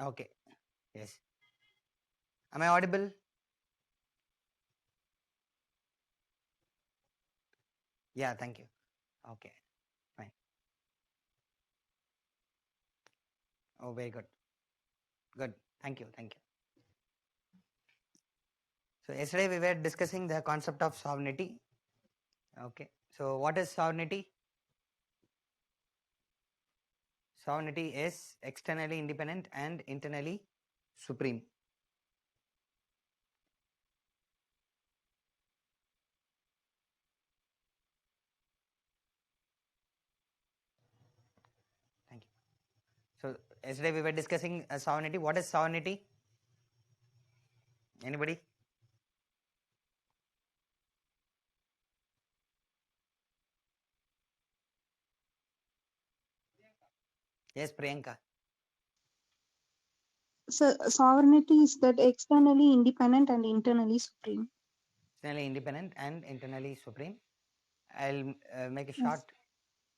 Okay. Yes. Am I audible? Yeah, thank you. Okay, fine. Oh, very good. Good. Thank you. Thank you. So, yesterday we were discussing the concept of sovereignty. Okay. So, what is sovereignty? Sovereignty is externally independent and internally supreme. Thank you. So, yesterday we were discussing sovereignty. What is sovereignty? Anybody? Yes, Priyanka. So sovereignty is that externally independent and internally supreme. Externally independent and internally supreme. I'll make a Yes. short.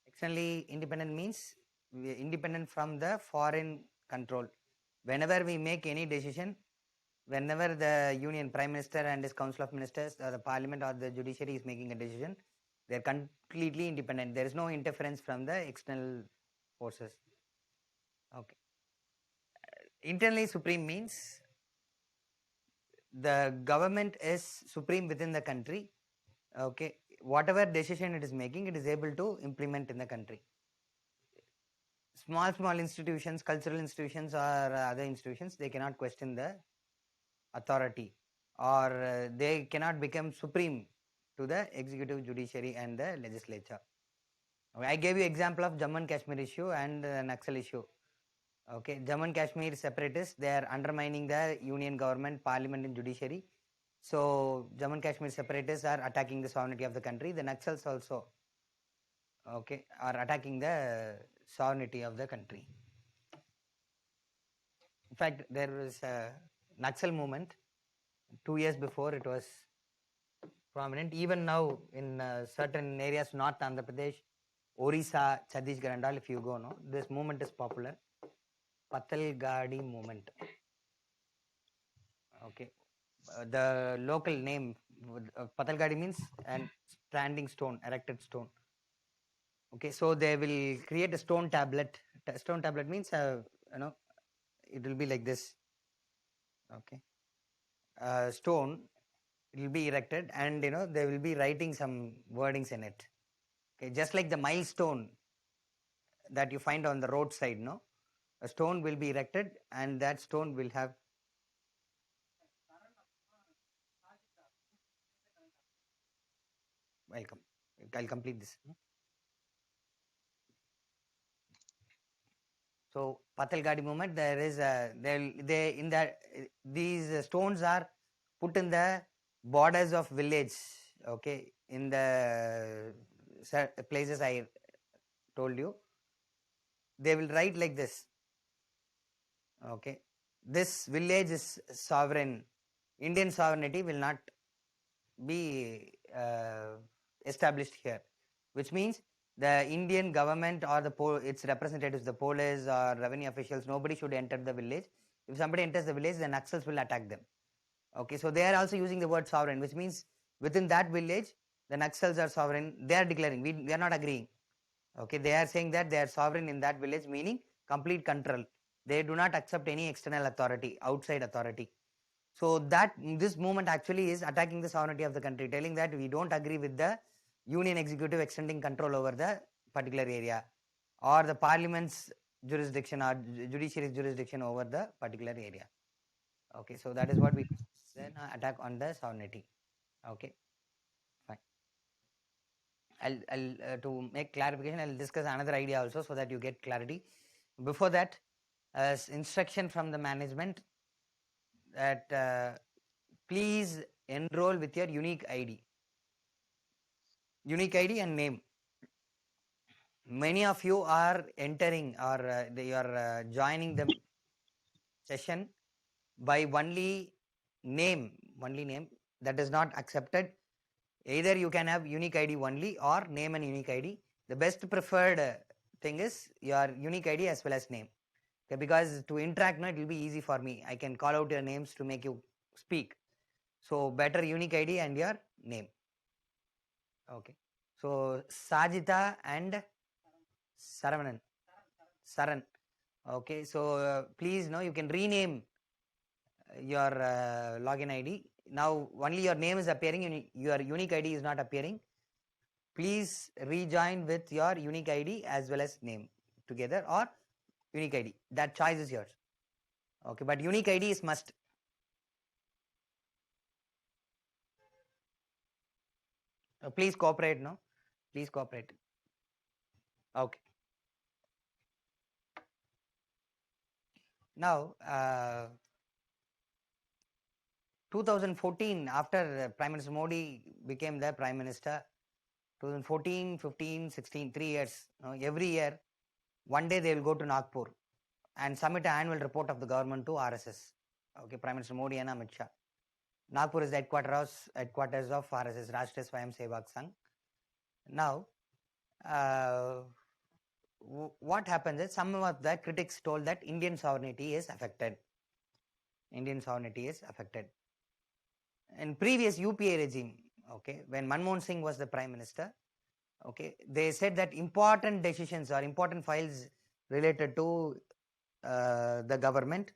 Externally independent means independent from the foreign control. Whenever we make any decision, whenever the union prime minister and his council of ministers or the parliament or the judiciary is making a decision, they are completely independent. There is no interference from the external forces. Okay. Internally supreme means the government is supreme within the country. Okay. Whatever decision it is making, it is able to implement in the country. Small institutions, cultural institutions, or other institutions, they cannot question the authority, or they cannot become supreme to the executive, judiciary, and the legislature. Okay, I gave you example of Jammu and Kashmir issue and Naxal issue. Okay, Jammu and Kashmir separatists, they are undermining the union government, parliament, and judiciary. So Jammu and Kashmir separatists are attacking the sovereignty of the country. The Naxals also, okay, are attacking the sovereignty of the country. In fact, there was a Naxal movement 2 years before. It was prominent. Even now, in certain areas, North Andhra Pradesh, Orissa, Chhattisgarh, and all, if you go, no, this movement is popular. Patalgadi movement. Okay. The local name, Patalgadi means an standing stone, erected stone. Okay, so they will create a stone tablet. Stone tablet means, it will be like this. Okay. Stone, it will be erected, and they will be writing some wordings in it. Okay, just like the milestone that you find on the roadside, no, a stone will be erected, and that stone will have. Welcome. I'll complete this. So Patalgadi movement, there is a they in that these stones are put in the borders of village. Okay, in the places I told you, they will write like this. Okay, this village is sovereign. Indian sovereignty will not be established here, which means the Indian government or its representatives, the police or revenue officials, nobody should enter the village. If somebody enters the village, the Naxals will attack them. Okay, so they are also using the word sovereign, which means within that village, the Naxals are sovereign. They are declaring, we are not agreeing. Okay, they are saying that they are sovereign in that village, meaning complete control. They do not accept any external authority, outside authority. So that this movement actually is attacking the sovereignty of the country, telling that we don't agree with the union executive extending control over the particular area, or the parliament's jurisdiction or judiciary's jurisdiction over the particular area. Okay, so that is what we then attack on the sovereignty. Okay, fine. I'll to make clarification, I'll discuss another idea also so that you get clarity. Before that, as instruction from the management that please enroll with your unique ID. Unique ID and name. Many of you are entering, or they are joining the session by only name. That is not accepted. Either you can have unique ID only or name and unique ID. The best preferred thing is your unique ID as well as name. Okay, because to interact, no, it will be easy for me. I can call out your names to make you speak. So better unique ID and your name. Okay. So Sajita and Saravanan. Saran. Okay. So please, no, you can rename your login ID. Now only your name is appearing, your unique ID is not appearing. Please rejoin with your unique ID as well as name together, or unique ID. That choice is yours. Okay, but unique ID is must. Please cooperate, no? Please cooperate. Okay. Now, 2014, after Prime Minister Modi became the Prime Minister, 2014, 15, 16, 3 years, every year, one day they will go to Nagpur and submit an annual report of the government to RSS. Okay, Prime Minister Modi and Amit Shah. Nagpur is the headquarters of RSS, Rashtriya Swayam Sevak Sangh. Now, what happens is some of the critics told that Indian sovereignty is affected. Indian sovereignty is affected. In previous UPA regime, okay, when Manmohan Singh was the Prime Minister, okay, they said that important decisions or important files related to the government,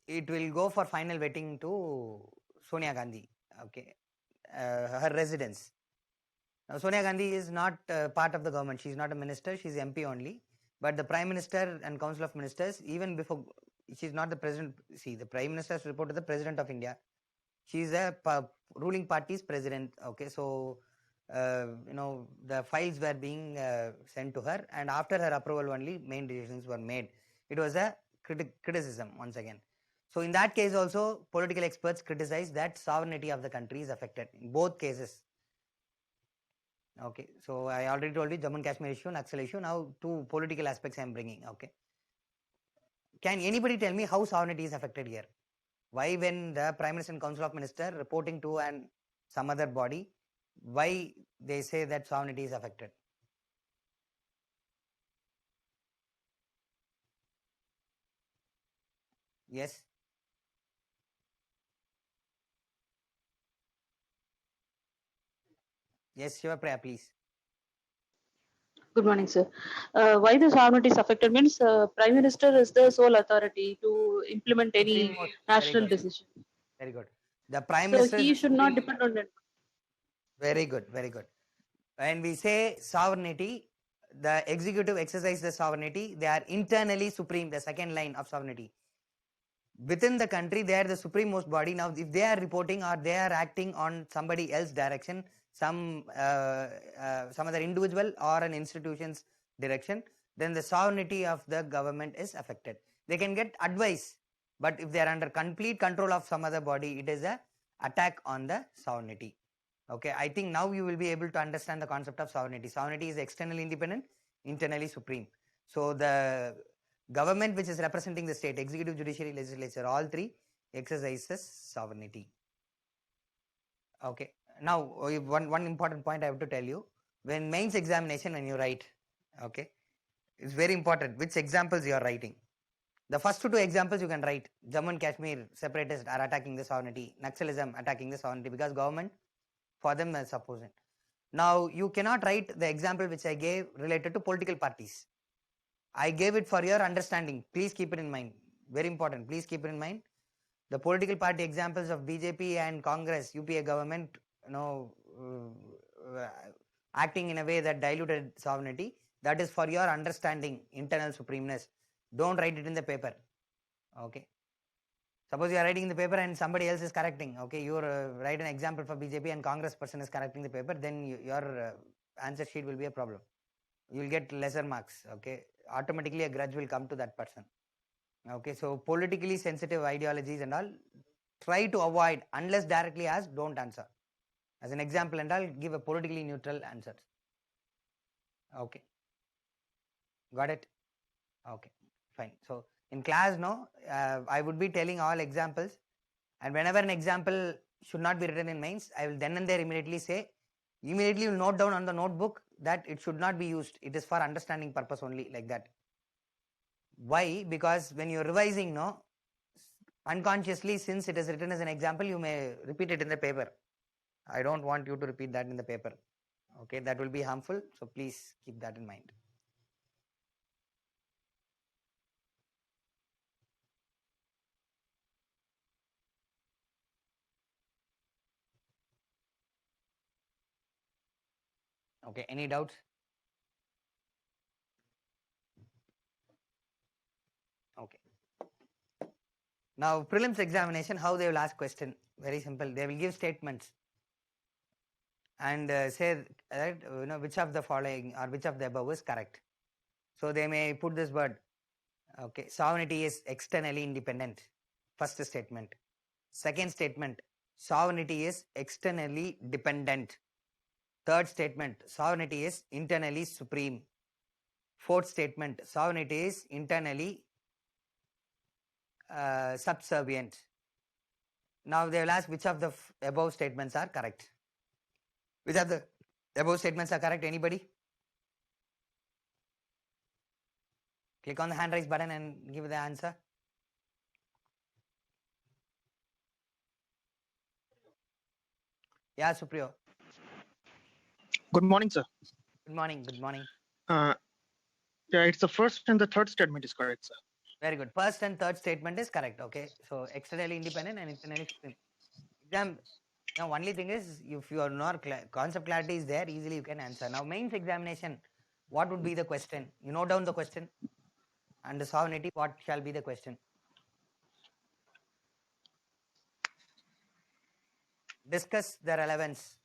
it will go for final vetting to Sonia Gandhi, okay, her residence. Now, Sonia Gandhi is not part of the government. She is not a minister. She is MP only. But the Prime Minister and Council of Ministers, even before, she is not the president. See, the Prime Minister has reported to the President of India. She is a ruling party's president. Okay, so the files were being sent to her, and after her approval only main decisions were made. It was a criticism once again. So in that case also, political experts criticize that sovereignty of the country is affected in both cases. Okay, so I already told you Jammu and Kashmir issue, Naxal issue. Now two political aspects I am bringing. Okay, can anybody tell me how sovereignty is affected here? Why, when the Prime Minister and Council of Ministers reporting to some other body, why they say that sovereignty is affected? Yes. Yes, Shivapriya, please. Good morning, sir. Why the sovereignty is affected means Prime Minister is the sole authority to implement Supreme any most. Very national good. decision. Very good. The Prime So Minister is he the should not supreme. depend on it. Very good. Very good. When we say sovereignty, the executive exercise the sovereignty. They are internally supreme. The second line of sovereignty. Within the country, they are the supreme most body. Now, if they are reporting or they are acting on somebody else's direction, some other individual or an institution's direction, then the sovereignty of the government is affected. They can get advice, but if they are under complete control of some other body, it is a attack on the sovereignty. Okay, I think now you will be able to understand the concept of sovereignty. Sovereignty is externally independent, internally supreme. So the government which is representing the state, executive, judiciary, legislature, all three exercises sovereignty. Okay. Now, one important point I have to tell you. When mains examination, when you write, okay, it's very important which examples you are writing. The first two examples you can write. Jammu and Kashmir separatists are attacking the sovereignty. Naxalism attacking the sovereignty because government for them is opposing. Now, you cannot write the example which I gave related to political parties. I gave it for your understanding. Please keep it in mind. Very important. Please keep it in mind. The political party examples of BJP and Congress, UPA government, acting in a way that diluted sovereignty. That is for your understanding, internal supremeness. Don't write it in the paper. Okay. Suppose you are writing in the paper and somebody else is correcting. Okay, you write an example for BJP and Congress person is correcting the paper, then your answer sheet will be a problem. You will get lesser marks. Okay, automatically a grudge will come to that person. Okay, so politically sensitive ideologies and all, try to avoid. Unless directly asked, don't answer. As an example and all, give a politically neutral answer. Okay, got it? Okay, fine. So in class, I would be telling all examples, and whenever an example should not be written in mains, I will then and there immediately say, immediately you will note down on the notebook that it should not be used. It is for understanding purpose only, like that. Why? Because when you're revising, no, unconsciously, since it is written as an example, you may repeat it in the paper. I don't want you to repeat that in the paper. Okay, that will be harmful. So please keep that in mind. Okay, any doubts? Okay. Now, prelims examination, how they will ask question? Very simple. They will give statements and say that which of the following or which of the above is correct. So they may put this word. Okay, sovereignty is externally independent. First statement. Second statement, sovereignty is externally dependent. Third statement, sovereignty is internally supreme. Fourth statement, sovereignty is internally subservient. Now they will ask which of the above statements are correct. Which of the above statements are correct? Anybody? Click on the hand raise button and give the answer. Yeah, Supriyo. Good morning, sir. Good morning. Good morning. Yeah, it's the first and the third statement is correct, sir. Very good. First and third statement is correct. Okay. So externally independent and internally supreme. Exam. Now only thing is if your concept clarity is there, easily you can answer. Now mains examination, what would be the question? You note down the question. And the sovereignty, what shall be the question? Discuss the relevance.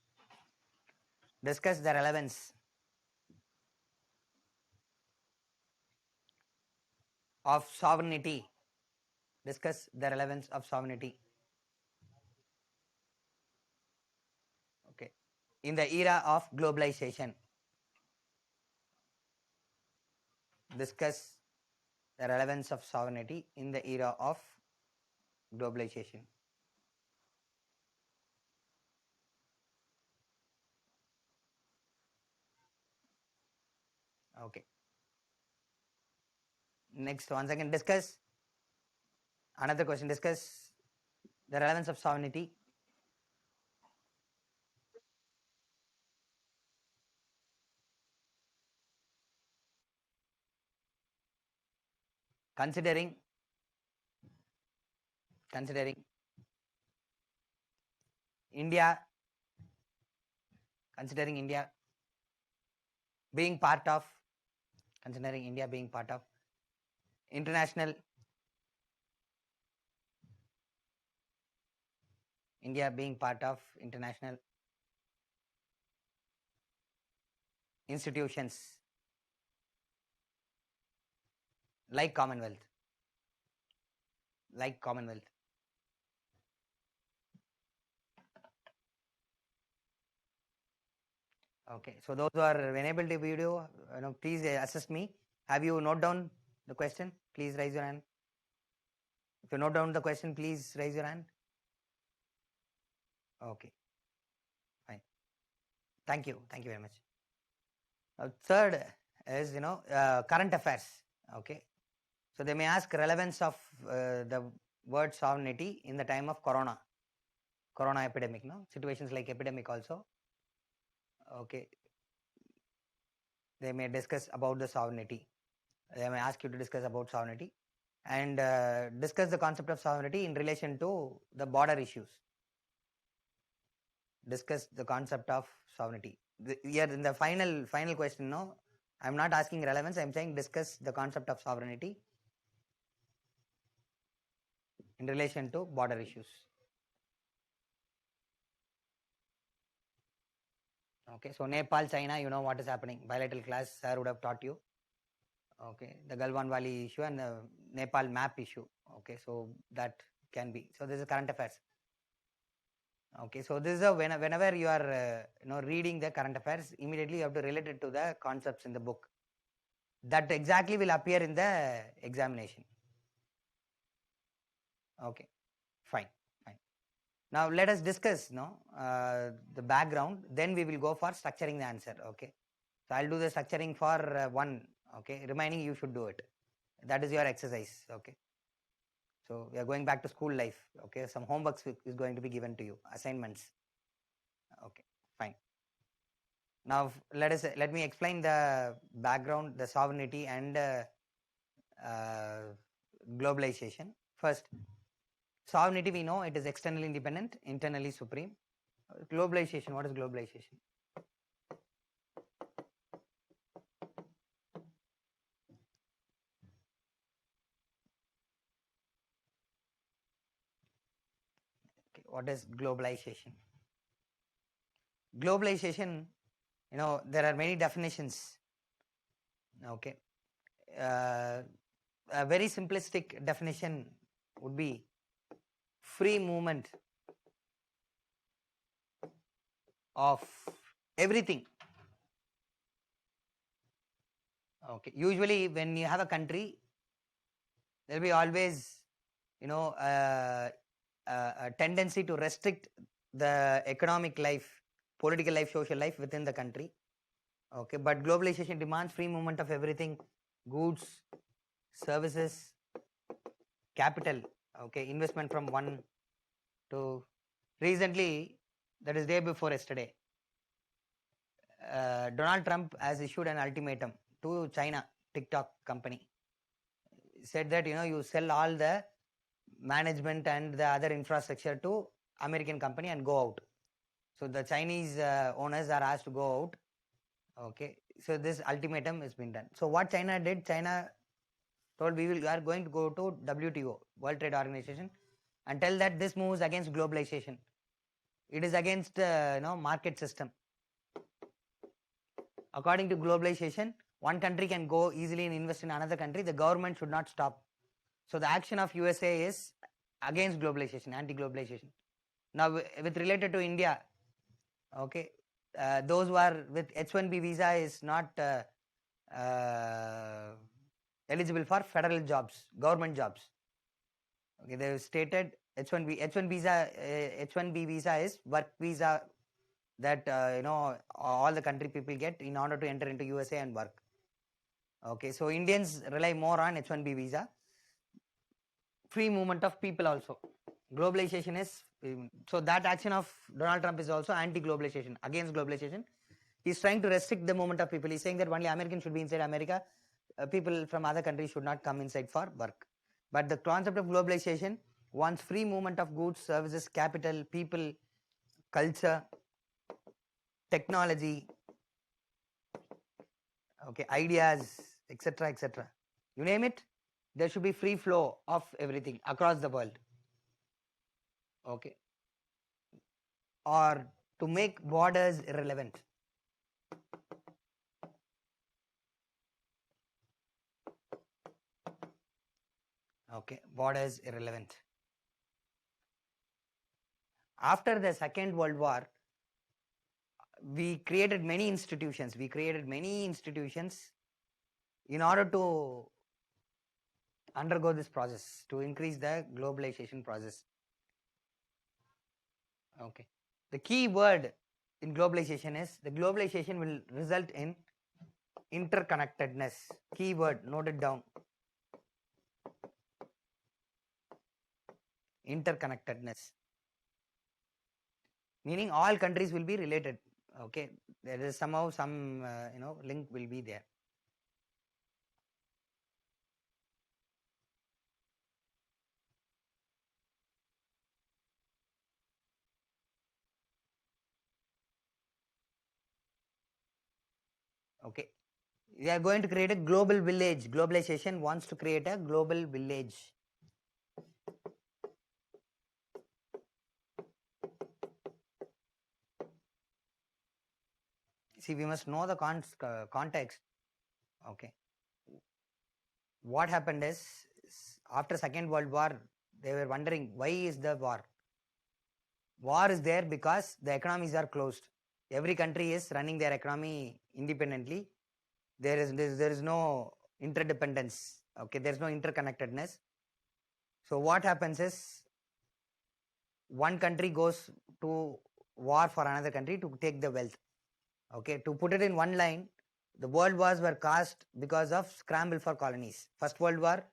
Discuss the relevance of sovereignty. Discuss the relevance of sovereignty. Okay. In the era of globalization. Discuss the relevance of sovereignty in the era of globalization. Okay. Next, once again, discuss another question. Discuss the relevance of sovereignty. Considering India, considering India being part of, considering India being part of international, India being part of international institutions like Commonwealth, like Commonwealth. Okay, so those who are enabled to video, please assist me. Have you note down the question? Please raise your hand. If you note down the question, please raise your hand. Okay, fine. Thank you very much. Third is current affairs. Okay, so they may ask relevance of the word sovereignty in the time of corona epidemic. No, situations like epidemic also. Okay, they may discuss about the sovereignty. They may ask you to discuss about sovereignty and discuss the concept of sovereignty in relation to the border issues. Discuss the concept of sovereignty. Here in the final question, no, I'm not asking relevance. I'm saying discuss the concept of sovereignty in relation to border issues. Okay, so Nepal, China, you know what is happening. Bilateral class, sir would have taught you. Okay, the Galwan Valley issue and the Nepal map issue. Okay, so that can be. So this is current affairs. Okay, so this is a whenever you are reading the current affairs, immediately you have to relate it to the concepts in the book. That exactly will appear in the examination. Okay, fine. Now let us discuss the background. Then we will go for structuring the answer. Okay, so I'll do the structuring for one. Okay, remaining you should do it. That is your exercise. Okay. So we are going back to school life. Okay. Some homework is going to be given to you, assignments. Okay. Fine. Now let me explain the background, the sovereignty and globalization. First, sovereignty, we know it is externally independent, internally supreme. Globalization, what is globalization? Okay, what is globalization? Globalization, there are many definitions. Okay. A very simplistic definition would be free movement of everything. Okay. Usually, when you have a country, there will be always, a tendency to restrict the economic life, political life, social life within the country. Okay. But globalization demands free movement of everything, goods, services, capital. Okay. Investment from one to recently, that is day before yesterday. Donald Trump has issued an ultimatum to China TikTok company. Said that you sell all the management and the other infrastructure to American company and go out. So the Chinese owners are asked to go out. Okay. So this ultimatum has been done. So what China did, China told we are going to go to WTO, World Trade Organization, and tell that this moves against globalization. It is against market system. According to globalization, one country can go easily and invest in another country. The government should not stop. So the action of USA is against globalization, anti-globalization. Now, with related to India, okay, those who are with H-1B visa is not eligible for federal jobs, government jobs. Okay, they have stated H-1B visa is work visa that all the country people get in order to enter into USA and work. Okay, so Indians rely more on H-1B visa. Free movement of people also. Globalization is, so that action of Donald Trump is also anti-globalization, against globalization. He's trying to restrict the movement of people. He's saying that only Americans should be inside America. People from other countries should not come inside for work. But the concept of globalization wants free movement of goods, services, capital, people, culture, technology, okay, ideas, etc., etc. You name it, there should be free flow of everything across the world. Okay. Or to make borders irrelevant. Okay, borders irrelevant. After the Second World War, we created many institutions. In order to undergo this process, to increase the globalization process. Okay. The key word in globalization is, the globalization will result in interconnectedness. Key word, note it down. Interconnectedness. Meaning all countries will be related. Okay. There is somehow some link will be there. Okay. We are going to create a global village. Globalization wants to create a global village. See, we must know the context. Okay. What happened is, after Second World War, they were wondering, why is the war? War is there because the economies are closed. Every country is running their economy independently. There is no interdependence. Okay, there is no interconnectedness. So what happens is, one country goes to war for another country to take the wealth. Okay, to put it in one line, The world wars were caused because of scramble for colonies. First World War,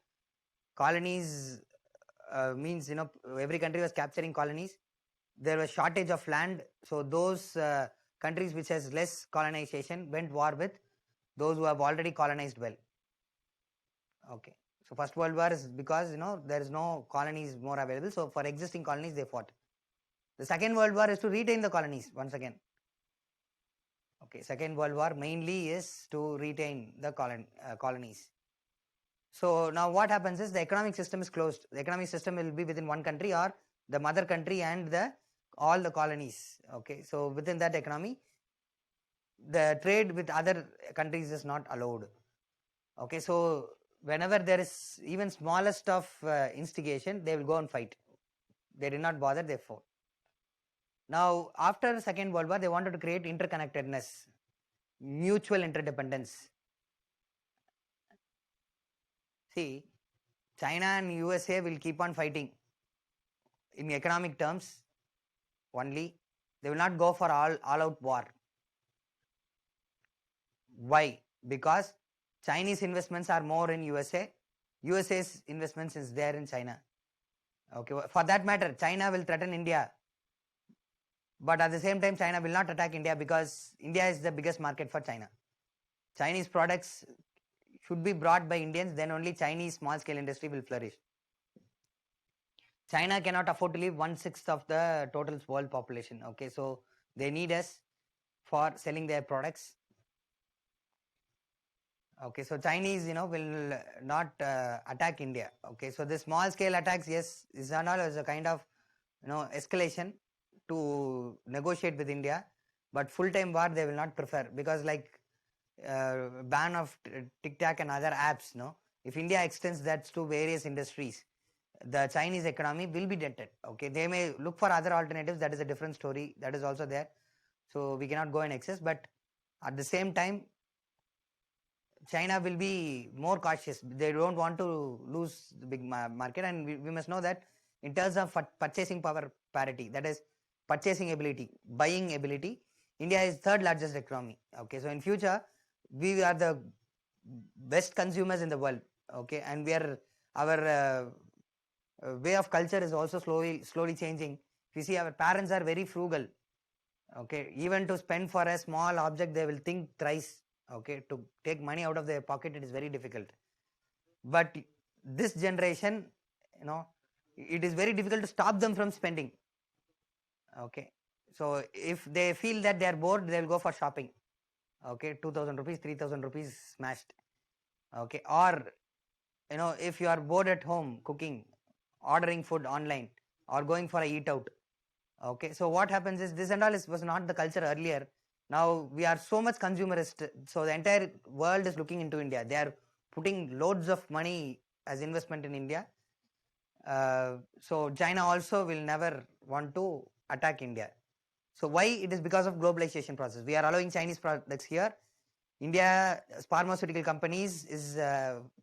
colonies means, you know, every country was capturing colonies. There was shortage of land, so those countries which has less colonization went war with those who have already colonized well. Okay, so First World War is because, you know, there is no colonies more available, so for existing colonies they fought. The Second World War is to retain the colonies once again. Okay, Second World War mainly is to retain the colonies. So now what happens is the economic system is closed. The economic system will be within one country or the mother country and the all the colonies. Okay, so within that economy, the trade with other countries is not allowed. Okay, so whenever there is even smallest of instigation, they will go and fight. They did not bother, they fought. Now after Second World War, they wanted to create interconnectedness, mutual interdependence. See, China and USA will keep on fighting in economic terms only. They will not go for all out war. Why? Because Chinese investments are more in USA. USA's investments is there in China. Okay, for that matter, China will threaten India. But at the same time, China will not attack India because India is the biggest market for China. Chinese products should be brought by Indians, then only Chinese small scale industry will flourish. China cannot afford to leave 1/6 of the total world population. Okay, so they need us for selling their products. Okay, so Chinese, you know, will not attack India. Okay, so the small scale attacks, yes, is all as a kind of, you know, escalation to negotiate with India, but full time war they will not prefer, because like ban of TikTok and other apps, no, if India extends that to various industries, the Chinese economy will be dented. Okay, they may look for other alternatives, that is a different story, that is also there, so we cannot go in excess, but at the same time China will be more cautious. They don't want to lose the big market, and we must know that in terms of purchasing power parity, that is purchasing ability, buying ability, India is third largest economy. Okay, so in future we are the best consumers in the world. Okay, and we are our way of culture is also slowly changing. If you see, our parents are very frugal. Okay, even to spend for a small object they will think thrice. Okay, to take money out of their pocket, it is very difficult. But this generation, you know, it is very difficult to stop them from spending. Okay, so if they feel that they are bored, they will go for shopping. Okay, 2,000 rupees, 3,000 rupees smashed. Okay, or, you know, if you are bored at home cooking, ordering food online, or going for a eat out. Okay, so what happens is, this and all was not the culture earlier. Now we are so much consumerist, so the entire world is looking into India. They are putting loads of money as investment in India. So China also will never want to attack India. So why? It is because of globalization process. We are allowing Chinese products here. India pharmaceutical companies is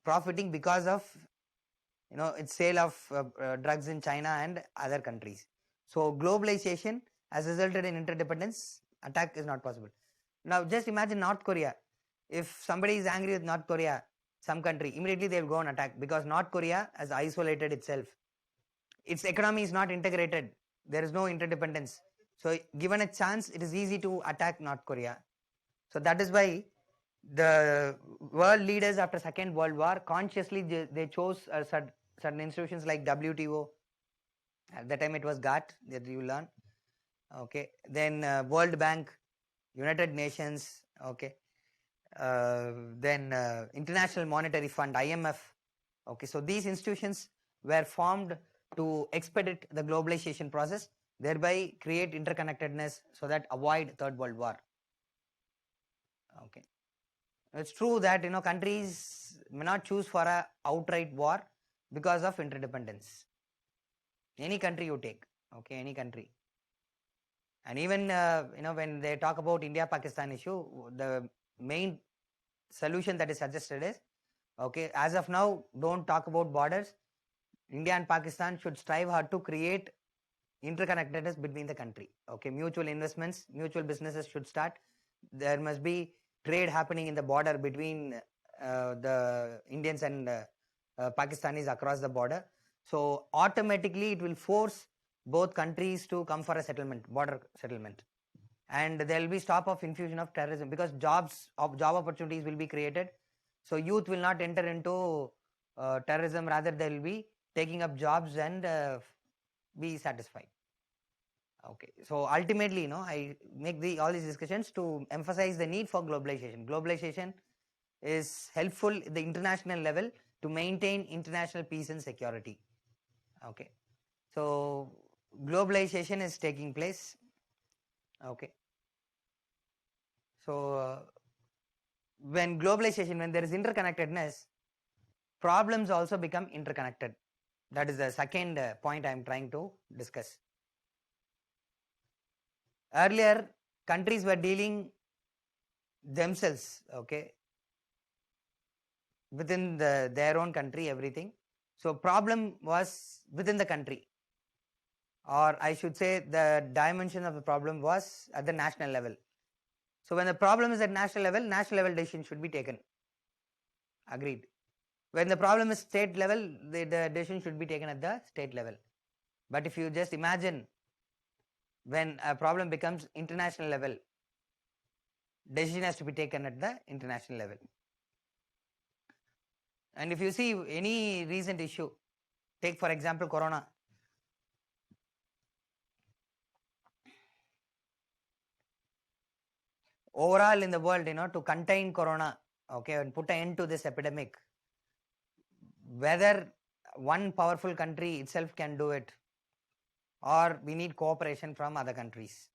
profiting because of, you know, its sale of drugs in China and other countries. So globalization has resulted in interdependence. Attack is not possible. Now just imagine North Korea. If somebody is angry with North Korea, some country, immediately they will go and attack, because North Korea has isolated itself. Its economy is not integrated. There is no interdependence. So given a chance, it is easy to attack North Korea. So that is why the world leaders after Second World War consciously they chose certain institutions like WTO. At that time it was GATT, that you learn. Okay, then World Bank, United Nations. Okay, then International Monetary Fund, IMF. Okay, so these institutions were formed to expedite the globalization process, thereby create interconnectedness, so that avoid Third World War. Okay, it's true that, you know, countries may not choose for a outright war because of interdependence. Any country you take, okay, any country. And even you know, when they talk about India-Pakistan issue, the main solution that is suggested is, okay, as of now, don't talk about borders. India and Pakistan should strive hard to create interconnectedness between the country. Okay, mutual investments, mutual businesses should start. There must be trade happening in the border between the Indians and Pakistanis across the border. So automatically it will force both countries to come for a settlement, border settlement, and there will be stop of infusion of terrorism, because job opportunities will be created. So youth will not enter into terrorism, rather they will be taking up jobs and be satisfied. Okay, so ultimately, I make all these discussions to emphasize the need for globalization. Globalization is helpful at the international level to maintain international peace and security. Okay, so globalization is taking place. Okay, so when globalization, when there is interconnectedness, problems also become interconnected. That is the second point I am trying to discuss. Earlier, countries were dealing themselves, okay, within their own country, everything. So problem was within the country, or I should say the dimension of the problem was at the national level. So when the problem is at national level decision should be taken. Agreed. When the problem is state level, the decision should be taken at the state level. But if you just imagine, when a problem becomes international level, decision has to be taken at the international level. And if you see any recent issue, take for example corona. Overall in the world, to contain corona, okay, and put an end to this epidemic, whether one powerful country itself can do it, or we need cooperation from other countries.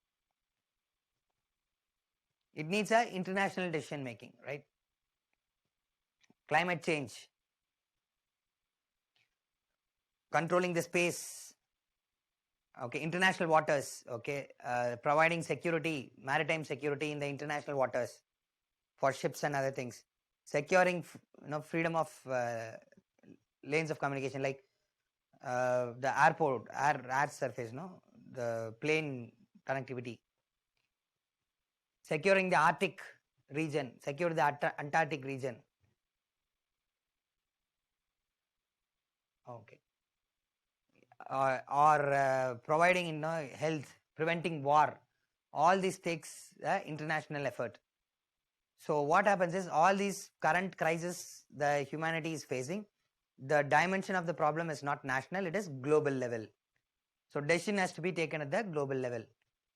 It needs a international decision making, right? Climate change, controlling the space, okay, international waters, okay, providing security, maritime security in the international waters for ships and other things, securing freedom of lanes of communication, like the airport, air surface, the plane connectivity, securing the Arctic region, secure the Antarctic region. Okay. Or providing health, preventing war. All this takes international effort. So what happens is, all these current crises the humanity is facing, the dimension of the problem is not national, it is global level. So decision has to be taken at the global level.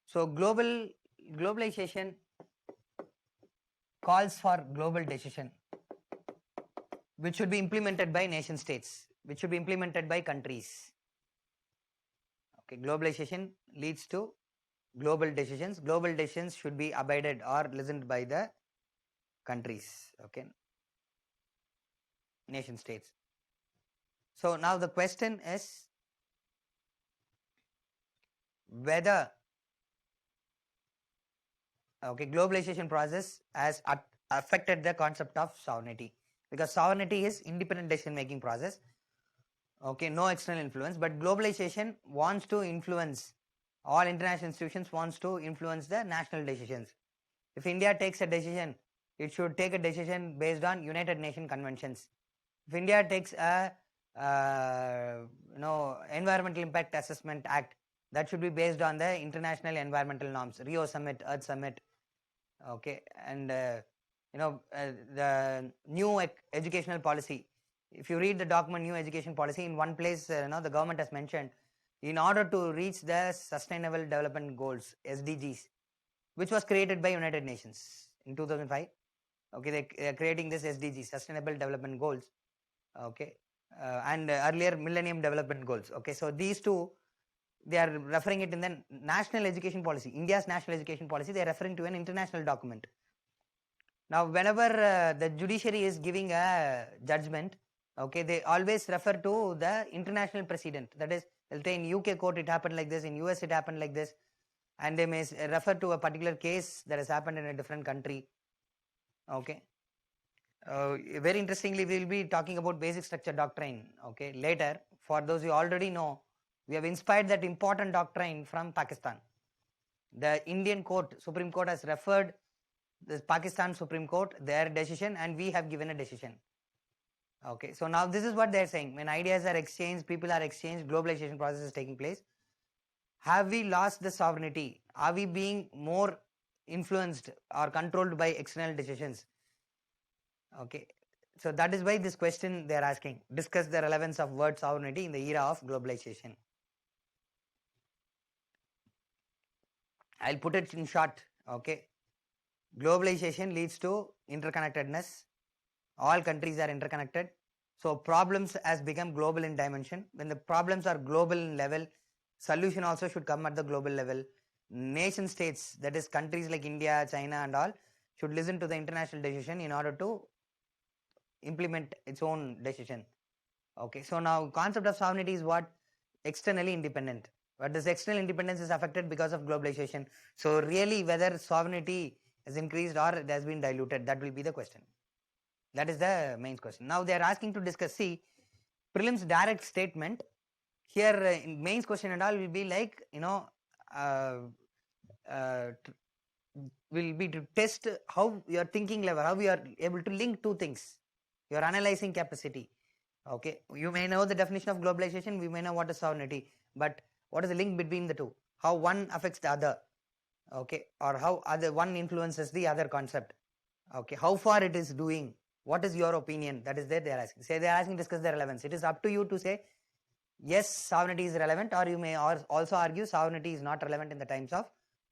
So globalization calls for global decision, which should be implemented by nation states, which should be implemented by countries. Okay, globalization leads to global decisions. Global decisions should be abided or listened by the countries, okay, nation states. So now the question is whether globalization process has affected the concept of sovereignty, because sovereignty is independent decision making process, okay, no external influence, but globalization wants to influence, all international institutions wants to influence the national decisions. If India takes a decision, it should take a decision based on United Nations conventions. If India takes a environmental impact assessment act, that should be based on the international environmental norms, Rio Summit, Earth Summit, okay, and the new educational policy. If you read the document new education policy, in one place the government has mentioned, in order to reach the sustainable development goals, SDGs, which was created by United Nations in 2005, okay, they are creating this SDGs, sustainable development goals, okay, and earlier millennium development goals, okay. So these two, they are referring it in the national education policy, India's national education policy, they are referring to an international document. Now whenever the judiciary is giving a judgment, okay, they always refer to the international precedent. That is, they'll say in UK court it happened like this, in US it happened like this, and they may refer to a particular case that has happened in a different country, okay. Very interestingly, we will be talking about basic structure doctrine, okay, later. For those who already know, we have inspired that important doctrine from Pakistan. The Indian court, Supreme Court, has referred the Pakistan Supreme Court, their decision, and we have given a decision. Okay, so now this is what they're saying. When ideas are exchanged, people are exchanged, globalization process is taking place. Have we lost the sovereignty? Are we being more influenced or controlled by external decisions? Okay, so that is why this question they are asking. Discuss the relevance of word sovereignty in the era of globalization. I'll put it in short. Okay, globalization leads to interconnectedness. All countries are interconnected. So problems has become global in dimension. When the problems are global in level, solution also should come at the global level. Nation states, that is countries like India, China and all, should listen to the international decision in order to implement its own decision. Okay, so now concept of sovereignty is what? Externally independent. But this external independence is affected because of globalization. So really whether sovereignty has increased or it has been diluted, that will be the question. That is the main question. Now they are asking to discuss, see, prelims direct statement. Here in mains question and all will be like, uh, uh, will be to test how your thinking level, how you are able to link two things, your analyzing capacity. Okay, you may know the definition of globalization, we may know what is sovereignty, but what is the link between the two? How one affects the other, okay, or how other one influences the other concept. Okay, how far it is doing, what is your opinion? That is there they are asking. Say they are asking discuss the relevance. It is up to you to say yes, sovereignty is relevant, or you may also argue sovereignty is not relevant in the times of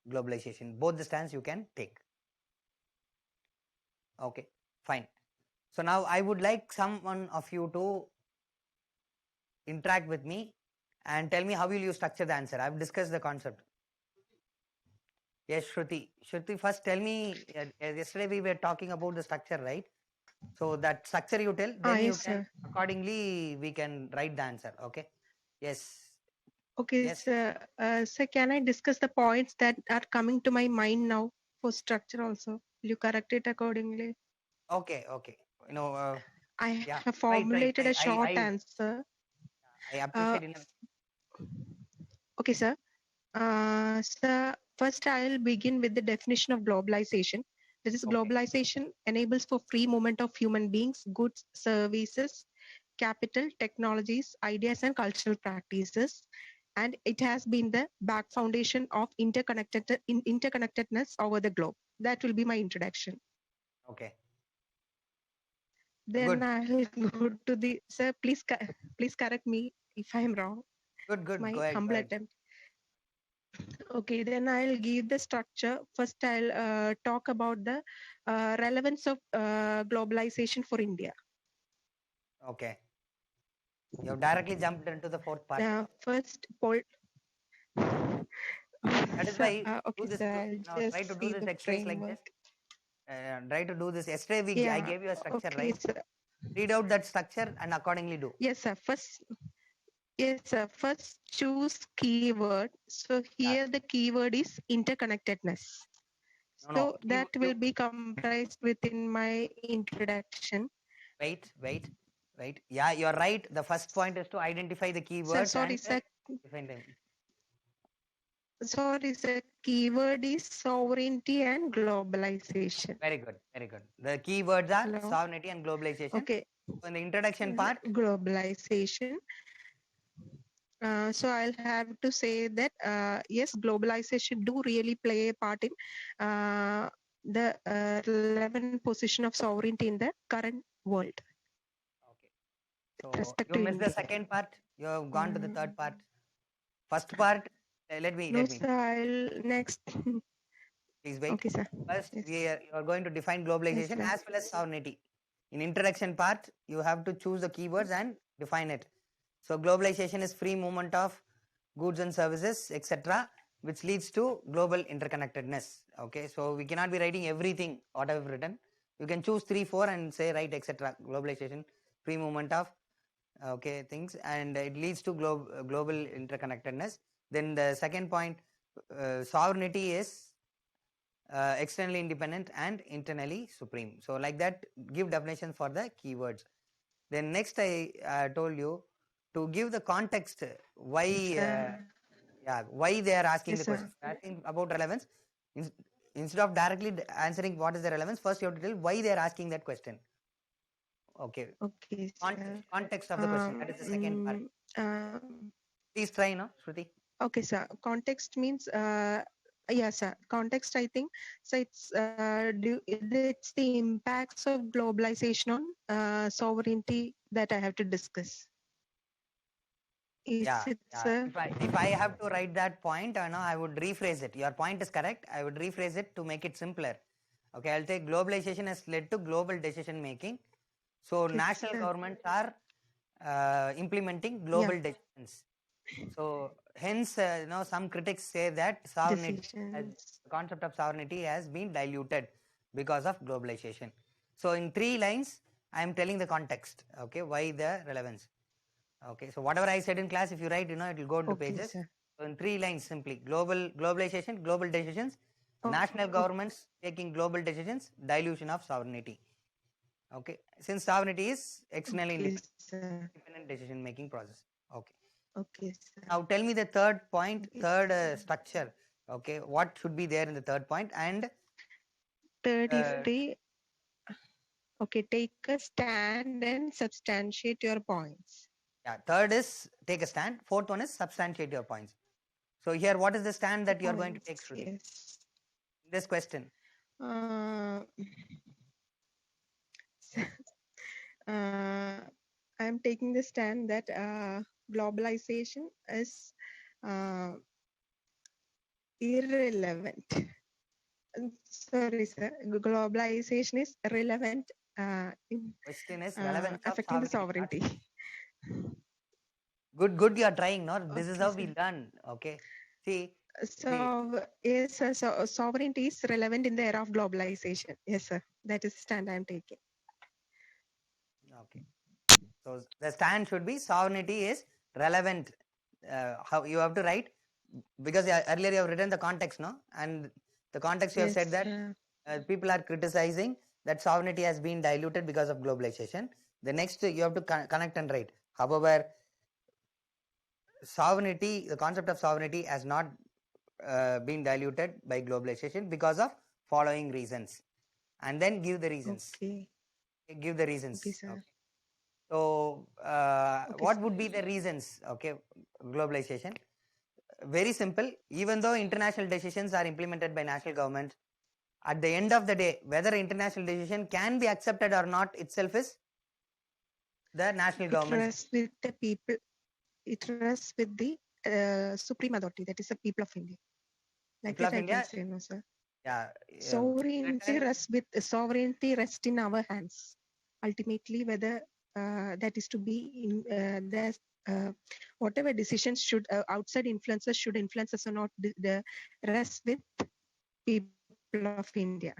globalization. Both the stance you can take. Okay, fine. So now I would like someone of you to interact with me and tell me how will you structure the answer. I have discussed the concept. Yes, Shruti. Shruti, first tell me, yesterday we were talking about the structure, right? So that structure you tell, then you Yes, can, sir. accordingly, we can write the answer. Okay. Yes. Okay, Yes. sir. Sir, can I discuss the points that are coming to my mind now for structure also? Will you correct it accordingly? Okay. Okay. I Yeah. have Right. Right. formulated a short answer. I Uh, appreciate it. okay, sir. Sir, first I'll begin with the definition of globalization. This is Okay. globalization enables for free movement of human beings, goods, services, capital, technologies, ideas, and cultural practices. And it has been the back foundation of interconnectedness over the globe. That will be my introduction. Okay. Then Good. I'll go to the sir. Please correct me if I am wrong. Good. It's Good. my Go ahead. Go humble ahead. attempt. Okay, then I'll give the structure. First, I'll talk about the relevance of globalization for India. Okay. You have directly jumped into the fourth part. First, That is why okay, do this. sir, I'll Try just to do see this the exercise like this. framework. Try to do this. Yesterday I Yeah, gave you a structure, okay, right? sir. Read out that structure and accordingly do. Yes, sir. First choose keyword. So Yeah. here the keyword is interconnectedness. No. So that will be comprised within my introduction. Wait. Yeah, you're right. The first point is to identify the Sir, keywords sorry, and sir. define them. Sorry, sir. Keyword is sovereignty and globalization. Very good. Very good. The keywords are Hello. sovereignty and globalization. Okay. So in the introduction part, Globalization. So I'll have to say that yes, globalization do really play a part in the relevant position of sovereignty in the current world. okay. So Respect you to missed the India. second part. You have gone to the third part. First part, let me. No, sir. I'll next. Please wait. Okay, sir. First, Yes. you are going to define Yes, globalization sir. as well as sovereignty. In introduction part, you have to choose the keywords and define it. So globalization is free movement of goods and services, etc., which leads to global interconnectedness. Okay, so we cannot be writing everything what I've written. You can choose 3, 4 and say right, etc. Globalization, free movement of things, and it leads to global interconnectedness. Then the second point, sovereignty is externally independent and internally supreme. So like that, give definition for the keywords. Then next I told you to give the context why why they are asking Yes, the sir. question. Asking about relevance. instead of directly answering what is the relevance, first you have to tell why they are asking that question. Okay. Okay, sir. Context of the question. That is the second part. Please try, no, Shruti. Okay, sir. Context means, yes, sir. Context, I think, so it's the impacts of globalization on sovereignty that I have to discuss. Is it, sir? If I have to write that point, no, I would rephrase it. Your point is correct. I would rephrase it to make it simpler. Okay, I'll take globalization has led to global decision making. So Okay, national sir. governments are implementing global decisions. So hence, some critics say that sovereignty, the concept of sovereignty has been diluted because of globalization. So in 3 lines, I am telling the context. Okay, why the relevance. Okay, so whatever I said in class, if you write, it will go into pages. Sir. So in 3 lines, simply globalization, global decisions, national governments taking global decisions, dilution of sovereignty. Okay, since sovereignty is externally independent decision making process. Okay. Okay, sir. Now tell me the third point, third structure. Okay, what should be there in the third point? And third is the, okay, take a stand and substantiate your points. Yeah, third is take a stand. Fourth one is substantiate your points. So here, what is the stand that you are going to take, Shruti? Yes. This question. I'm taking the stand that globalization is irrelevant. Sorry, sir. Globalization is relevant. Question is relevance affecting of the sovereignty. Good. You are trying, no? This Okay, is how sir. we learn. Okay. See. So yes, sir. So sovereignty is relevant in the era of globalization. Yes, sir. That is the stand I am taking. Okay. So the stand should be sovereignty is relevant. How you have to write, because earlier you have written the context, no? And the context you have said that people are criticizing that sovereignty has been diluted because of globalization. The next you have to connect and write. However, sovereignty, the concept of sovereignty has not been diluted by globalization because of following reasons, and then give the reasons. Okay. Give the reasons. Okay, sir. Okay. So, what would be the reasons? Okay, globalization. Very simple. Even though international decisions are implemented by national governments, at the end of the day, whether international decision can be accepted or not itself is the national government. It rests with the people. It rests with the supreme authority, that is the people of India. Like People that of I India, can say, no, sir. Yeah. Sovereignty rests in our hands. Ultimately, whether that is to be in whatever decisions should outside influences should influence us or not, the rest with people of India.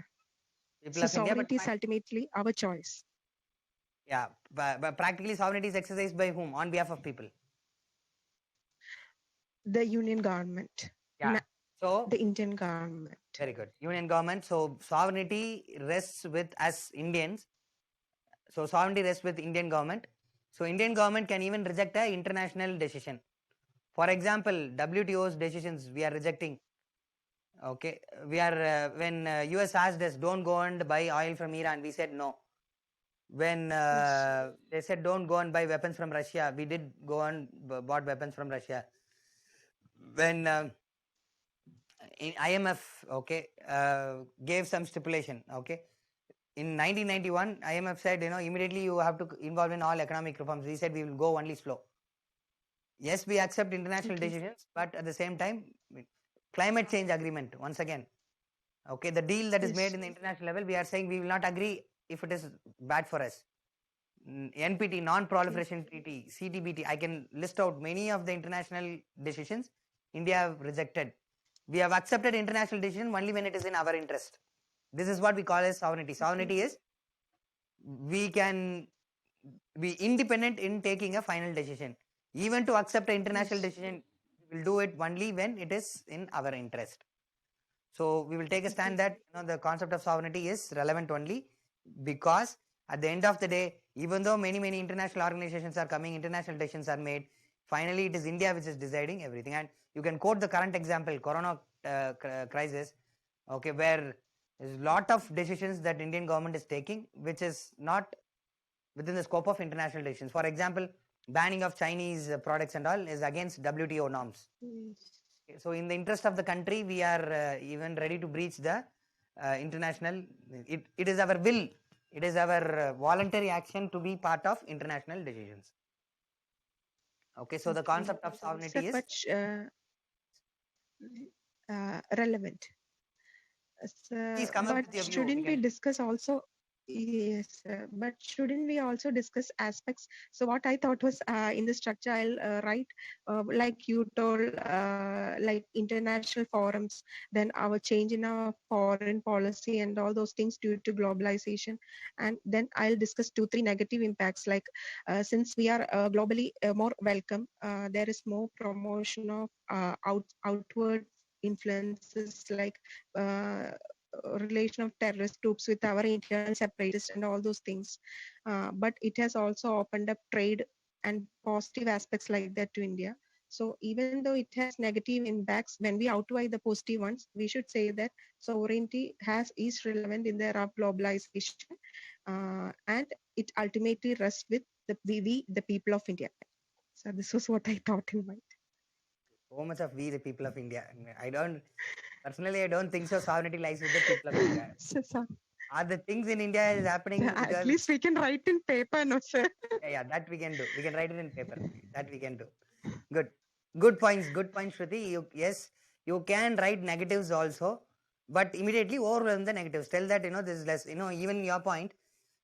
So sovereignty is ultimately our choice. Yeah, but practically sovereignty is exercised by whom? On behalf of people. The union government. Yeah. So the Indian government. Very good. Union government. So sovereignty rests with us Indians. So sovereignty rests with Indian government. So Indian government can even reject an international decision. For example, WTO's decisions we are rejecting. Okay, we are when US asked us don't go and buy oil from Iran, we said no. When they said don't go and buy weapons from Russia, we did go and bought weapons from Russia. When IMF gave some stipulation, okay, in 1991 IMF said immediately you have to involve in all economic reforms. We said we will go only slow. Yes, we accept international decisions, but at the same time climate change agreement, once again, okay, the deal that is made in the international level, we are saying we will not agree if it is bad for us. NPT, non-proliferation treaty, CTBT, I can list out many of the international decisions India have rejected. We have accepted international decision only when it is in our interest. This is what we call as sovereignty. Sovereignty is we can be independent in taking a final decision. Even to accept an international decision, we will do it only when it is in our interest. So we will take a stand that the concept of sovereignty is relevant only because at the end of the day, even though many international organizations are coming, international decisions are made, finally it is India which is deciding everything. And you can quote the current example, Corona crisis. okay, where there's a lot of decisions that Indian government is taking, which is not within the scope of international decisions. For example, banning of Chinese products and all is against WTO norms. So in the interest of the country, we are even ready to breach the international. It is our will. It is our voluntary action to be part of international decisions. Okay, so the concept of sovereignty Sir, is but relevant. please come up But with your view. shouldn't we discuss also? Yes, but shouldn't we also discuss aspects? So what I thought was in the structure, I'll write like you told, like international forums, then our change in our foreign policy and all those things due to globalization, and then I'll discuss 2-3 negative impacts. Like since we are globally more welcome, there is more promotion of outward influences like relation of terrorist groups with our internal separatists and all those things. But it has also opened up trade and positive aspects like that to India. So even though it has negative impacts, when we outweigh the positive ones, we should say that sovereignty is relevant in the era of globalization, and it ultimately rests with the people of India. So this was what I thought in mind. so much of we, the people of India. Personally, I don't think so. Sovereignty lies with the people of India. So, Are the things in India is happening at because least we can write in paper, no sir. yeah, that we can do. We can write it in paper. That we can do. Good points, Shruti. Yes, you can write negatives also, but immediately overwhelm the negatives. Tell that this is less. Even your point,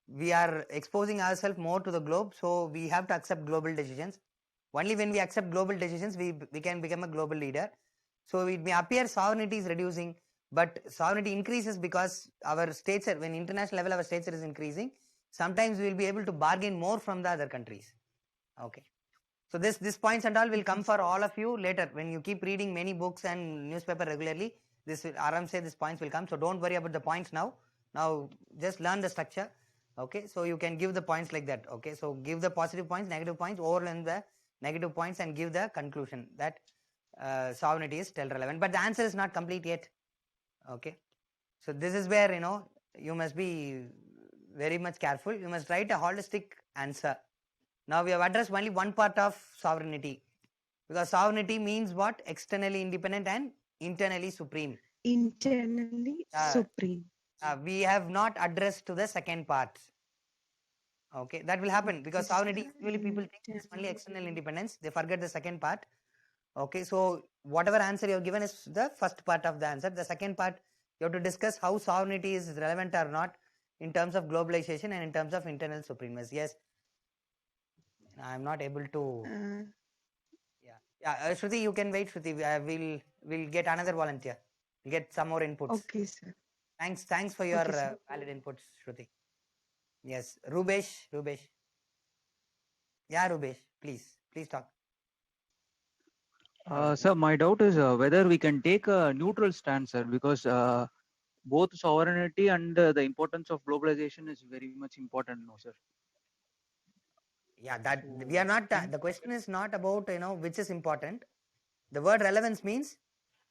we are exposing ourselves more to the globe, so we have to accept global decisions. Only when we accept global decisions, we can become a global leader. So it may appear sovereignty is reducing, but sovereignty increases because our states, when international level our states is increasing, sometimes we will be able to bargain more from the other countries. Okay. So this points and all will come for all of you later when you keep reading many books and newspaper regularly. This will Aram say this points will come. So don't worry about the points now. Now just learn the structure. Okay. So you can give the points like that. Okay. So give the positive points, negative points, overlearn the negative points, and give the conclusion that sovereignty is still relevant. But the answer is not complete yet. Okay. So this is where you must be very much careful. You must write a holistic answer. Now we have addressed only one part of sovereignty, because sovereignty means what? Externally independent and internally supreme. Internally supreme. We have not addressed to the second part. Okay, that will happen because sovereignty, usually people think it's only external independence. They forget the second part. Okay, so whatever answer you have given is the first part of the answer. The second part, you have to discuss how sovereignty is relevant or not in terms of globalization and in terms of internal supremacy. Yes, I am not able to. Shruti, you can wait. Shruti, we'll get another volunteer. We'll get some more inputs. Okay, sir. Thanks for your valid inputs, Shruti. Yes, Rubesh. Yeah, Rubesh, please talk. Sir, my doubt is whether we can take a neutral stance, sir, because both sovereignty and the importance of globalization is very much important, no, sir. Yeah, that we are not. The question is not about which is important. The word relevance means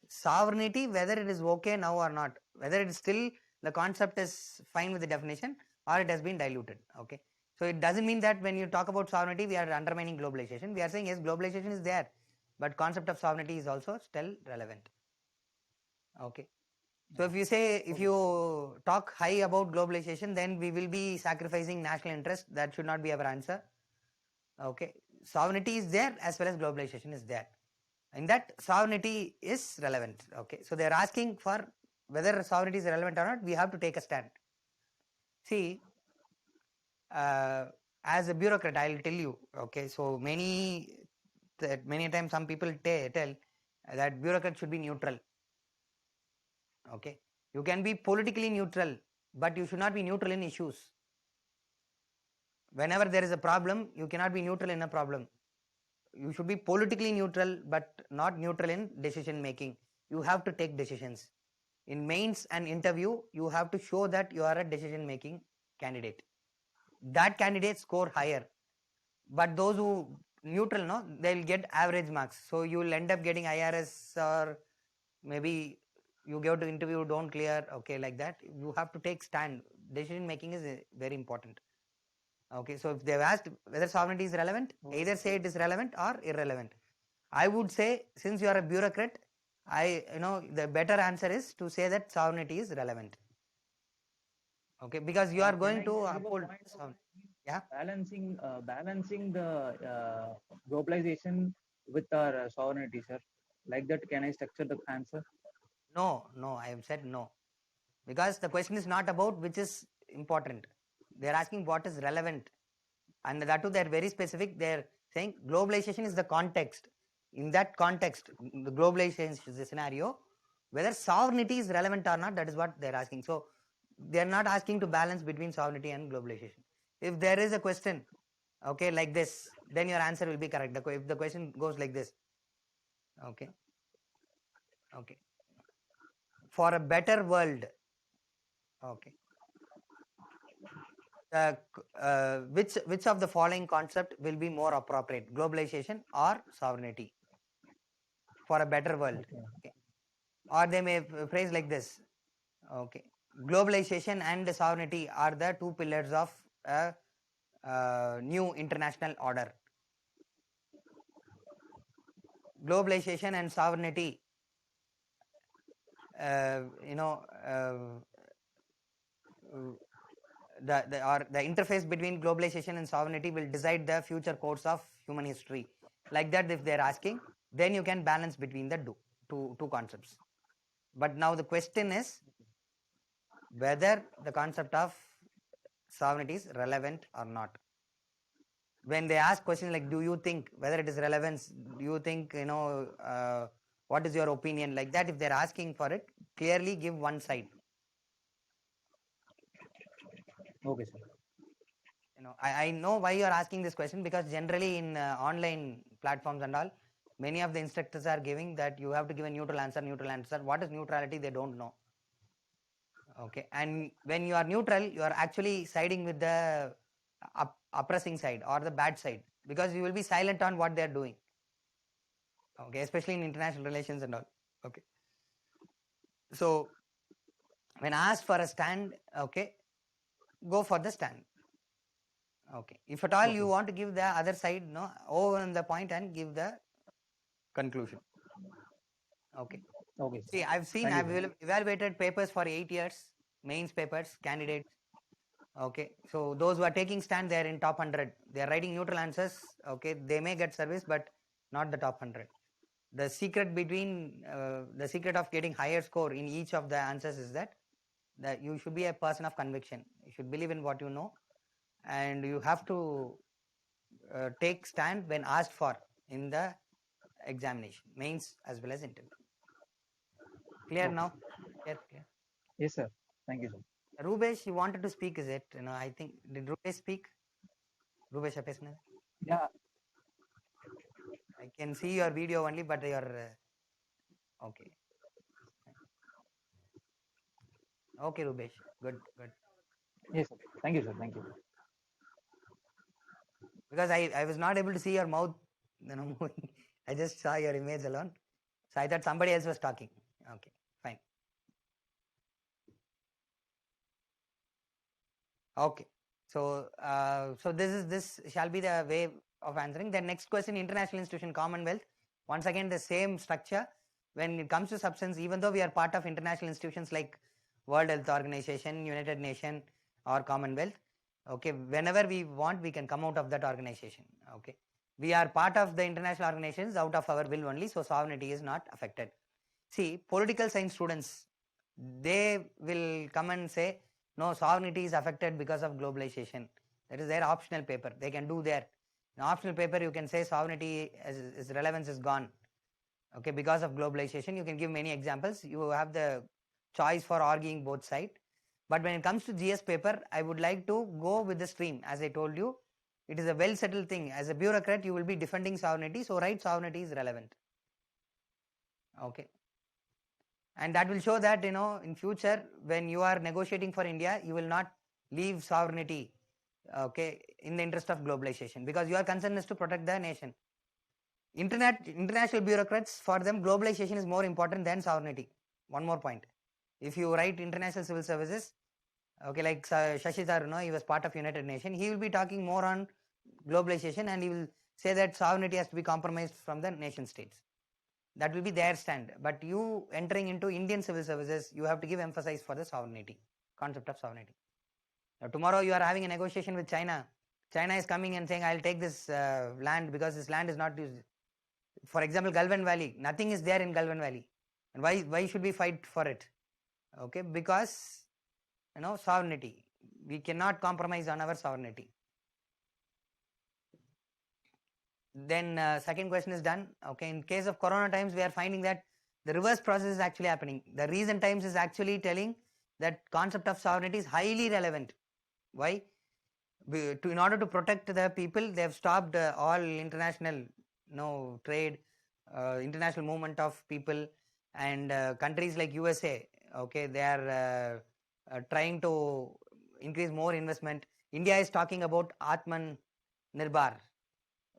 sovereignty, whether it is okay now or not, whether it is still the concept is fine with the definition or it has been diluted. Okay, so it doesn't mean that when you talk about sovereignty we are undermining globalization. We are saying yes, globalization is there, but concept of sovereignty is also still relevant. Okay, so if you talk high about globalization, then we will be sacrificing national interest. That should not be our answer. Okay, sovereignty is there as well as globalization is there. In that, sovereignty is relevant. Okay, so they are asking for whether sovereignty is relevant or not. We have to take a stand. See, as a bureaucrat, I will tell you. Okay, so many times some people tell that bureaucrat should be neutral. Okay, you can be politically neutral, but you should not be neutral in issues. Whenever there is a problem, you cannot be neutral in a problem. You should be politically neutral, but not neutral in decision making. You have to take decisions. In mains and interview, you have to show that you are a decision making candidate. That candidate score higher. But those who neutral, they'll get average marks. So you will end up getting IRS or maybe you go to interview, don't clear, okay, like that. You have to take stand. Decision making is very important. Okay, so if they've asked whether sovereignty is relevant, either say it is relevant or irrelevant. I would say, since you are a bureaucrat, the better answer is to say that sovereignty is relevant. Okay, because you are going to uphold sovereignty. Yeah. Balancing the globalization with our sovereignty, sir. Like that, can I structure the answer? No, I have said no. Because the question is not about which is important. They're asking what is relevant. And that too, they're very specific. They're saying globalization is the context. In that context, the globalization is the scenario, whether sovereignty is relevant or not, that is what they're asking. So they're not asking to balance between sovereignty and globalization. If there is a question, okay, like this, then your answer will be correct. If the question goes like this, okay, for a better world, okay, which of the following concept will be more appropriate, globalization or sovereignty for a better world? Okay. Or they may phrase like this, okay, globalization and sovereignty are the two pillars of a new international order. Globalization and sovereignty, the interface between globalization and sovereignty will decide the future course of human history. Like that, if they're asking, then you can balance between the two concepts. But now the question is whether the concept of sovereignty is relevant or not. When they ask questions like, do you think whether it is relevant, do you think, what is your opinion, like that, if they're asking for it, clearly give one side. Okay, sir. I know why you are asking this question, because generally in online platforms and all, many of the instructors are giving that you have to give a neutral answer. What is neutrality? They don't know. Okay, and when you are neutral, you are actually siding with the oppressing side or the bad side, because you will be silent on what they are doing. Okay, especially in international relations and all. Okay, so when asked for a stand, okay, go for the stand. Okay, if at all you want to give the other side, over the point and give the conclusion. Okay. Okay. See, I've evaluated papers for 8 years, mains papers, candidates. Okay, so those who are taking stand, they are in top 100. They are writing neutral answers. Okay, they may get service, but not the top 100. The secret of getting higher score in each of the answers is that you should be a person of conviction. You should believe in what you know, and you have to take stand when asked for in the examination, mains as well as interview. Clear now? Clear. Yes, sir. Thank you, sir. Rubesh, you wanted to speak, is it? I think, did Rubesh speak? Rubesh Apesna? Yeah. I can see your video only, but your okay. Okay, Rubesh. Good. Yes, sir. Thank you, sir. Thank you. Because I was not able to see your mouth, moving. I just saw your image alone. So I thought somebody else was talking. Okay, fine. Okay. So this shall be the way of answering. The next question, international institution, Commonwealth. Once again, the same structure. When it comes to substance, even though we are part of international institutions like World Health Organization, United Nations, or Commonwealth, okay, whenever we want, we can come out of that organization. Okay, we are part of the international organizations out of our will only, so sovereignty is not affected. See, political science students, they will come and say, no, sovereignty is affected because of globalization. That is their optional paper. They can do their optional paper. You can say sovereignty its relevance is gone. Okay, because of globalization, you can give many examples. You have the choice for arguing both sides. But when it comes to GS paper, I would like to go with the stream. As I told you, it is a well settled thing. As a bureaucrat, you will be defending sovereignty. So write sovereignty is relevant. Okay. And that will show that, in future, when you are negotiating for India, you will not leave sovereignty, okay, in the interest of globalization, because your concern is to protect the nation. International bureaucrats, for them, globalization is more important than sovereignty. one more point. If you write international civil services, okay, like Shashi sir, he was part of United Nations, he will be talking more on globalization, and he will say that sovereignty has to be compromised from the nation states. That will be their stand. But you entering into Indian civil services, you have to give emphasis for the sovereignty, concept of sovereignty. Now, tomorrow you are having a negotiation with China. China is coming and saying, I'll take this land because this land is not used. For example, Galvan Valley, nothing is there in Galvan Valley. And why should we fight for it? Okay, because sovereignty. We cannot compromise on our sovereignty. Then second question is done. Okay, in case of Corona times, we are finding that the reverse process is actually happening. The recent times is actually telling that concept of sovereignty is highly relevant. Why? In order to protect the people, they have stopped all international trade, international movement of people, and countries like USA, okay, they are trying to increase more investment. India is talking about Atman Nirbhar,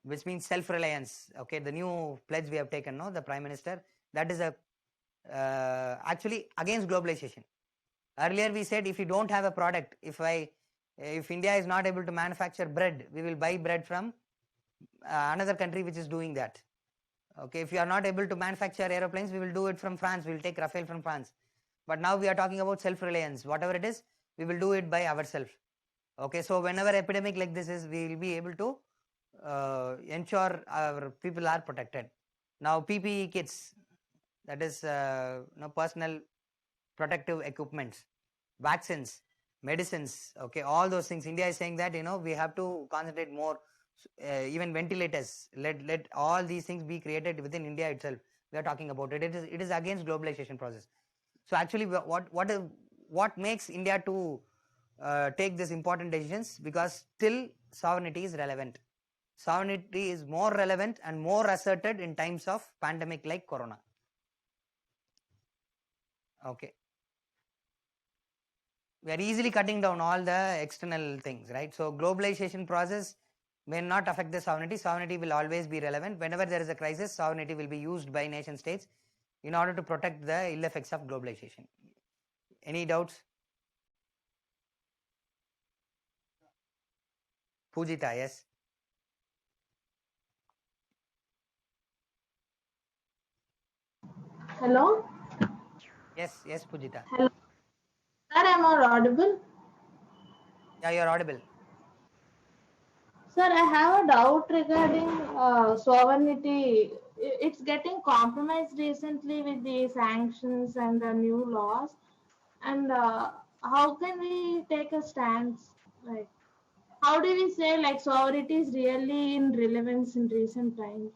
which means self-reliance. Okay, the new pledge we have taken, the Prime Minister, that is actually against globalization. Earlier we said if you don't have a product, if India is not able to manufacture bread, we will buy bread from another country which is doing that. Okay, if you are not able to manufacture aeroplanes, we will do it from France. We will take Rafale from France. But now we are talking about self-reliance. Whatever it is, we will do it by ourselves. Okay, so whenever epidemic like this is, we will be able to ensure our people are protected. Now PPE kits, that is personal protective equipments, vaccines, medicines, okay, all those things. India is saying that we have to concentrate more, even ventilators. Let all these things be created within India itself. We are talking about it. It is against globalization process. So actually, what makes India to take these important decisions? Because still sovereignty is relevant. Sovereignty is more relevant and more asserted in times of pandemic like Corona. Okay. We are easily cutting down all the external things, right? So globalization process may not affect the sovereignty. Sovereignty will always be relevant. Whenever there is a crisis, sovereignty will be used by nation states in order to protect the ill effects of globalization. Any doubts? Pujita, yes. Hello? Yes, Pujita. Hello. Sir, am I audible? Yeah, you are audible. Sir, I have a doubt regarding sovereignty. It's getting compromised recently with the sanctions and the new laws. And how can we take a stance? Like, how do we say like sovereignty is really in relevance in recent times?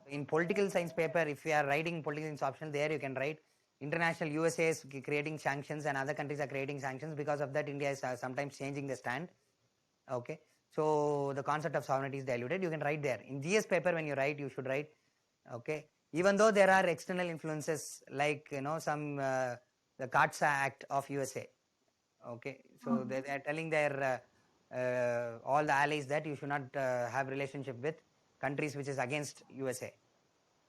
In political science paper, if you are writing political science option, there you can write international USA is creating sanctions and other countries are creating sanctions. Because of that, India is sometimes changing the stand. Okay, so the concept of sovereignty is diluted. You can write there. In GS paper, when you write, you should write, okay, even though there are external influences like some the CARTSA Act of USA. Okay, so they are telling their all the allies that you should not have relationship with countries which is against USA.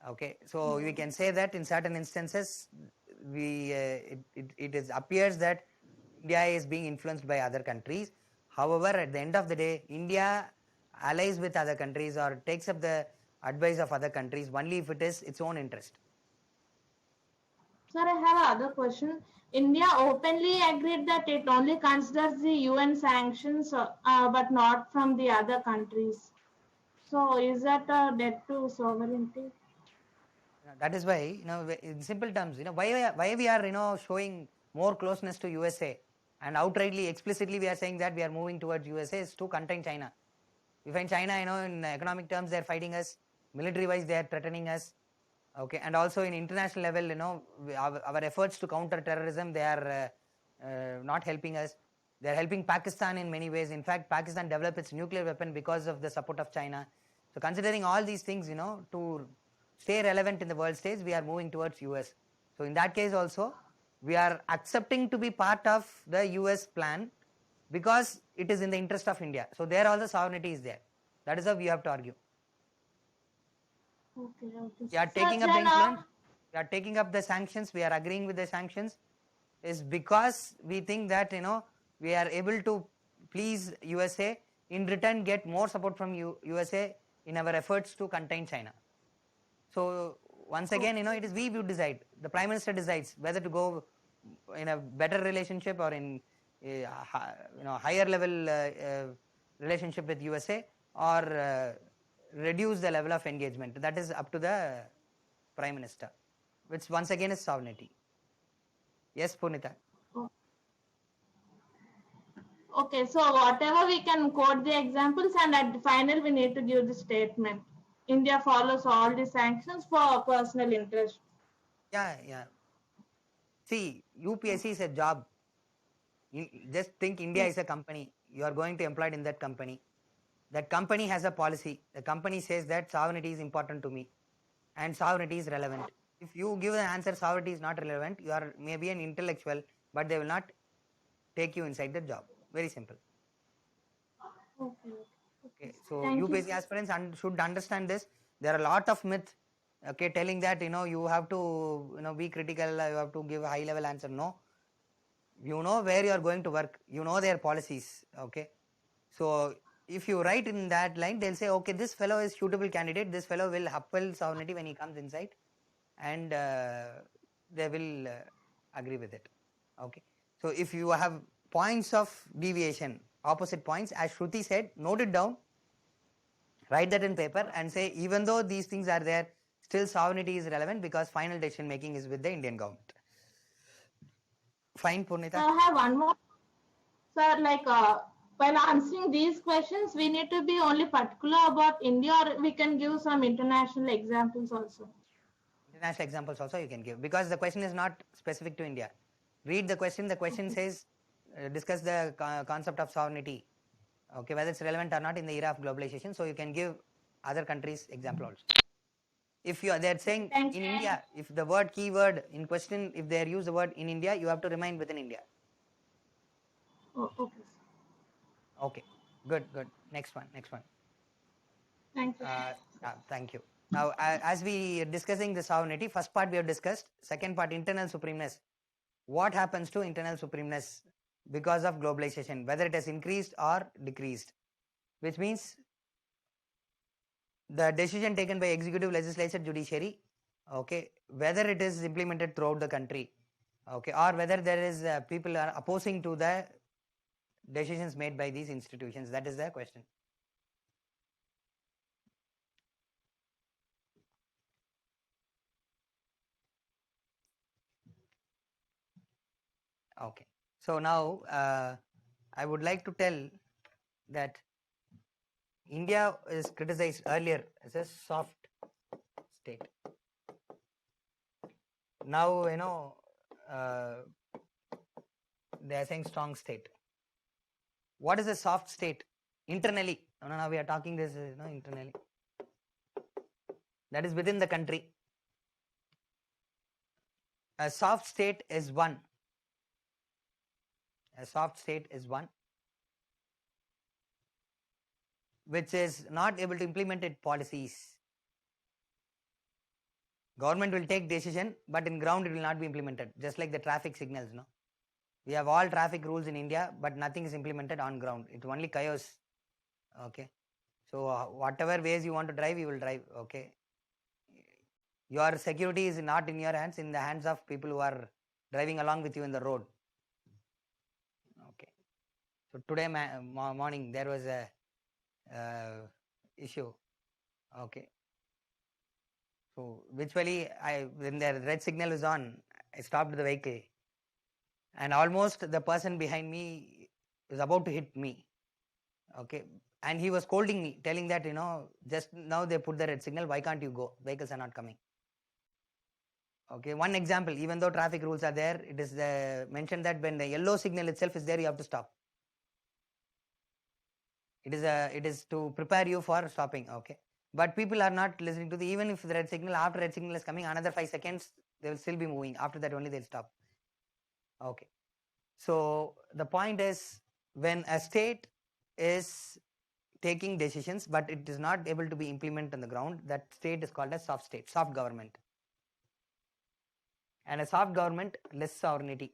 Okay, so we can say that in certain instances, it appears that India is being influenced by other countries. However, at the end of the day, India allies with other countries or takes up the advice of other countries only if it is its own interest. Sir, I have another question. India openly agreed that it only considers the UN sanctions, but not from the other countries. So, is that a debt to sovereignty? That is why, in simple terms, why we are, showing more closeness to USA and outrightly, explicitly, we are saying that we are moving towards USA is to contain China. We find China, in economic terms, they are fighting us. Military-wise, they are threatening us. Okay, and also in international level, our efforts to counter terrorism, they are not helping us. They are helping Pakistan in many ways. In fact, Pakistan developed its nuclear weapon because of the support of China. So considering all these things, to stay relevant in the world stage, we are moving towards US. So in that case also, we are accepting to be part of the US plan because it is in the interest of India. So there all the sovereignty is there. That is how we have to argue. Okay. You are taking up the influence. we are taking up the sanctions, we are agreeing with the sanctions, is because we think that we are able to please USA, in return get more support from USA in our efforts to contain China. So once again, it is we who decide. The Prime Minister decides whether to go in a better relationship or in a higher level relationship with USA, or reduce the level of engagement. That is up to the Prime Minister, which once again is sovereignty. Yes, Punita. Okay, so whatever we can quote the examples, and at the final we need to give the statement. India follows all the sanctions for personal interest. Yeah. See, UPSC is a job. Just think India is a company. You are going to employed in that company. That company has a policy. The company says that sovereignty is important to me and sovereignty is relevant. If you give the answer sovereignty is not relevant, you are maybe an intellectual, but they will not take you inside the job. Very simple. Okay. So Thank you. UPSC aspirants should understand this. There are a lot of myths, okay, telling that you have to be critical, you have to give a high level answer. No. You know where you are going to work, you know their policies, okay. So if you write in that line, they'll say, okay, this fellow is suitable candidate, this fellow will uphold sovereignty when he comes inside, and they will agree with it, okay. So if you have points of deviation, opposite points, as Shruti said, note it down, write that in paper and say, even though these things are there, still sovereignty is relevant because final decision making is with the Indian government. Fine, Purnita. I have one more. Sir, while answering these questions, we need to be only particular about India, or we can give some international examples also. International examples also you can give, because the question is not specific to India. Read the question. The question says, discuss the concept of sovereignty, okay, whether it's relevant or not in the era of globalization. So you can give other countries example also. If they're saying in India, if the word keyword in question, if they use the word in India, you have to remain within India. Okay. Okay, good. Next one. Thank you. Thank you. Now, as we are discussing the sovereignty, first part we have discussed. Second part, internal supremeness. What happens to internal supremeness because of globalization, whether it has increased or decreased, which means the decision taken by executive, legislature, judiciary, okay, whether it is implemented throughout the country, okay, or whether there is people are opposing to the decisions made by these institutions. That is the question. Okay. So now I would like to tell that India is criticized earlier as a soft state. Now they are saying strong state. What is a soft state? Internally. Now we are talking this internally. That is within the country. A soft state is one. A soft state is one which is not able to implement its policies. Government will take decision, but in ground it will not be implemented. Just like the traffic signals, no. We have all traffic rules in India, but nothing is implemented on ground. It's only chaos. Okay. So whatever ways you want to drive, you will drive. Okay. Your security is not in your hands, in the hands of people who are driving along with you in the road. Okay. So today morning there was a issue. Okay. So virtually, when the red signal is on, I stopped the vehicle, and almost the person behind me was about to hit me. Okay, and he was scolding me, telling that just now they put the red signal. Why can't you go? Vehicles are not coming. Okay, one example. Even though traffic rules are there, it is mentioned that when the yellow signal itself is there, you have to stop. It is to prepare you for stopping. Okay. But people are not listening to even if the red signal, after red signal is coming, another 5 seconds, they will still be moving. After that only they'll stop. Okay. So the point is, when a state is taking decisions, but it is not able to be implemented on the ground, that state is called as soft state, soft government. and a soft government less sovereignty,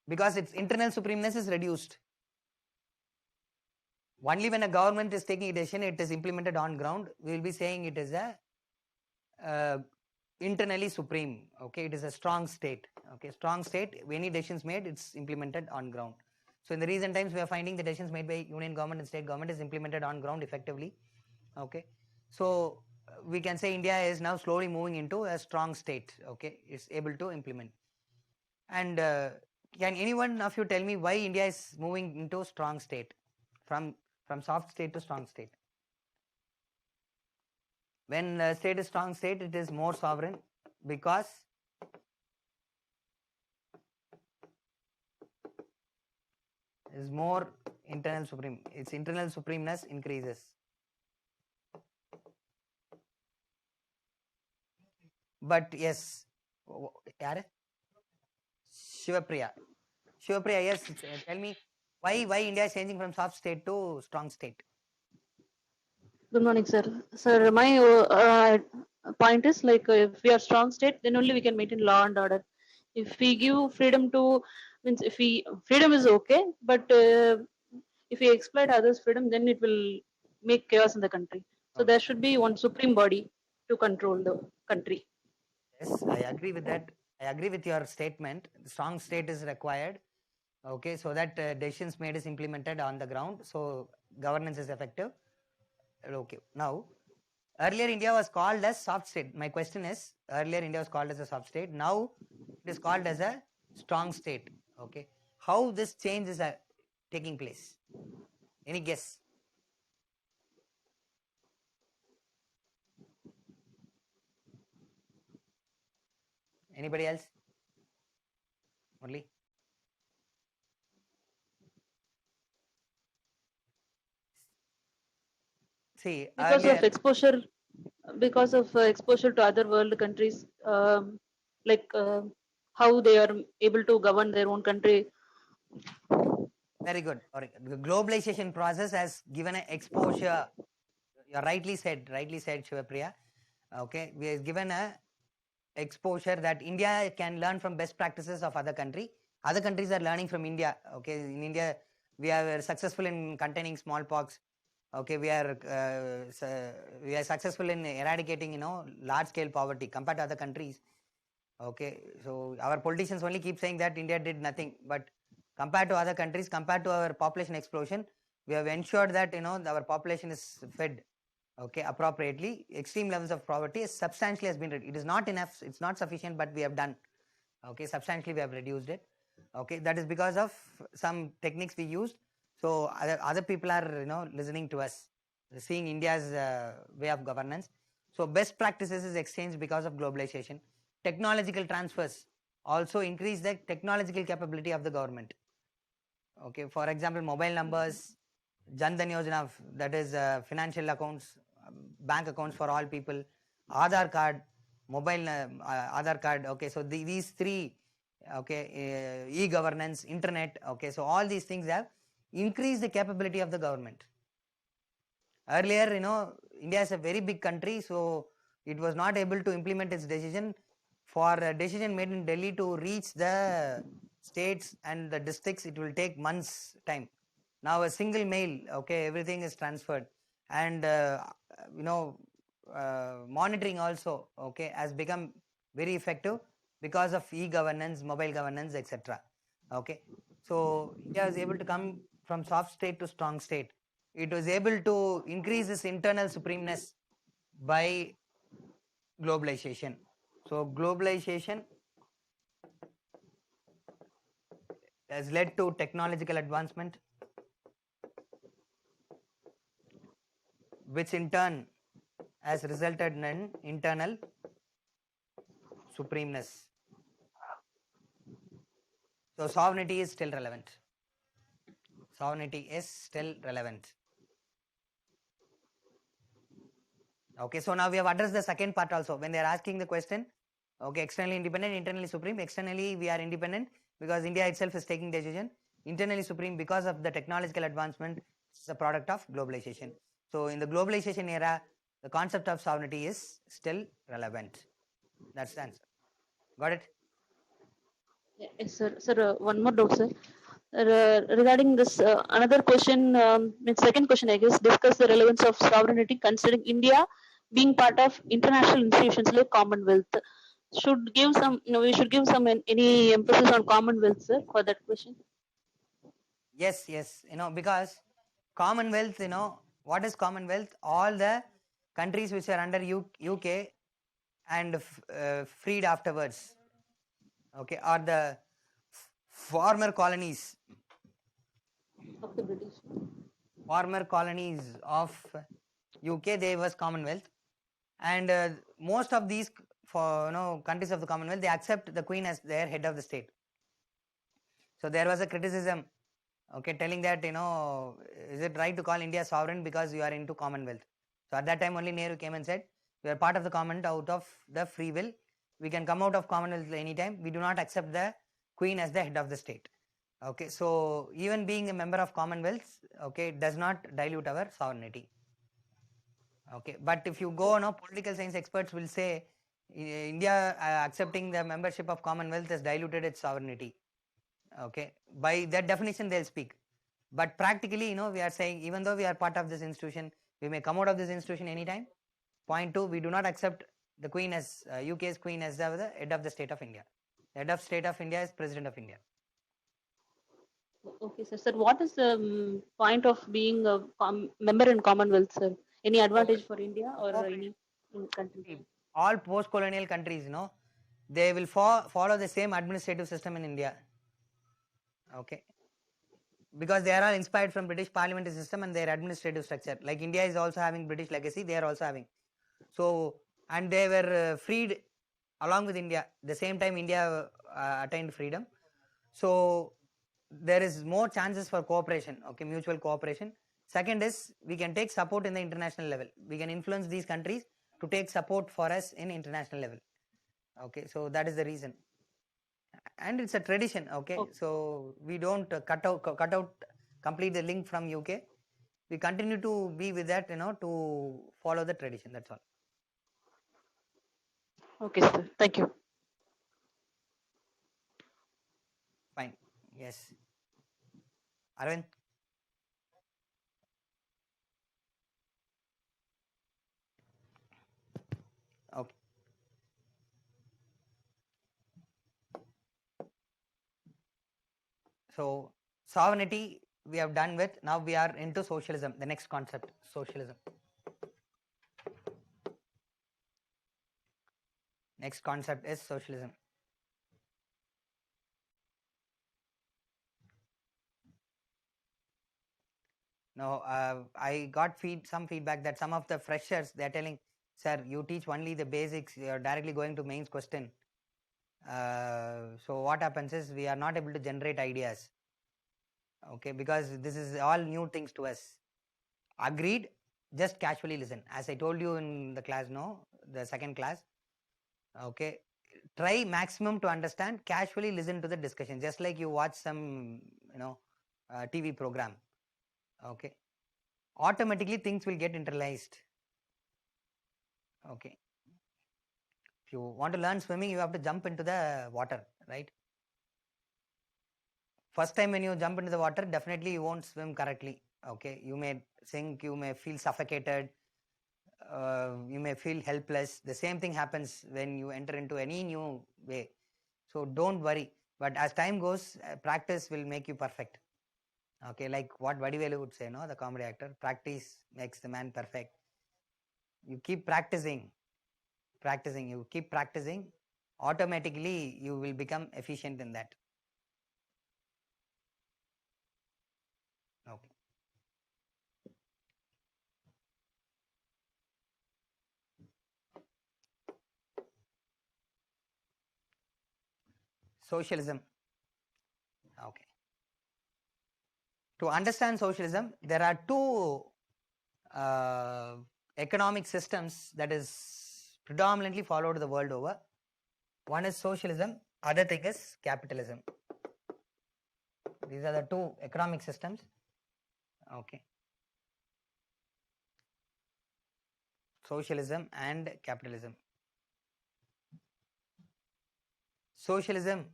because its internal supremeness is reduced. Only when a government is taking a decision, it is implemented on ground, we will be saying it is a internally supreme. Okay, it is a strong state. Okay, strong state, any decisions made, it's implemented on ground. So in the recent times, we are finding the decisions made by union government and state government is implemented on ground effectively. Okay, so we can say India is now slowly moving into a strong state. Okay, it's able to implement. And can anyone of you tell me why India is moving into strong state, from soft state to strong state? When state is strong state, it is more sovereign, because is more internal supreme. Its internal supremeness increases. But yes, yaar? Shivapriya. Shivapriya, yes. Tell me why India is changing from soft state to strong state. Good morning, sir. Sir, my point is like if we are strong state, then only we can maintain law and order. If we give freedom to, means if we freedom is okay, but if we exploit others' freedom, then it will make chaos in the country. So there should be one supreme body to control the country. Yes, I agree with that. I agree with your statement. Strong state is required. Okay, so that decisions made is implemented on the ground, so governance is effective. Okay, now earlier India was called as soft state. My question is, earlier India was called as a soft state. Now it is called as a strong state. Okay, how this change is taking place? Any guess? Anybody else? Only. See, Because earlier, of exposure to other world countries, like how they are able to govern their own country. very good. The globalization process has given an exposure. You rightly said, Shivapriya. Okay, we have given a exposure that India can learn from best practices of other country. Other countries are learning from India. Okay, in India we are successful in containing smallpox. Okay, we are successful in eradicating large scale poverty compared to other countries. Okay, so our politicians only keep saying that India did nothing, but compared to other countries, compared to our population explosion, we have ensured that our population is fed, okay, appropriately. Extreme levels of poverty substantially has been reduced. It is not enough, it's not sufficient, but we have done, okay, substantially we have reduced it. Okay, that is because of some techniques we used. So other people are listening to us, seeing India's way of governance. So best practices is exchanged because of globalization. Technological transfers also increase the technological capability of the government. Okay, for example, mobile numbers, Jan Dhan Yojana, that is financial accounts, bank accounts for all people, Aadhaar card, mobile Aadhaar card. Okay, so these three, okay, e-governance, internet. Okay, so all these things have increased the capability of the government. Earlier, India is a very big country, so it was not able to implement its decision. For a decision made in Delhi to reach the states and the districts, it will take months time. Now a single mail, okay, everything is transferred, and monitoring also, okay, has become very effective because of e-governance, mobile governance, etc. Okay, so India was able to come from soft state to strong state. It was able to increase its internal supremeness by globalization. So globalization has led to technological advancement, which in turn has resulted in internal supremeness. So sovereignty is still relevant. Sovereignty is still relevant. Okay, so now we have addressed the second part also. When they are asking the question, okay, externally independent, internally supreme. Externally we are independent because India itself is taking decision. Internally supreme because of the technological advancement. It's a product of globalization. So in the globalization era, the concept of sovereignty is still relevant. That's the answer. Got it? Yes, sir. Sir, one more doubt, sir. Regarding this, another question, means second question, I guess, discuss the relevance of sovereignty considering India being part of international institutions like Commonwealth. Should give some, we should give some any emphasis on Commonwealth, sir, for that question. Yes, yes. Because Commonwealth, what is Commonwealth? All the countries which are under UK and freed afterwards, okay, are the former colonies Of the British. of UK. They was Commonwealth, and most of these countries of the Commonwealth, they accept the Queen as their head of the state. So there was a criticism, okay, telling that is it right to call India sovereign because you are into Commonwealth? So at that time only Nehru came and said, we are part of the Commonwealth out of the free will. We can come out of Commonwealth anytime. We do not accept the Queen as the head of the state. Okay, so even being a member of Commonwealth, okay, does not dilute our sovereignty. Okay, but if you go, political science experts will say India accepting the membership of Commonwealth has diluted its sovereignty. Okay, by that definition they'll speak. But practically, we are saying even though we are part of this institution, we may come out of this institution anytime. Point two, we do not accept the Queen as UK's Queen as the head of the state of India. The head of state of India is President of India. Okay, sir. Sir, what is the point of being a member in Commonwealth, sir? Any advantage for India or any country? All post-colonial countries, they will follow the same administrative system in India. Okay, because they are all inspired from British parliamentary system and their administrative structure. Like India is also having British legacy, they are also having. So, and they were freed along with India. The same time India attained freedom. So there is more chances for cooperation, okay, mutual cooperation. Second is we can take support in the international level. We can influence these countries to take support for us in international level. Okay, so that is the reason. And it's a tradition, okay. So we don't cut out complete the link from UK. We continue to be with that, to follow the tradition. That's all. Okay, sir. Thank you. Fine. Yes. Arvind? Okay. So sovereignty we have done with. Now we are into socialism. The next concept, socialism. Next concept is socialism. Now I got some feedback that some of the freshers, they are telling, sir, you teach only the basics, you are directly going to mains question. So what happens is we are not able to generate ideas. Okay, because this is all new things to us. Agreed, just casually listen. As I told you in the class, the second class, okay, try maximum to understand, casually listen to the discussion, just like you watch some, TV program. Okay, automatically things will get internalized. Okay, if you want to learn swimming, you have to jump into the water, right? First time when you jump into the water, definitely you won't swim correctly. Okay, you may sink, you may feel suffocated, you may feel helpless. The same thing happens when you enter into any new way. So don't worry. But as time goes, practice will make you perfect. Okay, like what Vadivelu would say, the comedy actor, practice makes the man perfect. You keep practicing, you keep practicing, automatically you will become efficient in that. Okay. Socialism. Okay. To understand socialism, there are two economic systems that is predominantly followed the world over. One is socialism, other thing is capitalism. These are the two economic systems. Okay. Socialism and capitalism. Socialism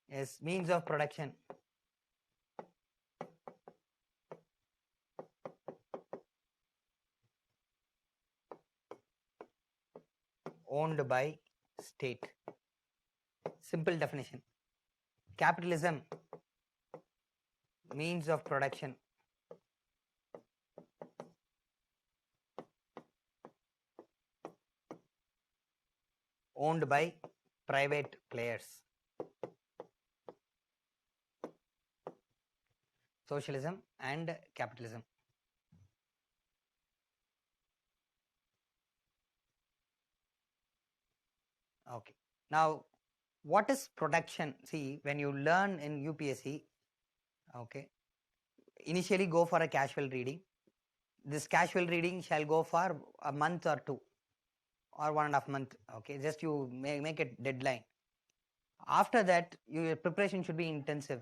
is means of production owned by state. Simple definition. Capitalism, means of production owned by private players. Socialism and capitalism. Okay. Now, what is production? See, when you learn in UPSC, okay, initially go for a casual reading. This casual reading shall go for a month or two or 1.5 months. Okay, just you make a deadline. After that, your preparation should be intensive.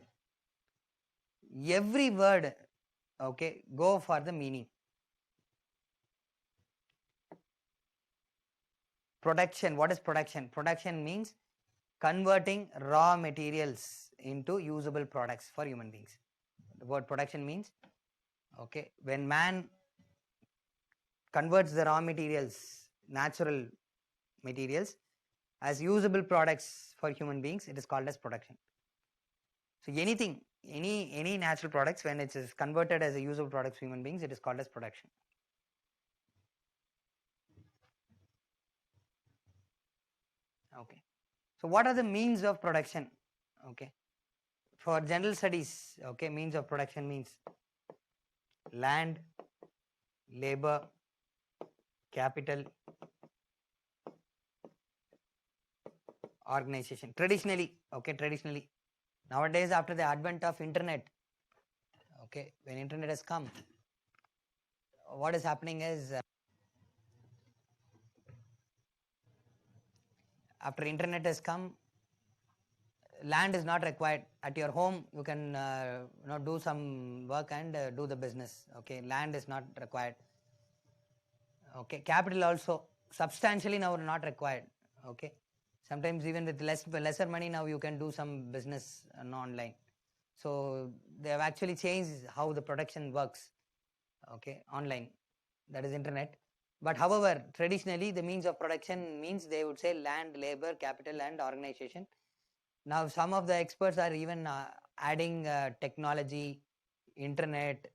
Every word, okay, go for the meaning. Production, what is production? Production means converting raw materials into usable products for human beings. The word production means, okay, when man converts the raw materials, natural materials, as usable products for human beings, it is called as production. So anything, any natural products, when it is converted as a usable products for human beings, it is called as production. Okay. So what are the means of production? Okay. For general studies, okay, means of production means land, labor, capital, organization. Traditionally, okay, traditionally. Nowadays, after the advent of internet, okay, when internet has come, what is happening is after internet has come, land is not required. At your home, you can do some work and do the business. Okay, land is not required. Okay, capital also substantially now not required. Okay, sometimes even with lesser money now you can do some business online. So they have actually changed how the production works. Okay, online, that is internet. But however, traditionally the means of production means they would say land, labor, capital and organization. Now some of the experts are even adding technology, internet,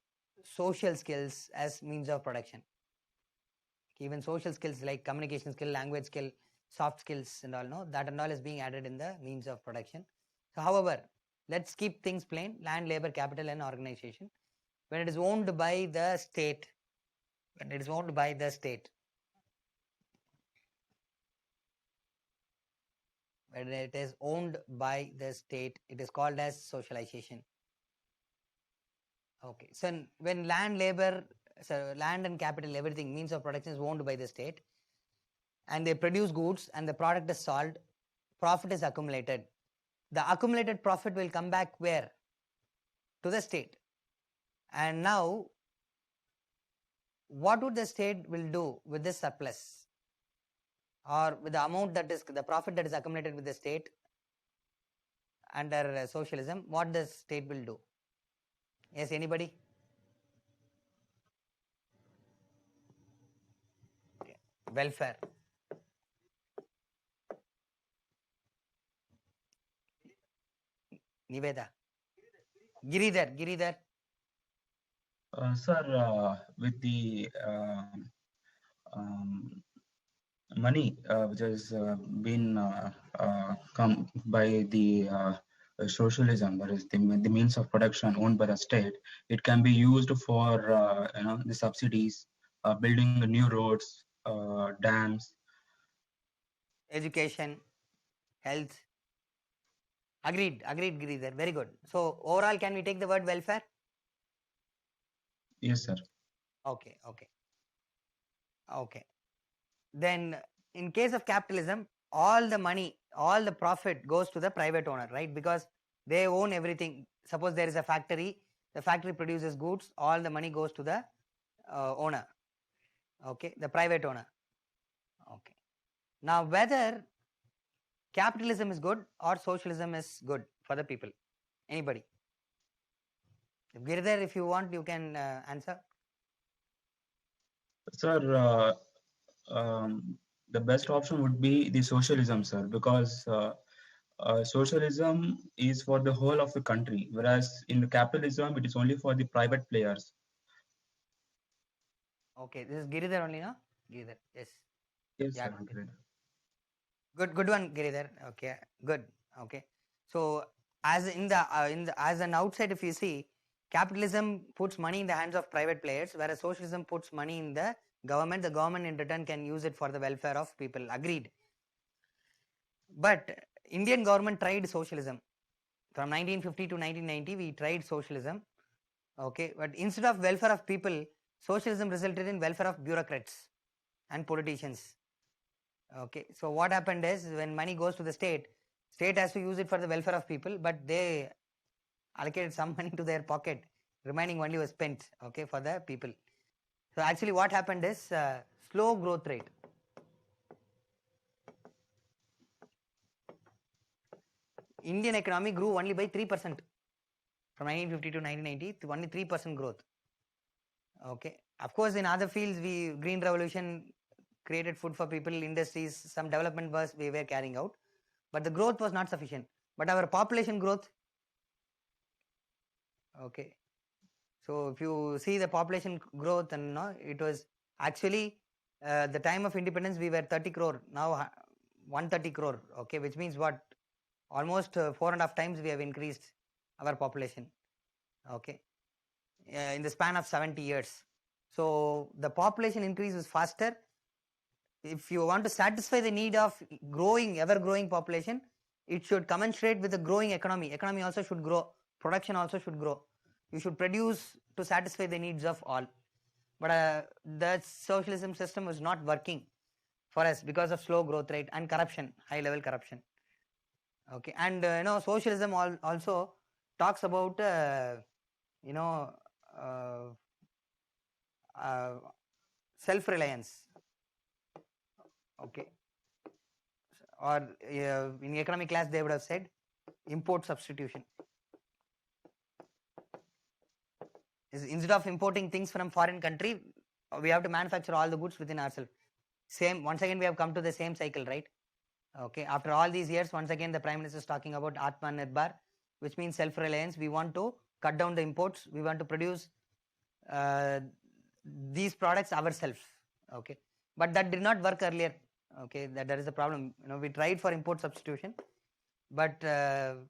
social skills as means of production. Even social skills like communication skill, language skill, soft skills and all, no, that and all is being added in the means of production. So however, let's keep things plain: land, labor, capital and organization. When it is owned by the state, when it is owned by the state, when it is owned by the state, it is called as socialization. Okay, so when land, labor, so land and capital, everything, means of production is owned by the state, and they produce goods and the product is sold, profit is accumulated. The accumulated profit will come back where? To the state. And now, what would the state will do with this surplus, or with the amount that is the profit that is accumulated with the state under socialism? What the state will do? Yes, anybody? Okay. Welfare. Niveda. Giridhar. Sir, with the um, money which has been come by the socialism, that is the means of production owned by the state, it can be used for the subsidies, building the new roads, dams. Education, health. Agreed, Giridhar. Very good. So overall, can we take the word welfare? Yes, sir. Okay. Then in case of capitalism, all the money, all the profit goes to the private owner, right? Because they own everything. Suppose there is a factory, the factory produces goods, all the money goes to the owner. okay, the private owner. Okay. Now, whether capitalism is good or socialism is good for the people? Anybody? Girdhar, if you want, you can answer. Sir, the best option would be the socialism, sir, because socialism is for the whole of the country, whereas in the capitalism, it is only for the private players. Okay, this is Giridhar only, no? Giridhar, yes. Yes, Yeah, sir. okay. Good one, Giridhar. Okay, good. Okay, so as as an outside, if you see, capitalism puts money in the hands of private players, whereas socialism puts money in the government. The government in return can use it for the welfare of people. Agreed. But Indian government tried socialism from 1950 to 1990. We tried socialism. Okay, but instead of welfare of people, socialism resulted in welfare of bureaucrats and politicians. Okay, so what happened is when money goes to the state has to use it for the welfare of people, but they allocated some money to their pocket, remaining only was spent, okay, for the people. So actually what happened is slow growth rate. Indian economy grew only by 3% from 1950 to 1990, to only 3% growth. Okay, of course in other fields green revolution created food for people, industries, some development we were carrying out, but the growth was not sufficient. But our population growth, okay, so if you see the population growth, and no, it was actually the time of independence we were 30 crore, now 130 crore, okay, which means what, almost 4.5 times we have increased our population, okay, in the span of 70 years. So the population increase is faster. If you want to satisfy the need of ever growing population, it should commensurate with the growing economy. Economy also should grow, production also should grow. You should produce to satisfy the needs of all. But the socialism system was not working for us because of slow growth rate and corruption, high level corruption. Okay, and socialism also talks about self-reliance. Okay, or in economic class they would have said import substitution. Instead of importing things from foreign country, we have to manufacture all the goods within ourselves. Once again we have come to the same cycle, right? Okay, after all these years, once again the Prime Minister is talking about Atmanirbhar, which means self-reliance. We want to cut down the imports, we want to produce these products ourselves. Okay, but that did not work earlier. Okay, that is the problem. We tried for import substitution, but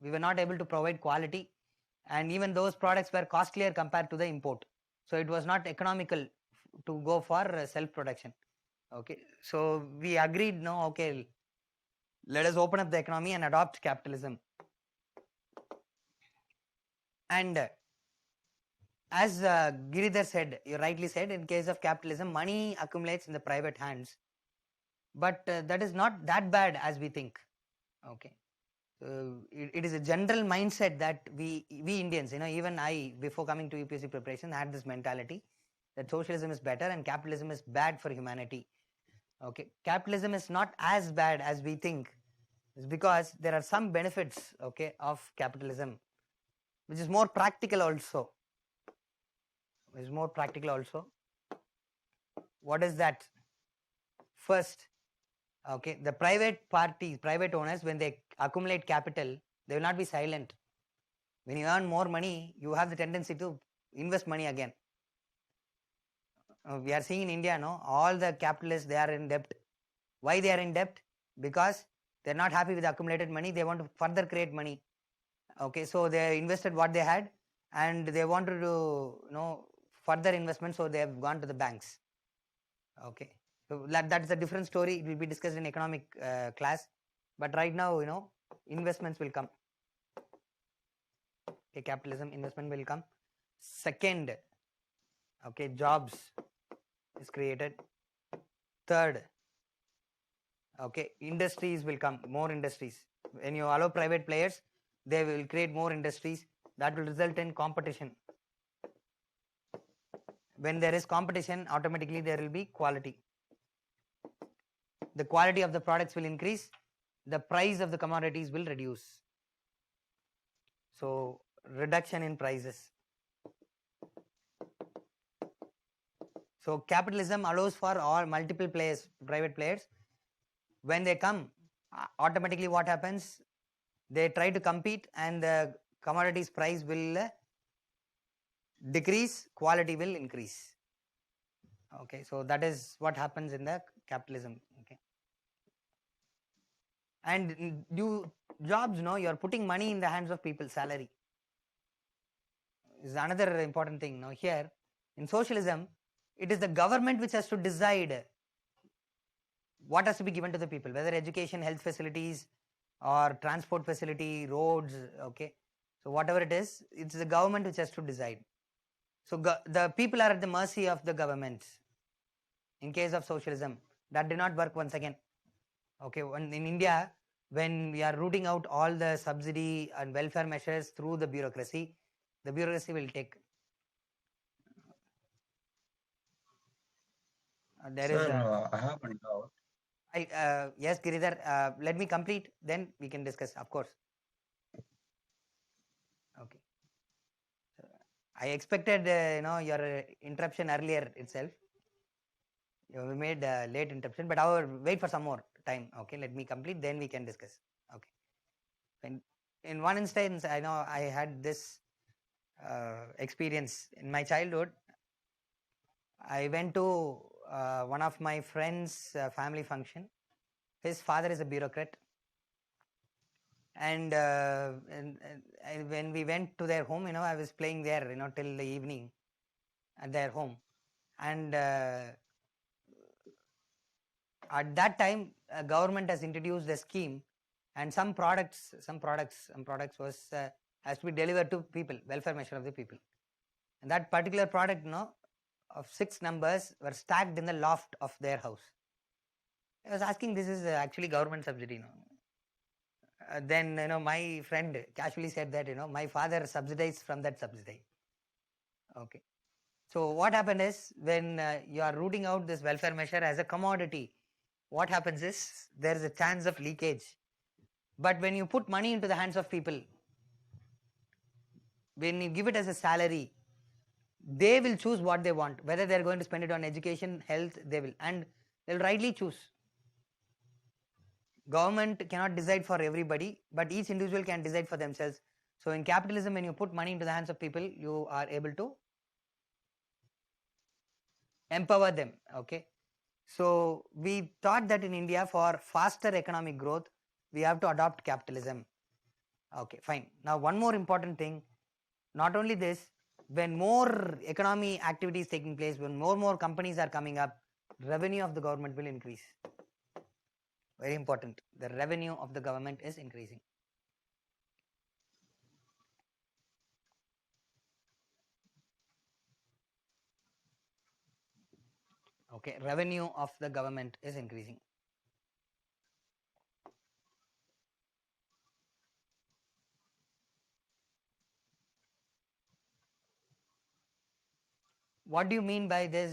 we were not able to provide quality, and even those products were costlier compared to the import. So it was not economical to go for self-production. Okay, so we agreed, no, okay, let us open up the economy and adopt capitalism. And as Giridhar said, you rightly said, in case of capitalism, money accumulates in the private hands, but that is not that bad as we think. Okay, it is a general mindset that we Indians, even I, before coming to UPSC preparation, had this mentality that socialism is better and capitalism is bad for humanity. Okay, capitalism is not as bad as we think. It's because there are some benefits, okay, of capitalism, which is more practical also. What is that? First, okay, the private owners, when they accumulate capital, they will not be silent. When you earn more money, you have the tendency to invest money again. We are seeing in India, no, all the capitalists, they are in debt. Why they are in debt? Because they are not happy with the accumulated money. They want to further create money. Okay, so they invested what they had, and they wanted to further investment, so they have gone to the banks. Okay, so that is a different story. It will be discussed in economic class, but right now investments will come. Okay, capitalism, investment will come. Second, okay, jobs is created. Third, okay, industries will come, more industries. When you allow private players, they will create more industries. That will result in competition. when there is competition, automatically there will be quality. The quality of the products will increase, the price of the commodities will reduce. So reduction in prices. So capitalism allows for all multiple players, private players. When they come, automatically what happens? They try to compete and the commodities price will decrease, quality will increase. Okay, so that is what happens in the capitalism. Okay, and you jobs, no, you are putting money in the hands of people. Salary is another important thing. Now here in socialism, it is the government which has to decide what has to be given to the people, whether education, health facilities, or transport facility, roads. Okay, so whatever it is, it's the government which has to decide. So the people are at the mercy of the government. In case of socialism, that did not work once again. Okay, in India, when we are rooting out all the subsidy and welfare measures through the bureaucracy will take. There is Sir, I have a doubt. yes, Giridhar, let me complete, then we can discuss, of course. Okay. I expected your interruption earlier itself. You made a late interruption, but I will wait for some more time. Okay, let me complete, then we can discuss. Okay. In one instance, I know I had this experience in my childhood. I went to one of my friend's family function. His father is a bureaucrat, and when we went to their home, I was playing there, till the evening at their home, and at that time, government has introduced a scheme, and some products was has to be delivered to people, welfare measure of the people, and that particular product, of 6 numbers were stacked in the loft of their house. I was asking, this is actually government subsidy, then my friend casually said that my father subsidized from that subsidy. Okay, so what happened is, when you are rooting out this welfare measure as a commodity, what happens is there is a chance of leakage. But when you put money into the hands of people, when you give it as a salary, they will choose what they want, whether they are going to spend it on education, health, they will, and they'll rightly choose. Government cannot decide for everybody, but each individual can decide for themselves. So in capitalism, when you put money into the hands of people, you are able to empower them. Okay, so we thought that in India, for faster economic growth, we have to adopt capitalism. Okay, fine. Now one more important thing, not only this, when more economy activity is taking place, when more companies are coming up, revenue of the government will increase. Very important, the revenue of the government is increasing. Okay, revenue of the government is increasing. What do you mean by this?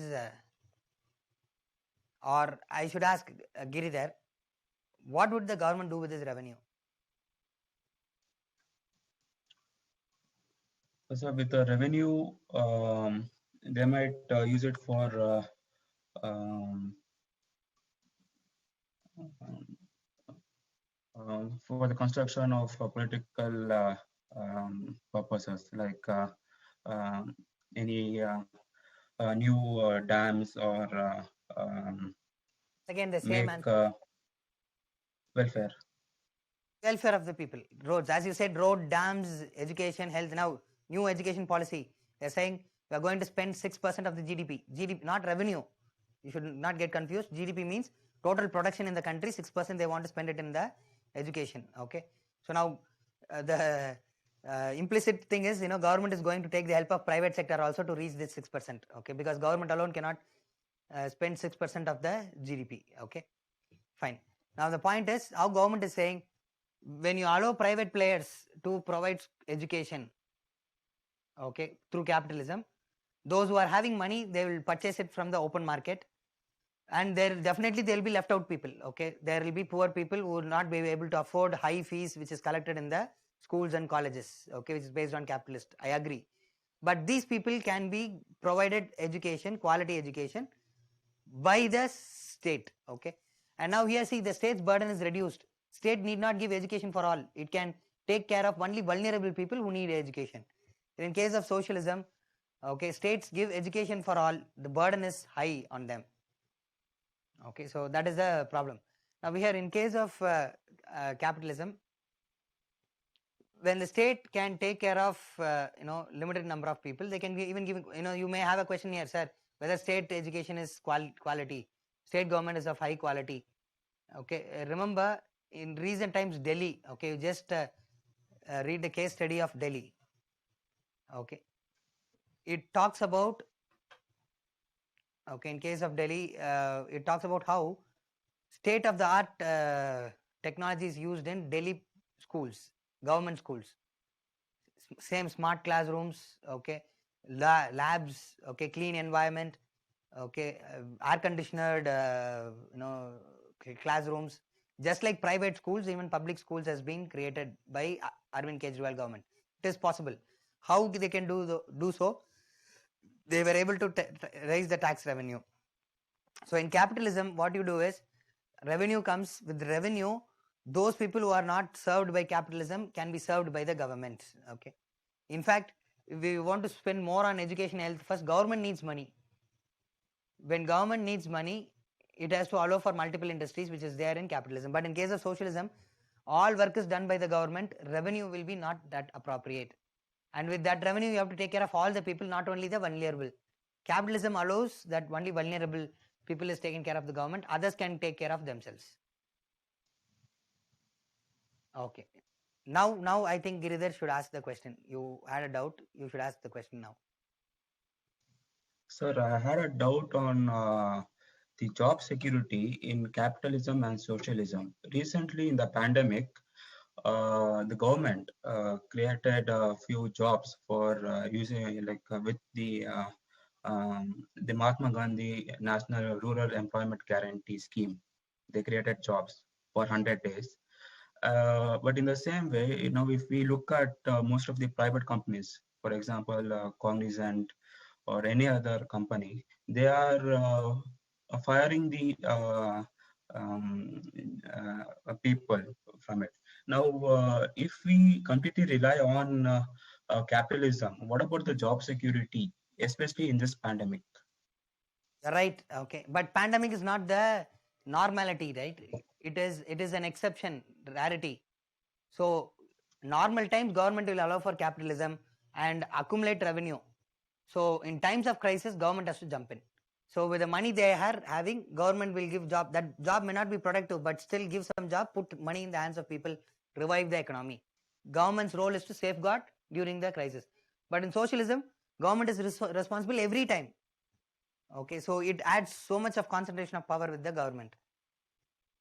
Or I should ask Giridhar, what would the government do with this revenue? So with the revenue, they might use it for the construction of political purposes, like any new dams, or Again, the same make answer. welfare. Welfare of the people, roads, as you said, road, dams, education, health. Now, new education policy, they're saying we are going to spend 6% of the GDP, not revenue. You should not get confused. GDP means total production in the country, 6% they want to spend it in the education. Okay, so now the implicit thing is, government is going to take the help of private sector also to reach this 6%. Okay, because government alone cannot spend 6% of the GDP. Okay, fine. Now the point is, how government is saying, when you allow private players to provide education, okay, through capitalism, Those who are having money, they will purchase it from the open market, and there will be left out people. Okay, there will be poor people who will not be able to afford high fees which is collected in the schools and colleges, okay, which is based on capitalist. I agree, but these people can be provided education, quality education by the state. Okay, and now here see, the state's burden is reduced. State need not give education for all. It can take care of only vulnerable people who need education. In case of socialism, okay, states give education for all, the burden is high on them. Okay, so that is the problem. Now here in case of capitalism, when the state can take care of limited number of people, they can even give, you may have a question here, sir, whether state education is quality, state government is of high quality. Okay, remember in recent times Delhi, okay, you just read the case study of Delhi. Okay, it talks about, okay, in case of Delhi, it talks about how state of the art technology is used in Delhi schools, government schools. Same smart classrooms, okay, labs, okay, clean environment, okay, air conditioned, classrooms. Just like private schools, even public schools has been created by Arvind Kejriwal government. It is possible. How they can do so? They were able to raise the tax revenue. So in capitalism, what you do is, revenue comes. With revenue, those people who are not served by capitalism can be served by the government. Okay, in fact, if we want to spend more on education, health, first government needs money. When government needs money, it has to allow for multiple industries, which is there in capitalism. But in case of socialism, all work is done by the government, revenue will be not that appropriate, and with that revenue you have to take care of all the people, not only the vulnerable. Capitalism allows that only vulnerable people is taken care of the government, others can take care of themselves. Okay, now I think Giridhar should ask the question. You had a doubt, you should ask the question now. Sir, I had a doubt on the job security in capitalism and socialism. Recently, in the pandemic, the government created a few jobs for using with the Mahatma Gandhi National Rural Employment Guarantee Scheme. They created jobs for 100 days. But in the same way, if we look at most of the private companies, for example, Cognizant or any other company, they are firing the people from it. Now, if we completely rely on capitalism, what about the job security, especially in this pandemic? Right. Okay, but pandemic is not the normality, right? It is an exception, rarity. So normal times government will allow for capitalism and accumulate revenue. So in times of crisis, government has to jump in. So with the money they are having, government will give job. That job may not be productive, but still give some job, put money in the hands of people, revive the economy. Government's role is to safeguard during the crisis. But in socialism, government is responsible every time. Okay, so it adds so much of concentration of power with the government.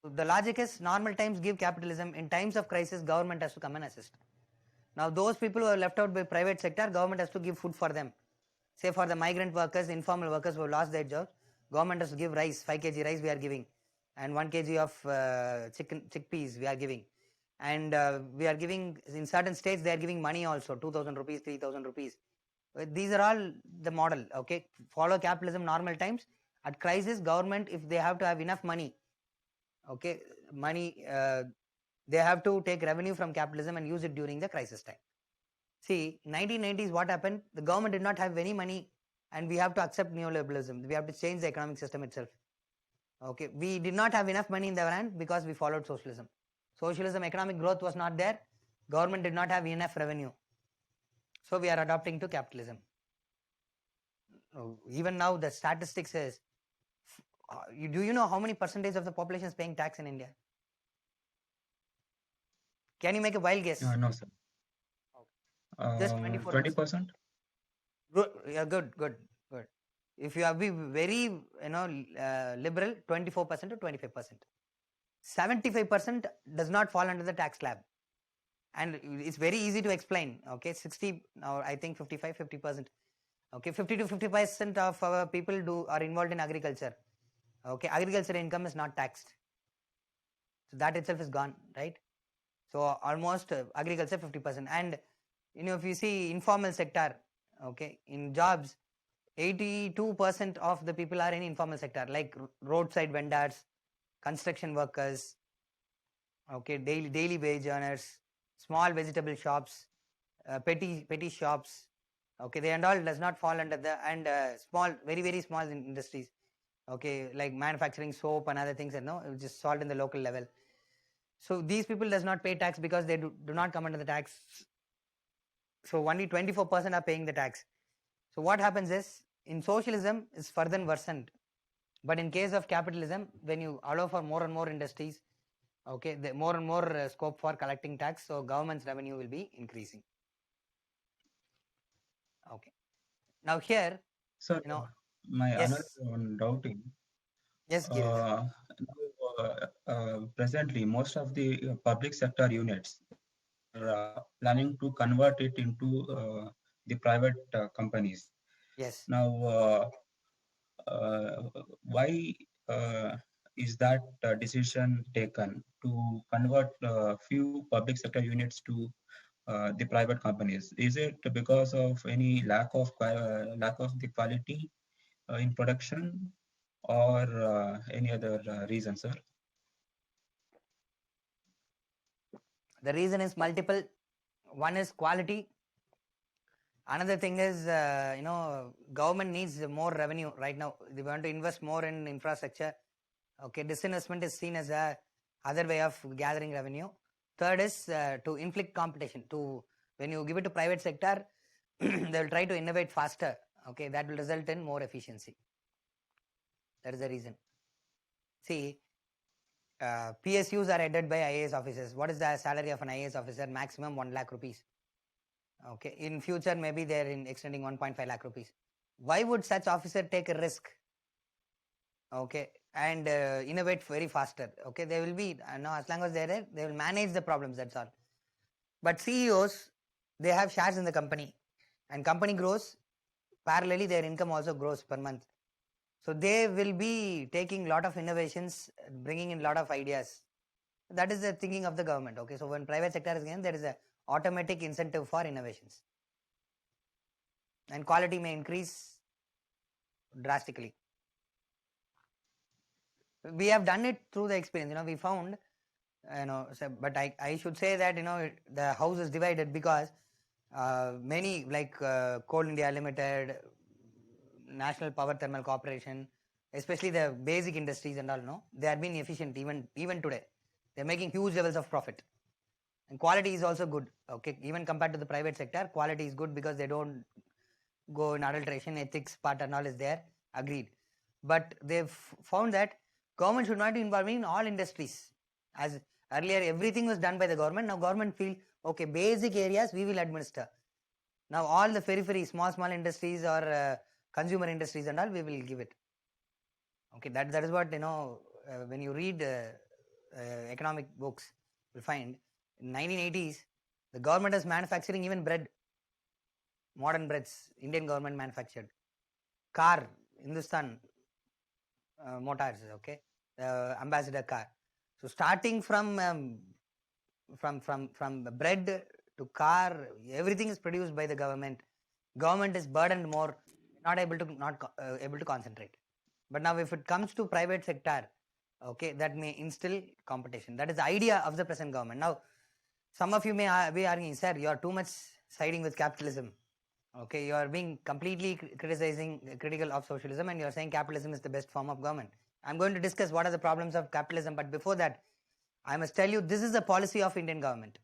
So the logic is, normal times give capitalism, in times of crisis government has to come and assist. Now those people who are left out by private sector, government has to give food for them. Say for the migrant workers, informal workers who have lost their jobs, government has to give rice, 5 kg rice we are giving, and 1 kg of chickpeas we are giving, and we are giving, in certain states they are giving money also, 2,000 rupees, 3,000 rupees. These are all the model. Okay, follow capitalism normal times. At crisis, government, if they have to have enough money, okay, they have to take revenue from capitalism and use it during the crisis time. See, 1990s, what happened? The government did not have any money, and we have to accept neoliberalism. We have to change the economic system itself. Okay, we did not have enough money in the hand because we followed socialism. Socialism, economic growth was not there. Government did not have enough revenue. So we are adopting to capitalism. Even now, the statistics is, do you know how many percentage of the population is paying tax in India? Can you make a wild guess? No, sir. Just 24%. 20%? Good. Yeah, good. If you have be very liberal, 24% to 25%. 75% does not fall under the tax slab, and it's very easy to explain. Okay, 60 now, I think 55, 50%. Okay, 50 to 50% of our people are involved in agriculture. Okay, agriculture income is not taxed. So that itself is gone, right? So almost agriculture 50%. And if you see informal sector, okay, in jobs, 82% of the people are in informal sector, like roadside vendors, construction workers, okay, daily wage earners, small vegetable shops, petty shops, okay, they and all does not fall under the, and small, very small industries, okay, like manufacturing soap and other things, which is sold in the local level. So these people does not pay tax because they do not come under the tax. So only 24% are paying the tax. So what happens is, in socialism is further worsened, but in case of capitalism, when you allow for more and more industries, okay, the more and more scope for collecting tax, so government's revenue will be increasing. Okay, now here, Sir, my another yes, one doubting. yes, Girish. Presently, most of the public sector units are planning to convert it into the private companies. Yes, Now, why is that decision taken to convert few public sector units to the private companies? Is it because of any lack of the quality in production, or any other reason, sir? the reason is multiple. One is quality. Another thing is, government needs more revenue right now. They want to invest more in infrastructure. Okay, disinvestment is seen as a other way of gathering revenue. Third is to inflict competition. When you give it to private sector, they will try to innovate faster. Okay, that will result in more efficiency. That is the reason. See, PSUs are headed by IAS officers. What is the salary of an IAS officer? Maximum 1 lakh rupees. Okay, in future maybe they are extending 1.5 lakh rupees. Why would such officer take a risk? Okay, and innovate very faster? Okay, they will be as long as they are there, they will manage the problems, that's all. But CEOs, they have shares in the company, and company grows, parallelly their income also grows per month. So they will be taking lot of innovations, bringing in lot of ideas. That is the thinking of the government. Okay, so when private sector is given, there is a automatic incentive for innovations, and quality may increase drastically. We have done it through the experience. We found, but I should say that the house is divided because many like Coal India Limited, National Power Thermal Corporation, especially the basic industries and all, they are being efficient even today. They are making huge levels of profit, and quality is also good. Okay, even compared to the private sector, quality is good because they don't go in adulteration, ethics part and all is there, agreed. But they've found that government should not be involved in all industries. As earlier everything was done by the government, now government feel, okay, basic areas we will administer. Now all the periphery, small industries or consumer industries and all, we will give it. Okay, that is what, when you read economic books, you'll find in 1980s, the government is manufacturing even bread, modern breads, Indian government manufactured. Car, Hindustan Motors, okay, Ambassador car. So starting from bread to car, everything is produced by the government. Government is burdened more, not able to concentrate. But now if it comes to private sector, okay, that may instill competition. That is the idea of the present government. Now, some of you may be arguing, sir, you are too much siding with capitalism. Okay, you are being completely critical of socialism, and you are saying capitalism is the best form of government. I'm going to discuss what are the problems of capitalism, but before that, I must tell you, this is the policy of Indian government.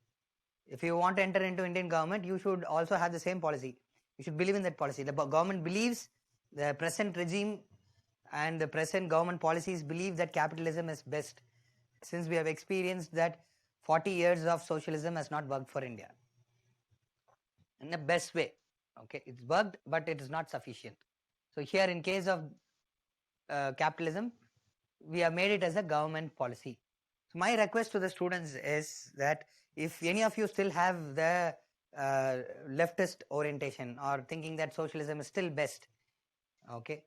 If you want to enter into Indian government, you should also have the same policy. You should believe in that policy. The government believes, the present regime and the present government policies believe that capitalism is best, since we have experienced that 40 years of socialism has not worked for India in the best way. Okay, it's worked, but it is not sufficient. So here, in case of capitalism, we have made it as a government policy. So my request to the students is that if any of you still have the leftist orientation or thinking that socialism is still best. Okay,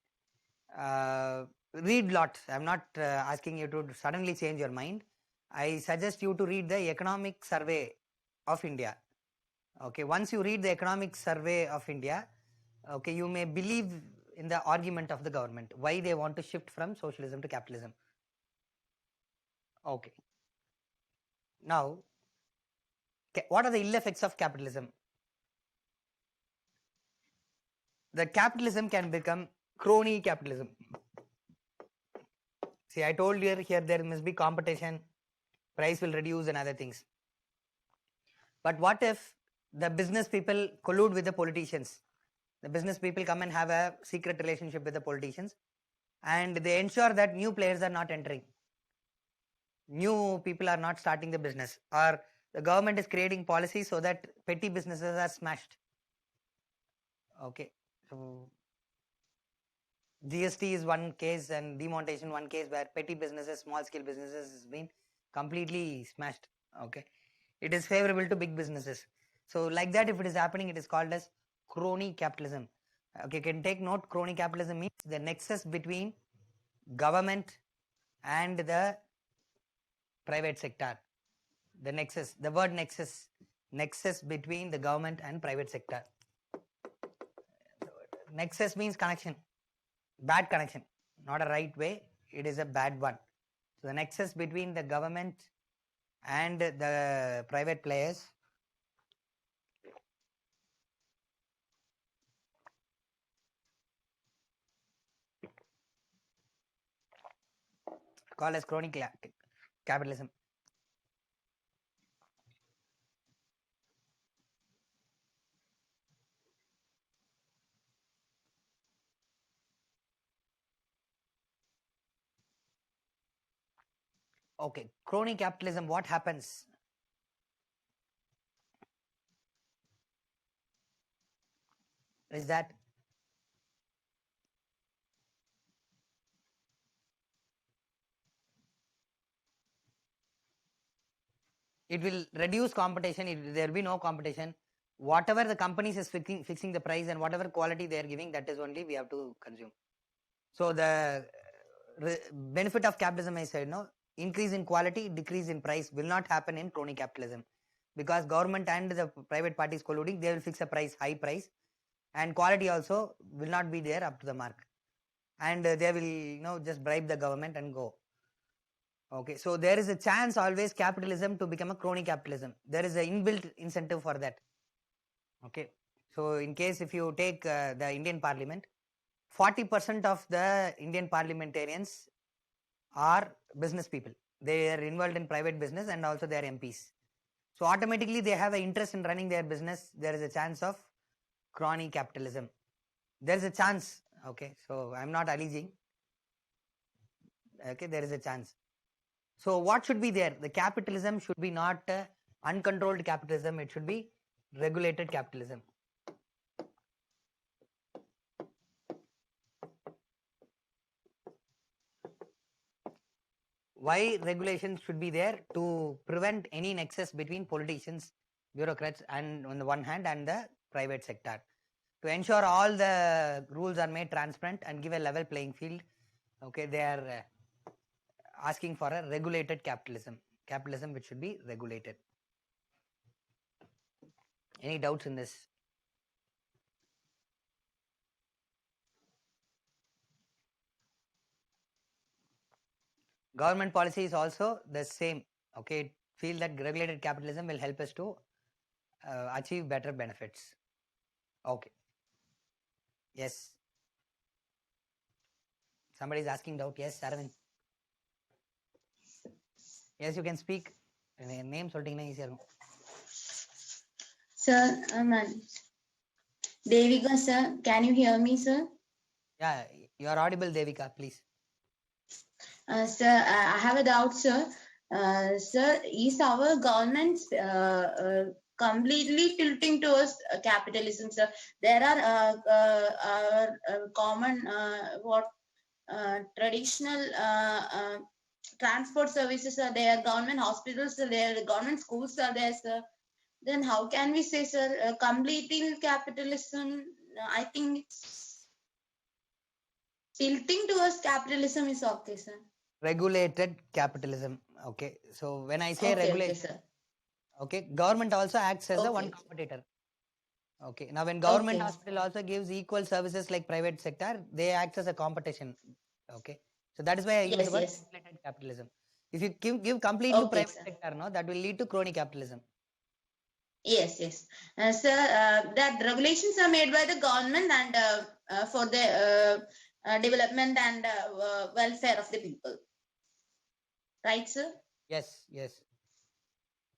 read lots. I'm not asking you to suddenly change your mind. I suggest you to read the Economic Survey of India. Okay, once you read the Economic Survey of India, okay, you may believe in the argument of the government why they want to shift from socialism to capitalism. Okay, now what are the ill effects of capitalism? The capitalism can become crony capitalism. See, I told you here there must be competition, price will reduce and other things. But what if the business people collude with the politicians? The business people come and have a secret relationship with the politicians and they ensure that new players are not entering. New people are not starting the business, or the government is creating policies so that petty businesses are smashed. Okay, so GST is one case and demonetization one case where petty businesses, small scale businesses has been completely smashed. Okay, it is favorable to big businesses. So like that, if it is happening, it is called as crony capitalism. Okay, you can take note, crony capitalism means the nexus between government and the private sector. The nexus, the word nexus, nexus between the government and private sector. Nexus means connection, bad connection, not a right way, it is a bad one. So the nexus between the government and the private players called as crony capitalism. Okay, crony capitalism, what happens? Is that it will reduce competition, there will be no competition. Whatever the companies is fixing the price and whatever quality they are giving, that is only we have to consume. So the benefit of capitalism, I said, no, increase in quality, decrease in price will not happen in crony capitalism, because government and the private parties colluding, they will fix a price, high price, and quality also will not be there up to the mark, and they will just bribe the government and go. Okay, so there is a chance always capitalism to become a crony capitalism. There is an inbuilt incentive for that. Okay, so in case if you take the Indian Parliament, 40% of the Indian parliamentarians are business people. They are involved in private business and also they are MPs. So automatically they have an interest in running their business. There is a chance of crony capitalism. There is a chance. Okay, so I'm not alleging. Okay, there is a chance. So what should be there? The capitalism should be not uncontrolled capitalism. It should be regulated capitalism. Why regulations should be there? To prevent any nexus between politicians, bureaucrats, and on the one hand, and the private sector. To ensure all the rules are made transparent and give a level playing field. Okay, they are asking for a regulated capitalism. Capitalism which should be regulated. Any doubts in this? Government policy is also the same. Okay, feel that regulated capitalism will help us to achieve better benefits. Okay. Yes. Somebody is asking doubt. Yes, Arvind. Yes, you can speak. Name சொல்லிட்டீங்கன்னா ஈஸியா இருக்கும். Sir, Devika sir, can you hear me, sir? Yeah, you are audible, Devika, please. Sir, I have a doubt, sir. Sir, is our government completely tilting towards capitalism, sir? There are common traditional transport services are there, government hospitals are there, government schools are there, sir. then how can we say, sir, completing capitalism? I think it's tilting towards capitalism is okay, sir. Regulated capitalism. Okay. So when I say Okay, regulation, sir. okay, government also acts as a one Okay. competitor. Okay. Now when government Okay. hospital also gives equal services like private sector, they act as a competition. Okay. So that is why I use the Yes, word yes. regulated capitalism. If you give completely Okay, private sir. sector, no, that will lead to crony capitalism. Yes, yes. Sir, that regulations are made by the government and for the development and welfare of the people. Right, sir? Yes, yes.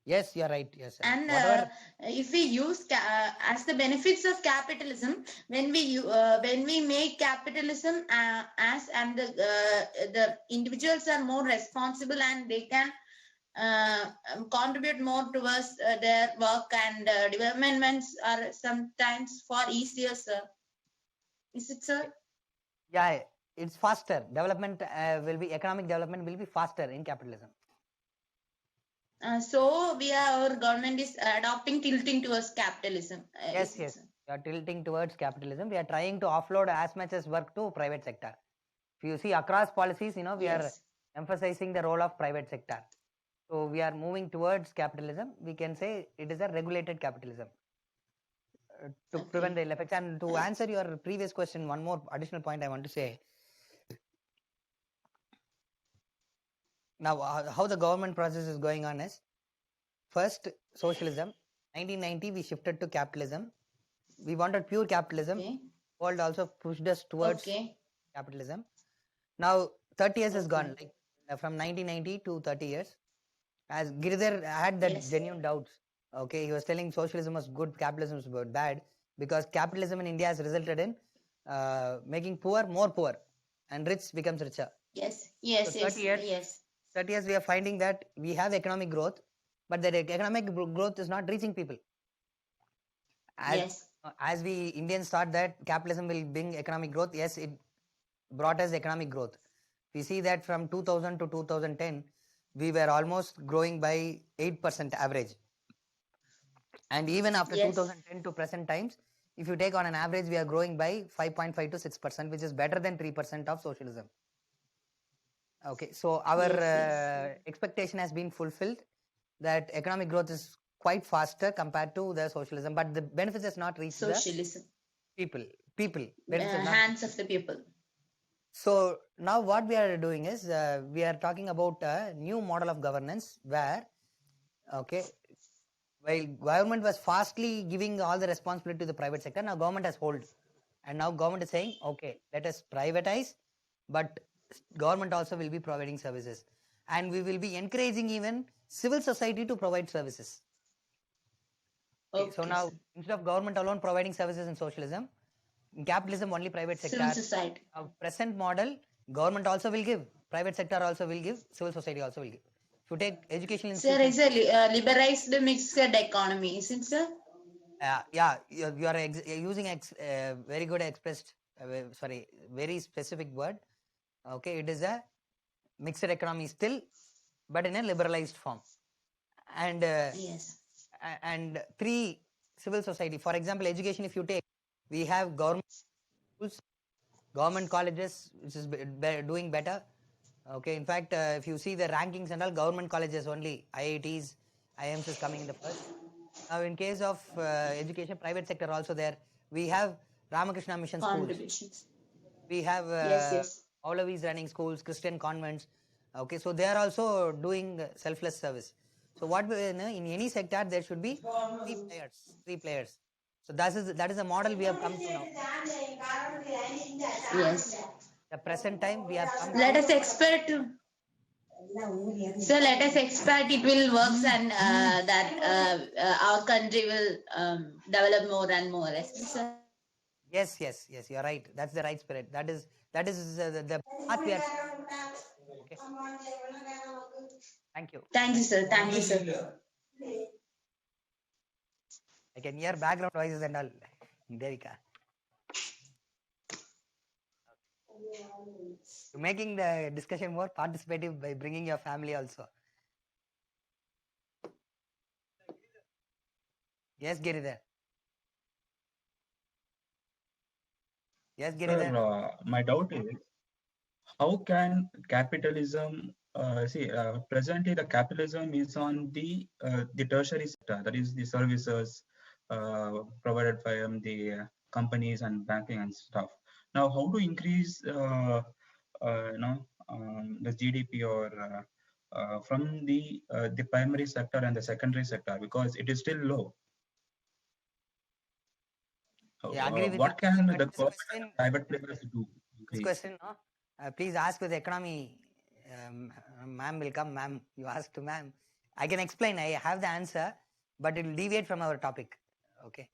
Yes, you are right. Yes, sir. And Whatever. if we use as the benefits of capitalism, when we make capitalism as and the individuals are more responsible and they can contribute more towards their work and developments are sometimes far easier, sir. Is it, sir? Yeah, it's faster. Development economic development will be faster in capitalism. So our government is adopting tilting towards capitalism. Yes, yes. We are tilting towards capitalism. We are trying to offload as much as work to private sector. If you see across policies, we are emphasizing the role of private sector. So we are moving towards capitalism. We can say it is a regulated capitalism to prevent the ill effects. And to answer your previous question, one more additional point I want to say. Now, how the government process is going on is, first socialism, 1990 we shifted to capitalism. We wanted pure capitalism. World also pushed us towards capitalism. Now 30 years has gone, like from 1990 to 30 years. As Giridhar had that genuine doubts. Okay, he was telling socialism was good, capitalism was bad, because capitalism in India has resulted in making poor more poor and rich becomes richer. Yes, yes, So yes, yes. 30 years we are finding that we have economic growth, but that economic growth is not reaching people. As we Indians thought that capitalism will bring economic growth, yes, it brought us economic growth. We see that from 2000 to 2010, we were almost growing by 8% average. And even after 2010 to present times, if you take on an average, we are growing by 5.5 to 6%, which is better than 3% of socialism. Okay, so our expectation has been fulfilled, that economic growth is quite faster compared to the socialism, but the benefits has not reached socialism. The people. Hands of the people. So now what we are doing is, we are talking about a new model of governance where, okay, while government was fastly giving all the responsibility to the private sector, now government has hold. And now government is saying, okay, let us privatize, but government also will be providing services. And we will be encouraging even civil society to provide services. Okay, so now, instead of government alone providing services in socialism, in capitalism only private sector. Civil society. Our present model, government also will give, private sector also will give, civil society also will give. If you take education institutions. Sir, it's a liberalized mixed economy, isn't it, sir? Yeah, you are using very good expressed, very specific word. Okay, it is a mixed economy still, but in a liberalized form. And and 3, civil society. For example, education, if you take, we have government schools, government colleges, which is doing better. Okay, in fact, if you see the rankings and all, government colleges only, IITs, IIMs is coming in the first. Now, in case of education, private sector also there. We have Ramakrishna Mission schools. We have Maulavis running schools, Christian convents. Okay, so they are also doing selfless service. So what in any sector there should be 3 players. So that is a model we have come to now. Yes. The present time we have come. Let us expect. So let us expect it will work and that our country will develop more and more. Yes, you are right. That's the right spirit. That is the path we are. Okay. Thank you. Thank you, sir. Thank you, sir. I can hear background voices and all. Devika. You're making the discussion more participative by bringing your family also. Yes, Giridhar. Yes, Sir, Giridhar. my doubt is how can capitalism presently the capitalism is on the tertiary sector, that is the services provided by the companies and banking and stuff. Now, how to increase the GDP or from the primary sector and the secondary sector, because it is still low. Yeah, I agree with your What point, can but the this government question, and private players do? this Increase? question, no? Please ask with economy. Ma'am will come. Ma'am, you ask to ma'am. I can explain. I have the answer, but it will deviate from our topic. Okay,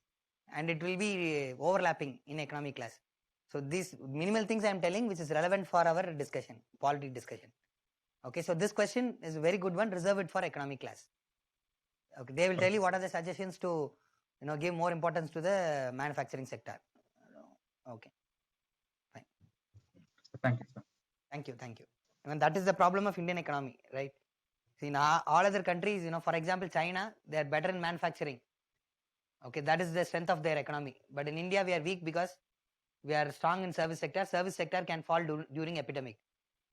and it will be overlapping in economic class. So these minimal things I am telling, which is relevant for our discussion, polity discussion. Okay, so this question is a very good one. Reserve it for economic class. Okay, they will tell you what are the suggestions to, give more importance to the manufacturing sector. Okay, fine. Thank you, sir. Thank you. I mean, that is the problem of Indian economy, right? See, in all other countries, for example, China, they are better in manufacturing. Okay, that is the strength of their economy. But in India, we are weak because we are strong in service sector. Service sector can fall during epidemic,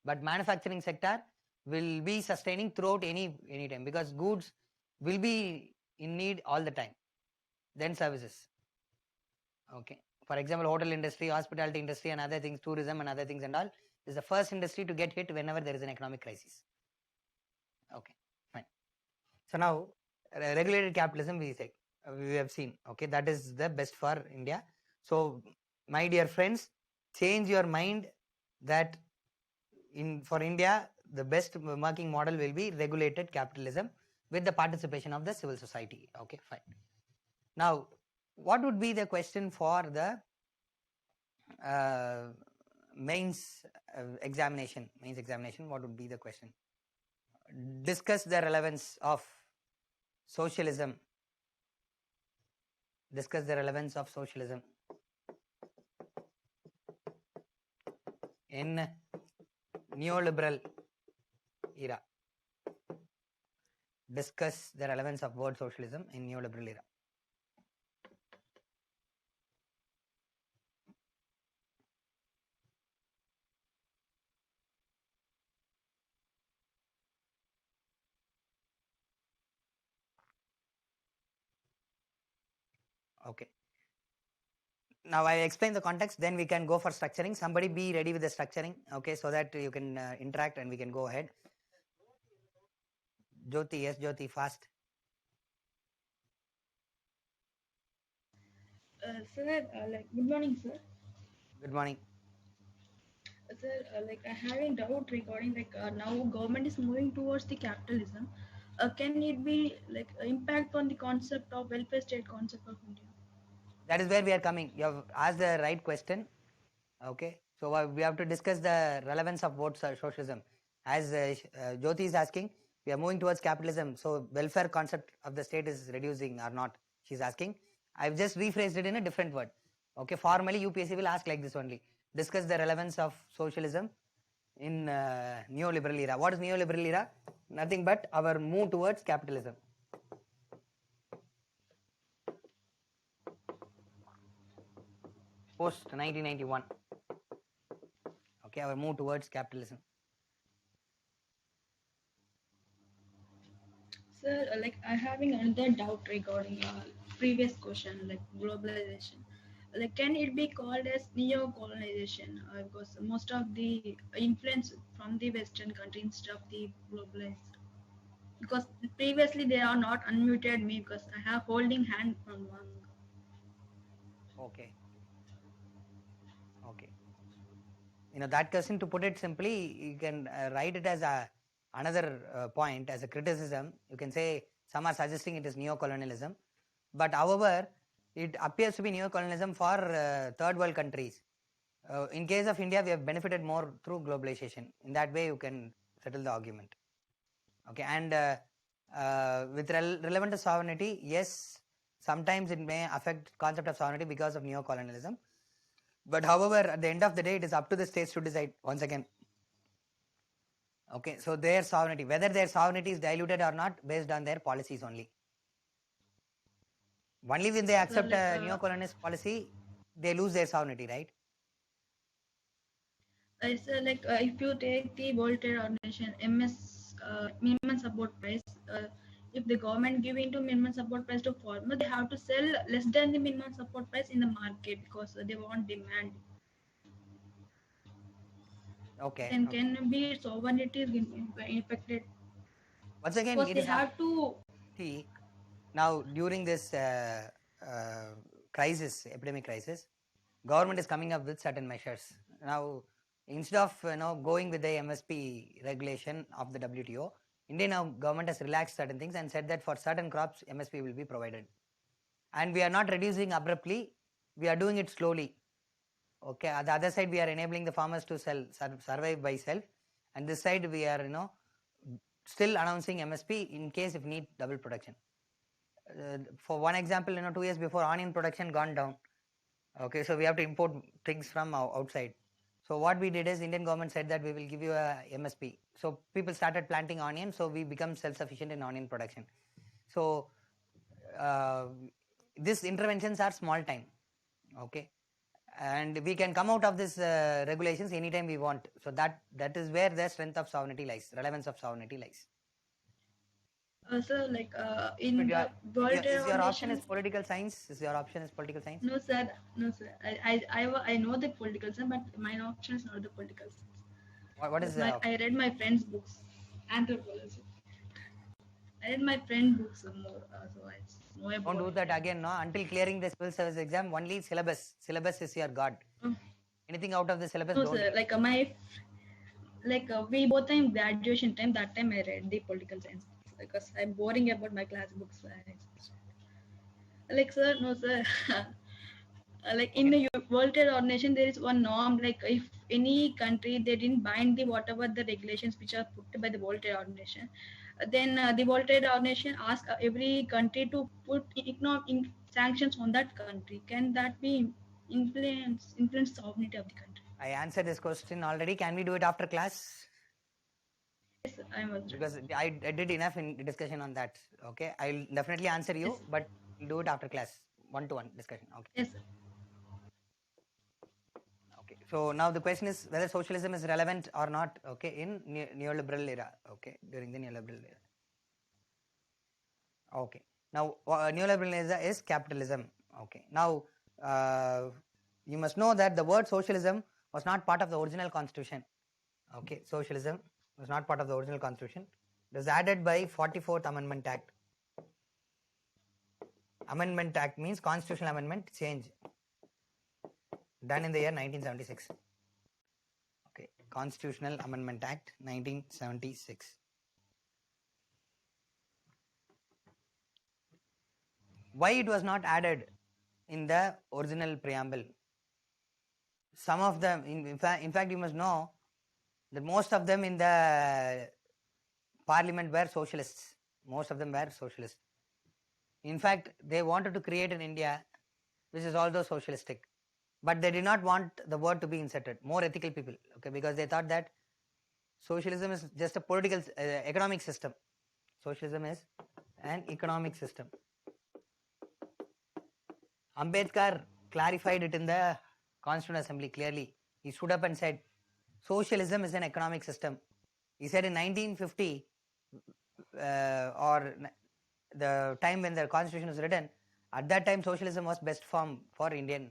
but manufacturing sector will be sustaining throughout any time, because goods will be in need all the time. Then services. Okay. For example, hotel industry, hospitality industry, and other things, tourism and other things and all is the first industry to get hit whenever there is an economic crisis. Okay, fine. So now regulated capitalism we have seen. Okay, that is the best for India. So my dear friends, change your mind that for India the best working model will be regulated capitalism with the participation of the civil society. Okay, fine. Now, what would be the question for the mains examination? Mains examination, what would be the question? Discuss the relevance of socialism. Discuss the relevance of socialism in neoliberal era. Discuss the relevance of word socialism in neoliberal era. Okay. Now I explain the context, then we can go for structuring. Somebody be ready with the structuring, okay, so that you can interact and we can go ahead. Jyoti, yes, Jyoti, fast. Sir, good morning, sir. Good morning. Sir, I having doubt regarding now government is moving towards the capitalism. Can it be impact on the concept of welfare state concept of India? That is where we are coming. You have asked the right question. Okay, so we have to discuss the relevance of both socialism. As Jyoti is asking, we are moving towards capitalism, so welfare concept of the state is reducing or not, she's asking. I've just rephrased it in a different word. Okay, formally UPSC will ask like this only. Discuss the relevance of socialism in neoliberal era. What is neoliberal era? Nothing but our move towards capitalism. Post 1991. Okay, our move towards capitalism. Sir, I having another doubt regarding previous question, globalization. Can it be called as neo-colonization? Because most of the influence from the Western country instead of the globalized. Because previously they are not unmuted me because I have holding hand on one. Okay. Okay. That question, to put it simply, you can write it as another point, as a criticism. You can say some are suggesting it is neo-colonialism, but however, it appears to be neo-colonialism for third world countries. In case of India, we have benefited more through globalization. In that way, you can settle the argument. Okay, and with relevant to sovereignty, yes, sometimes it may affect concept of sovereignty because of neo-colonialism. But however, at the end of the day, it is up to the states to decide once again. Okay, so their sovereignty, whether their sovereignty is diluted or not, based on their policies only. Only when they accept like, a neo-colonialist policy, they lose their sovereignty, right? It's like if you take the World Trade Organization MS minimum support price, if the government give into minimum support price to farmer, they have to sell less than the minimum support price in the market because they want demand. Okay. Then Okay. can be sovereignty is affected Once again, because it they is not. have to. See, now during this crisis, epidemic crisis, government is coming up with certain measures. Now, instead of going with the MSP regulation of the WTO, Indian now government has relaxed certain things and said that for certain crops MSP will be provided, and we are not reducing abruptly. We are doing it slowly. Okay, on the other side we are enabling the farmers to survive by self, and this side we are still announcing MSP in case if need double production. For one example, 2 years before, onion production gone down. Okay, so we have to import things from outside. So what we did is Indian government said that we will give you a MSP. So people started planting onion, so we become self-sufficient in onion production. So these interventions are small time. Okay, and we can come out of this regulations anytime we want. So that is where the strength of sovereignty lies, relevance of sovereignty lies. So like in the World Trade Is your option is Organization. political science? Is your option is political science? No sir, no sir. I know the political science, but my option is not the political science. What is the I read my friend's books, anthropology. I read my friend books more, so I know about. Don't do that again, no. Until clearing the civil service exam, only syllabus. Syllabus is your god. Anything out of the syllabus, No don't. sir, like we both time graduation time. That time I read the political science because I'm boring about my class books. Like sir, no sir. Like in the World Trade Organization, there is one norm. Like if any country they didn't bind the whatever the regulations which are put by the World Trade Organization, then the World Trade Organization asks every country to put economic sanctions on that country. Can that be influence sovereignty of the country? I answered this question already. Can we do it after class? Yes, I'm also. Because I did enough in discussion on that. Okay, I'll definitely answer you, yes. but we'll do it after class, one-to-one discussion. Okay. Yes. Sir. Okay. So now the question is whether socialism is relevant or not. Okay, in neoliberal era. Okay, during the neoliberal era. Okay. Now neoliberal era is capitalism. Okay. Now you must know that the word socialism was not part of the original constitution. Okay, socialism was not part of the original constitution. It was added by 44th Amendment Act. Amendment Act means constitutional amendment change, done in the year 1976. Okay, Constitutional Amendment Act 1976. Why it was not added in the original preamble? Some of them, in fact, you must know that most of them in the parliament were socialists. Most of them were socialists. In fact, they wanted to create an India which is also socialistic, but they did not want the word to be inserted. More ethical people, okay, because they thought that socialism is just a political, economic system. Socialism is an economic system. Ambedkar clarified it in the Constituent Assembly clearly. He stood up and said, socialism is an economic system. He said in 1950, or the time when the Constitution was written, at that time socialism was best form for Indian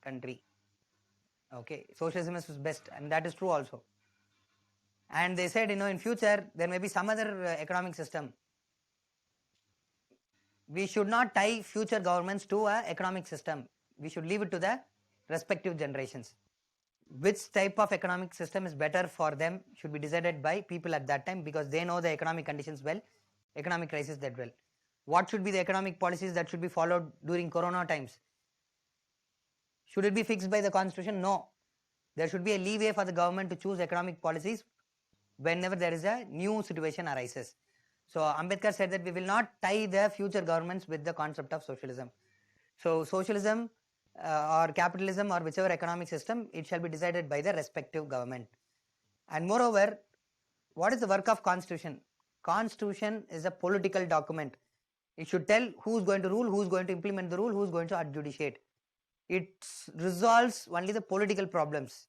country. Okay, socialism was best, and that is true also. And they said, in future there may be some other economic system. We should not tie future governments to an economic system. We should leave it to the respective generations. Which type of economic system is better for them should be decided by people at that time, because they know the economic conditions well, economic crisis that well. What should be the economic policies that should be followed during Corona times? Should it be fixed by the Constitution? No. There should be a leeway for the government to choose economic policies whenever there is a new situation arises. So Ambedkar said that we will not tie the future governments with the concept of socialism. So socialism or capitalism or whichever economic system, it shall be decided by the respective government. And moreover, what is the work of Constitution? Constitution is a political document. It should tell who's going to rule, who's going to implement the rule, who's going to adjudicate. It resolves only the political problems.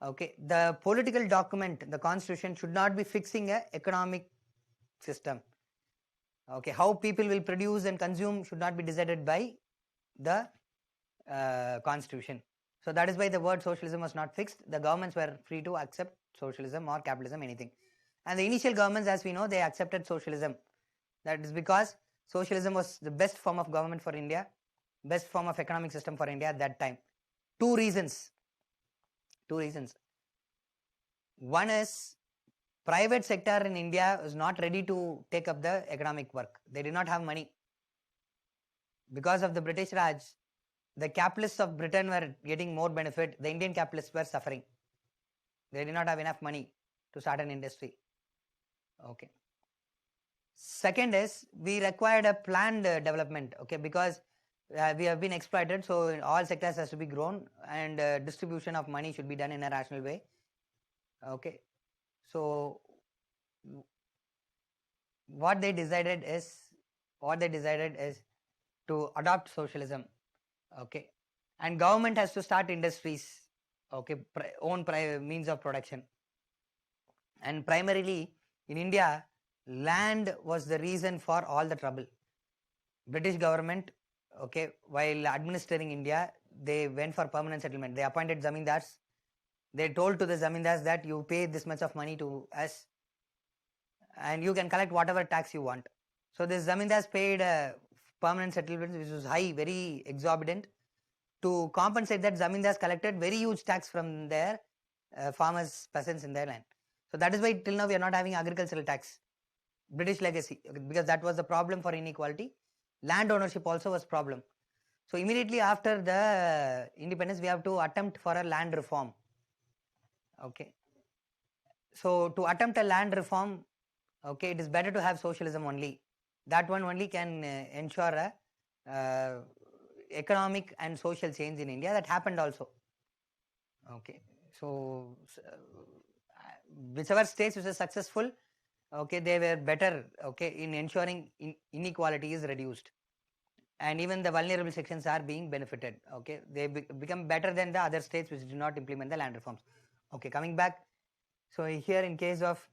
Okay, the political document, the constitution, should not be fixing a economic system. Okay, how people will produce and consume should not be decided by the constitution. So that is why the word socialism was not fixed. The governments were free to accept socialism or capitalism, anything. And the initial governments, as we know, they accepted socialism. That is because socialism was the best form of government for India, best form of economic system for India at that time. Two reasons. One is, private sector in India was not ready to take up the economic work. They did not have money. Because of the British Raj, the capitalists of Britain were getting more benefit. The Indian capitalists were suffering. They did not have enough money to start an industry. Okay. Second is, we required a planned development. Okay, because we have been exploited, so in all sectors has to be grown, and distribution of money should be done in a rational way. Okay, so what they decided is to adopt socialism. Okay, and government has to start industries. Okay, own means of production. And primarily in India, land was the reason for all the trouble. British government, okay, while administering India, they went for permanent settlement. They appointed zamindars. They told to the zamindars that you pay this much of money to us and you can collect whatever tax you want. So the zamindars paid permanent settlements, which was high, very exorbitant. To compensate that, zamindars collected very huge tax from their farmers, peasants in their land. So that is why till now we are not having agricultural tax. British legacy, because that was the problem for inequality. Land ownership also was problem. So immediately after the independence, we have to attempt for a land reform. Okay. So to attempt a land reform, okay, it is better to have socialism only. That one only can ensure a economic and social change in India. That happened also. Okay. So whichever states which are successful, okay, they were better, okay, in ensuring inequality is reduced, and even the vulnerable sections are being benefited. Okay, they become better than the other states which do not implement the land reforms. Okay, coming back, so here in case of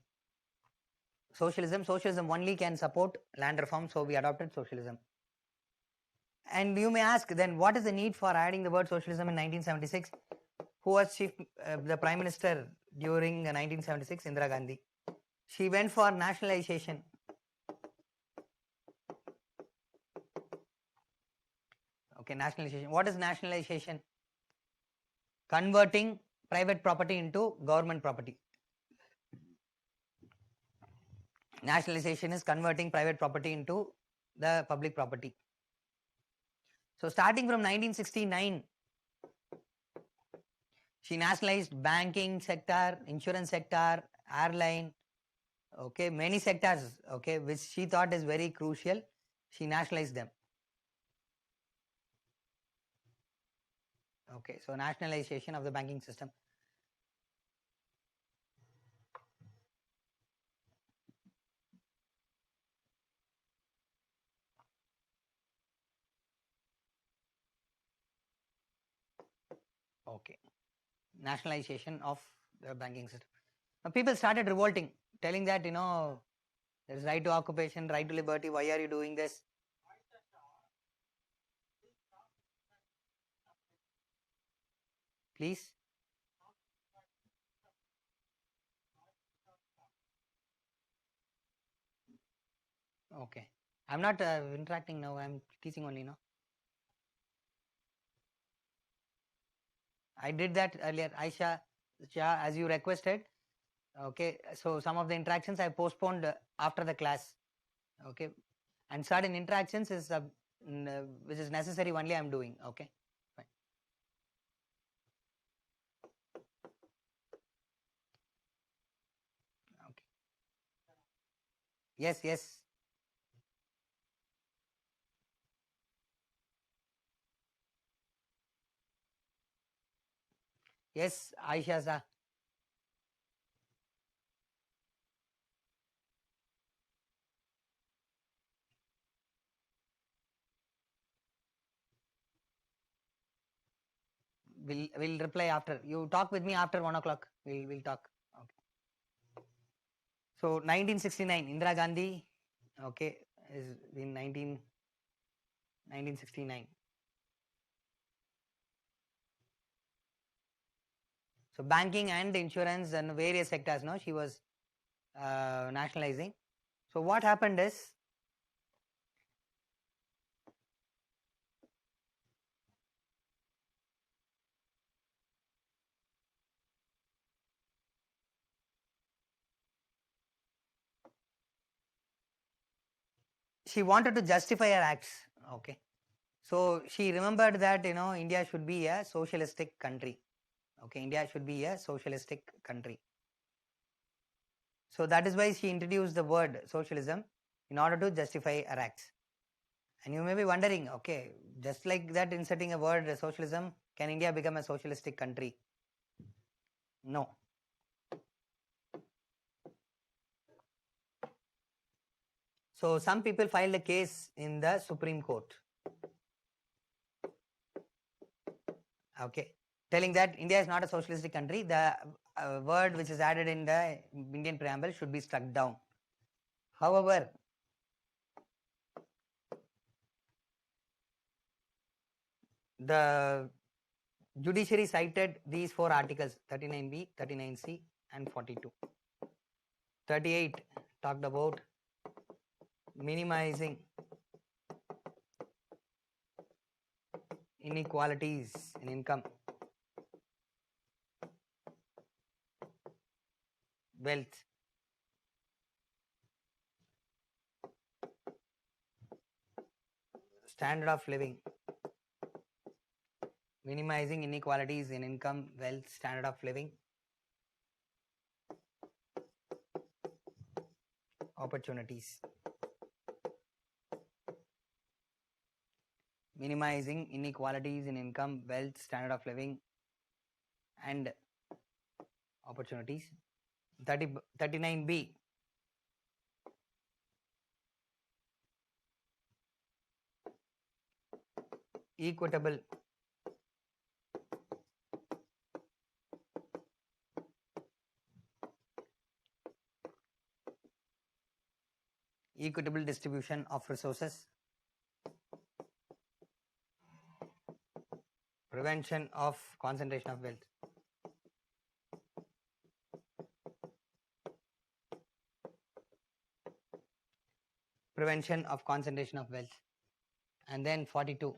socialism only can support land reform, so we adopted socialism. And you may ask, then what is the need for adding the word socialism in 1976? Who was the prime minister during 1976? Indira Gandhi. She went for nationalization. Okay, nationalization. What is nationalization? Converting private property into government property. Nationalization is converting private property into the public property. So starting from 1969, she nationalized banking sector, insurance sector, airline, okay, many sectors, okay, which she thought is very crucial. She nationalized them. Okay, so nationalization of the banking system. Okay, nationalization of the banking system. Now people started revolting, telling that, there is right to occupation, right to liberty. Why are you doing this? Please. Okay. I'm not interacting now. I'm teaching only now. I did that earlier. Aisha, Shah, as you requested. Okay. So some of the interactions I postponed after the class. Okay. And certain interactions is which is necessary only I'm doing. Okay. Fine. Okay. Yes, yes. Yes, Aisha Shah. We'll reply after. You talk with me after 1 o'clock. We'll talk. Okay. So 1969, Indira Gandhi, okay, is in 1969. So banking and insurance and various sectors, no, she was nationalizing. So what happened is, she wanted to justify her acts. Okay. So she remembered that, you know, India should be a socialistic country. Okay, India should be a socialistic country. So that is why she introduced the word socialism in order to justify her acts. And you may be wondering, okay, just like that, inserting a word socialism, can India become a socialistic country? No. So some people filed a case in the Supreme Court. Okay, telling that India is not a socialistic country. The word which is added in the Indian preamble should be struck down. However, the judiciary cited these 4 articles, 39B, 39C and 42. 38 talked about minimizing inequalities in income, wealth, standard of living, minimizing inequalities in income, wealth, standard of living, opportunities, minimizing inequalities in income, wealth, standard of living and opportunities. 39B, equitable distribution of resources, prevention of concentration of wealth, prevention of concentration of wealth. And then 42,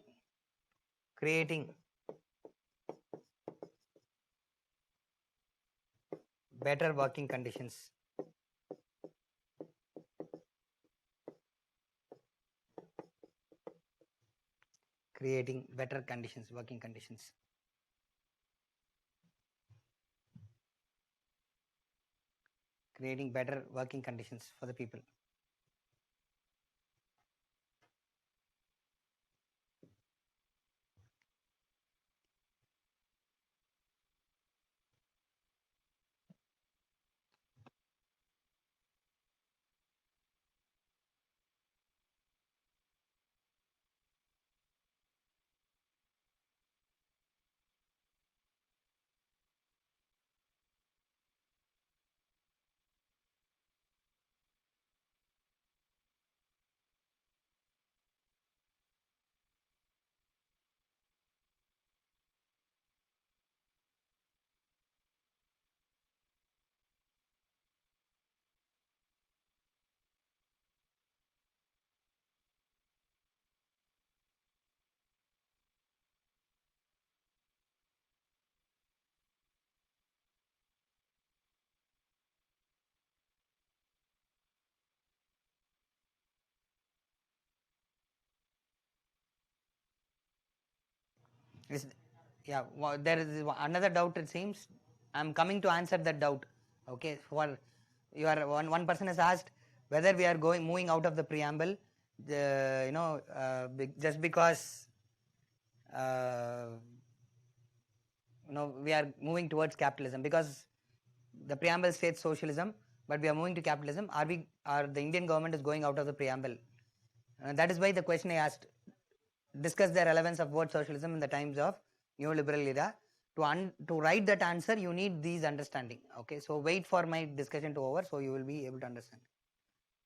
creating better working conditions, creating better conditions, working conditions. Creating better working conditions for the people. Is, yeah, there is another doubt, it seems. I'm coming to answer that doubt. Okay, for your one person has asked whether we are moving out of the preamble, just because we are moving towards capitalism, because the preamble states socialism, but we are moving to capitalism. Are the Indian government is going out of the preamble? That is why the question I asked, discuss the relevance of word socialism in the times of neoliberal era. To write that answer, you need these understanding. Okay, so wait for my discussion to over, so you will be able to understand.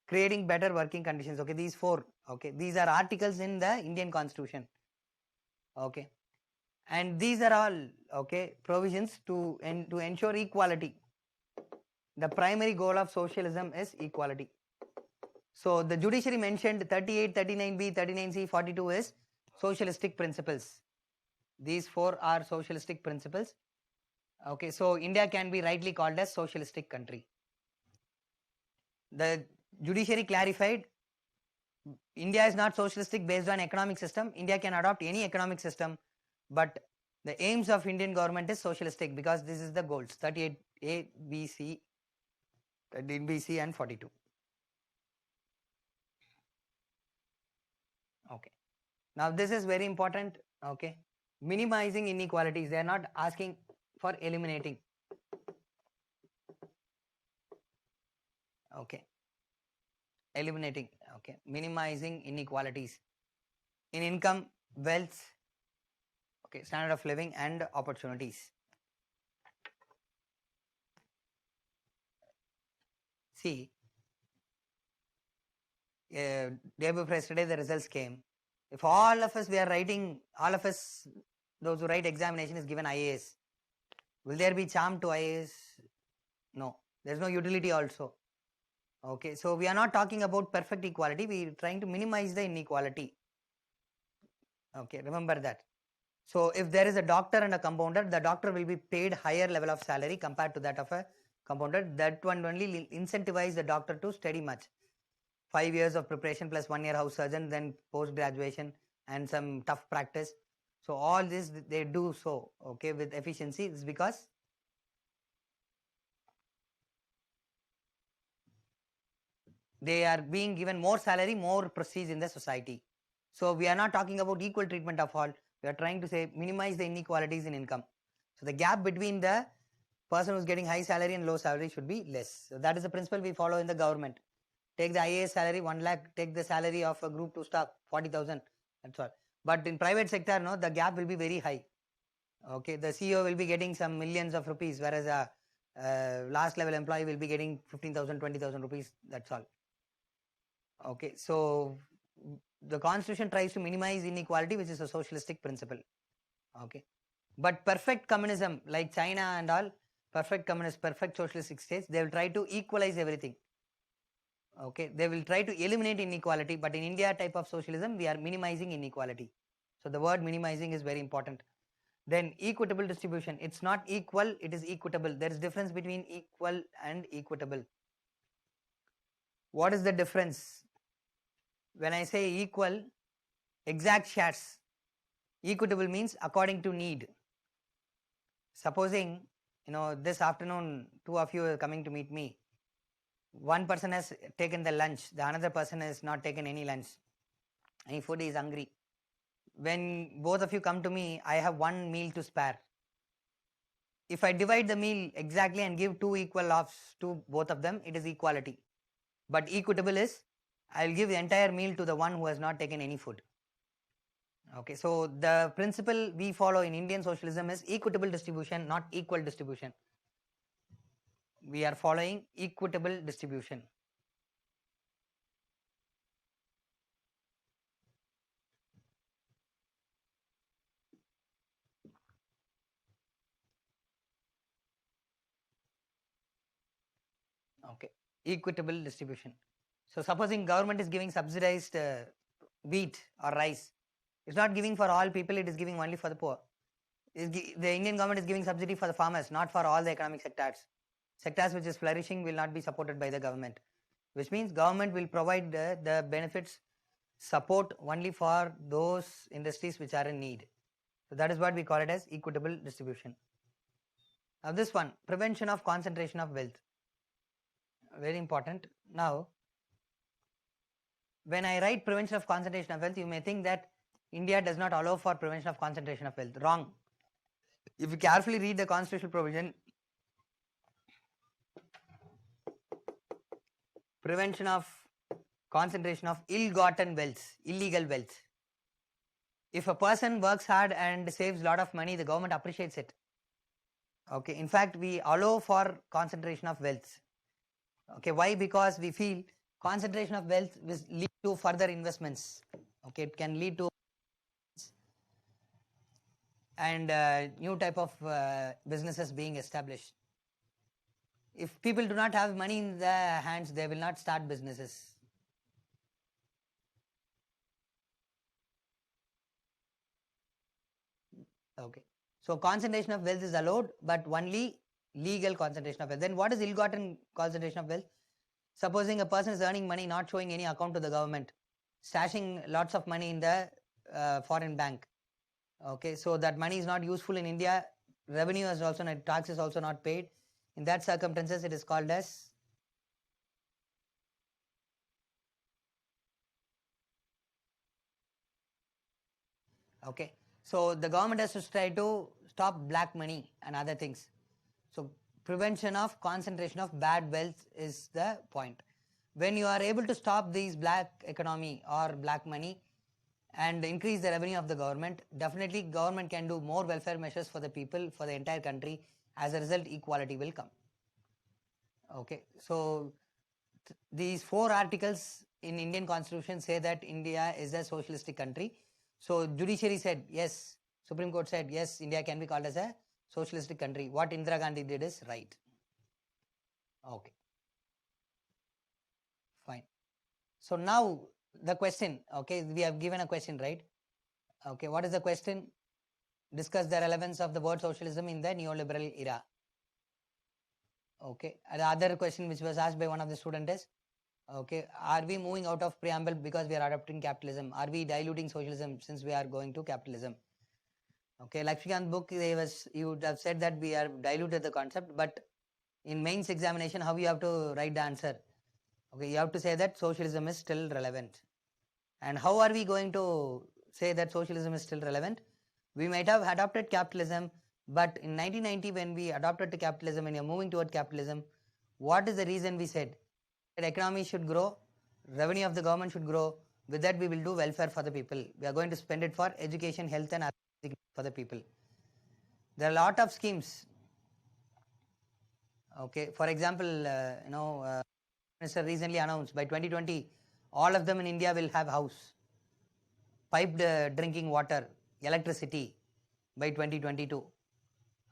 Creating better working conditions. Okay, these 4. Okay, these are articles in the Indian Constitution. Okay, and these are all, okay, provisions to ensure equality. The primary goal of socialism is equality. So the judiciary mentioned 38, 39B, 39C, 42 is socialistic principles. These 4 are socialistic principles. Okay, so India can be rightly called as socialistic country. The judiciary clarified India is not socialistic based on economic system. India can adopt any economic system, but the aims of Indian government is socialistic because this is the goals 38A, B, C, 13B, C and 42. Okay. Now this is very important. Okay. Minimizing inequalities. They are not asking for eliminating. Okay. Eliminating. Okay. Minimizing inequalities in income, wealth, okay, standard of living and opportunities. See, day before yesterday the results came. If all of us we are writing, all of us, those who write examination is given IAS, will there be charm to IAS? No, there is no utility also. Okay, so we are not talking about perfect equality, we are trying to minimize the inequality. Okay, remember that. So if there is a doctor and a compounder, the doctor will be paid higher level of salary compared to that of a compounder. That one only incentivize the doctor to study much. 5 years of preparation plus 1 year house surgeon, then post graduation and some tough practice. So all this they do so, okay, with efficiency. It's because they are being given more salary, more prestige in the society. So we are not talking about equal treatment of all. We are trying to say minimize the inequalities in income. So the gap between the person who is getting high salary and low salary should be less. So that is the principle we follow in the government. Take the IAS salary 1 lakh, take the salary of a group 2 staff 40,000. That's all. But in private sector, no, the gap will be very high. Okay, the CEO will be getting some millions of rupees, whereas a last level employee will be getting 15,000, 20,000 rupees. That's all. Okay, so the constitution tries to minimize inequality, which is a socialistic principle. Okay, but perfect communism like China and all, perfect communist, perfect socialistic states, they will try to equalize everything. Okay, they will try to eliminate inequality, but in India type of socialism, we are minimizing inequality. So the word minimizing is very important. Then equitable distribution. It's not equal, it is equitable. There is difference between equal and equitable. What is the difference? When I say equal, exact shares. Equitable means according to need. Supposing, this afternoon, 2 of you are coming to meet me. One person has taken the lunch, the another person has not taken any lunch. Any food is hungry. When both of you come to me, I have 1 meal to spare. If I divide the meal exactly and give 2 equal halves to both of them, it is equality. But equitable is, I'll give the entire meal to the one who has not taken any food. Okay, so the principle we follow in Indian socialism is equitable distribution, not equal distribution. We are following equitable distribution. Okay, equitable distribution. So supposing government is giving subsidized wheat or rice, it's not giving for all people, it is giving only for the poor. The Indian government is giving subsidy for the farmers, not for all the economic sectors. Sectors which is flourishing will not be supported by the government, which means government will provide the benefits, support only for those industries which are in need. So that is what we call it as equitable distribution. Now this one, prevention of concentration of wealth. Very important. Now, when I write prevention of concentration of wealth, you may think that India does not allow for prevention of concentration of wealth. Wrong. If you carefully read the constitutional provision, prevention of concentration of ill-gotten wealth, illegal wealth. If a person works hard and saves a lot of money, the government appreciates it. Okay, in fact, we allow for concentration of wealth. Okay, why? Because we feel concentration of wealth will lead to further investments. Okay, it can lead to and new type of businesses being established. If people do not have money in their hands, they will not start businesses. Okay, so concentration of wealth is allowed, but only legal concentration of wealth. Then what is ill-gotten concentration of wealth? Supposing a person is earning money, not showing any account to the government, stashing lots of money in the foreign bank. Okay, so that money is not useful in India. Revenue is also not, tax is also not paid. In that circumstances, it is called as okay. So the government has to try to stop black money and other things. So prevention of concentration of bad wealth is the point. When you are able to stop these black economy or black money and increase the revenue of the government, definitely government can do more welfare measures for the people, for the entire country. As a result, equality will come. Okay, so these 4 articles in Indian Constitution say that India is a socialistic country. So judiciary said yes, Supreme Court said yes, India can be called as a socialistic country. What Indira Gandhi did is right. Okay, fine. So now the question, okay, we have given a question, right? Okay, what is the question? Discuss the relevance of the word socialism in the neoliberal era. Okay, the other question which was asked by one of the students is, okay, are we moving out of preamble because we are adopting capitalism? Are we diluting socialism since we are going to capitalism? Okay, Lakshmikant's book, you would have said that we are diluted the concept, but in mains examination, how you have to write the answer? Okay, you have to say that socialism is still relevant. And how are we going to say that socialism is still relevant? We might have adopted capitalism, but in 1990 when we adopted to capitalism and you're moving toward capitalism, what is the reason we said? That economy should grow, revenue of the government should grow, with that we will do welfare for the people. We are going to spend it for education, health and other for the people. There are a lot of schemes. Okay, for example, Minister recently announced by 2020, all of them in India will have house, piped drinking water, electricity by 2022.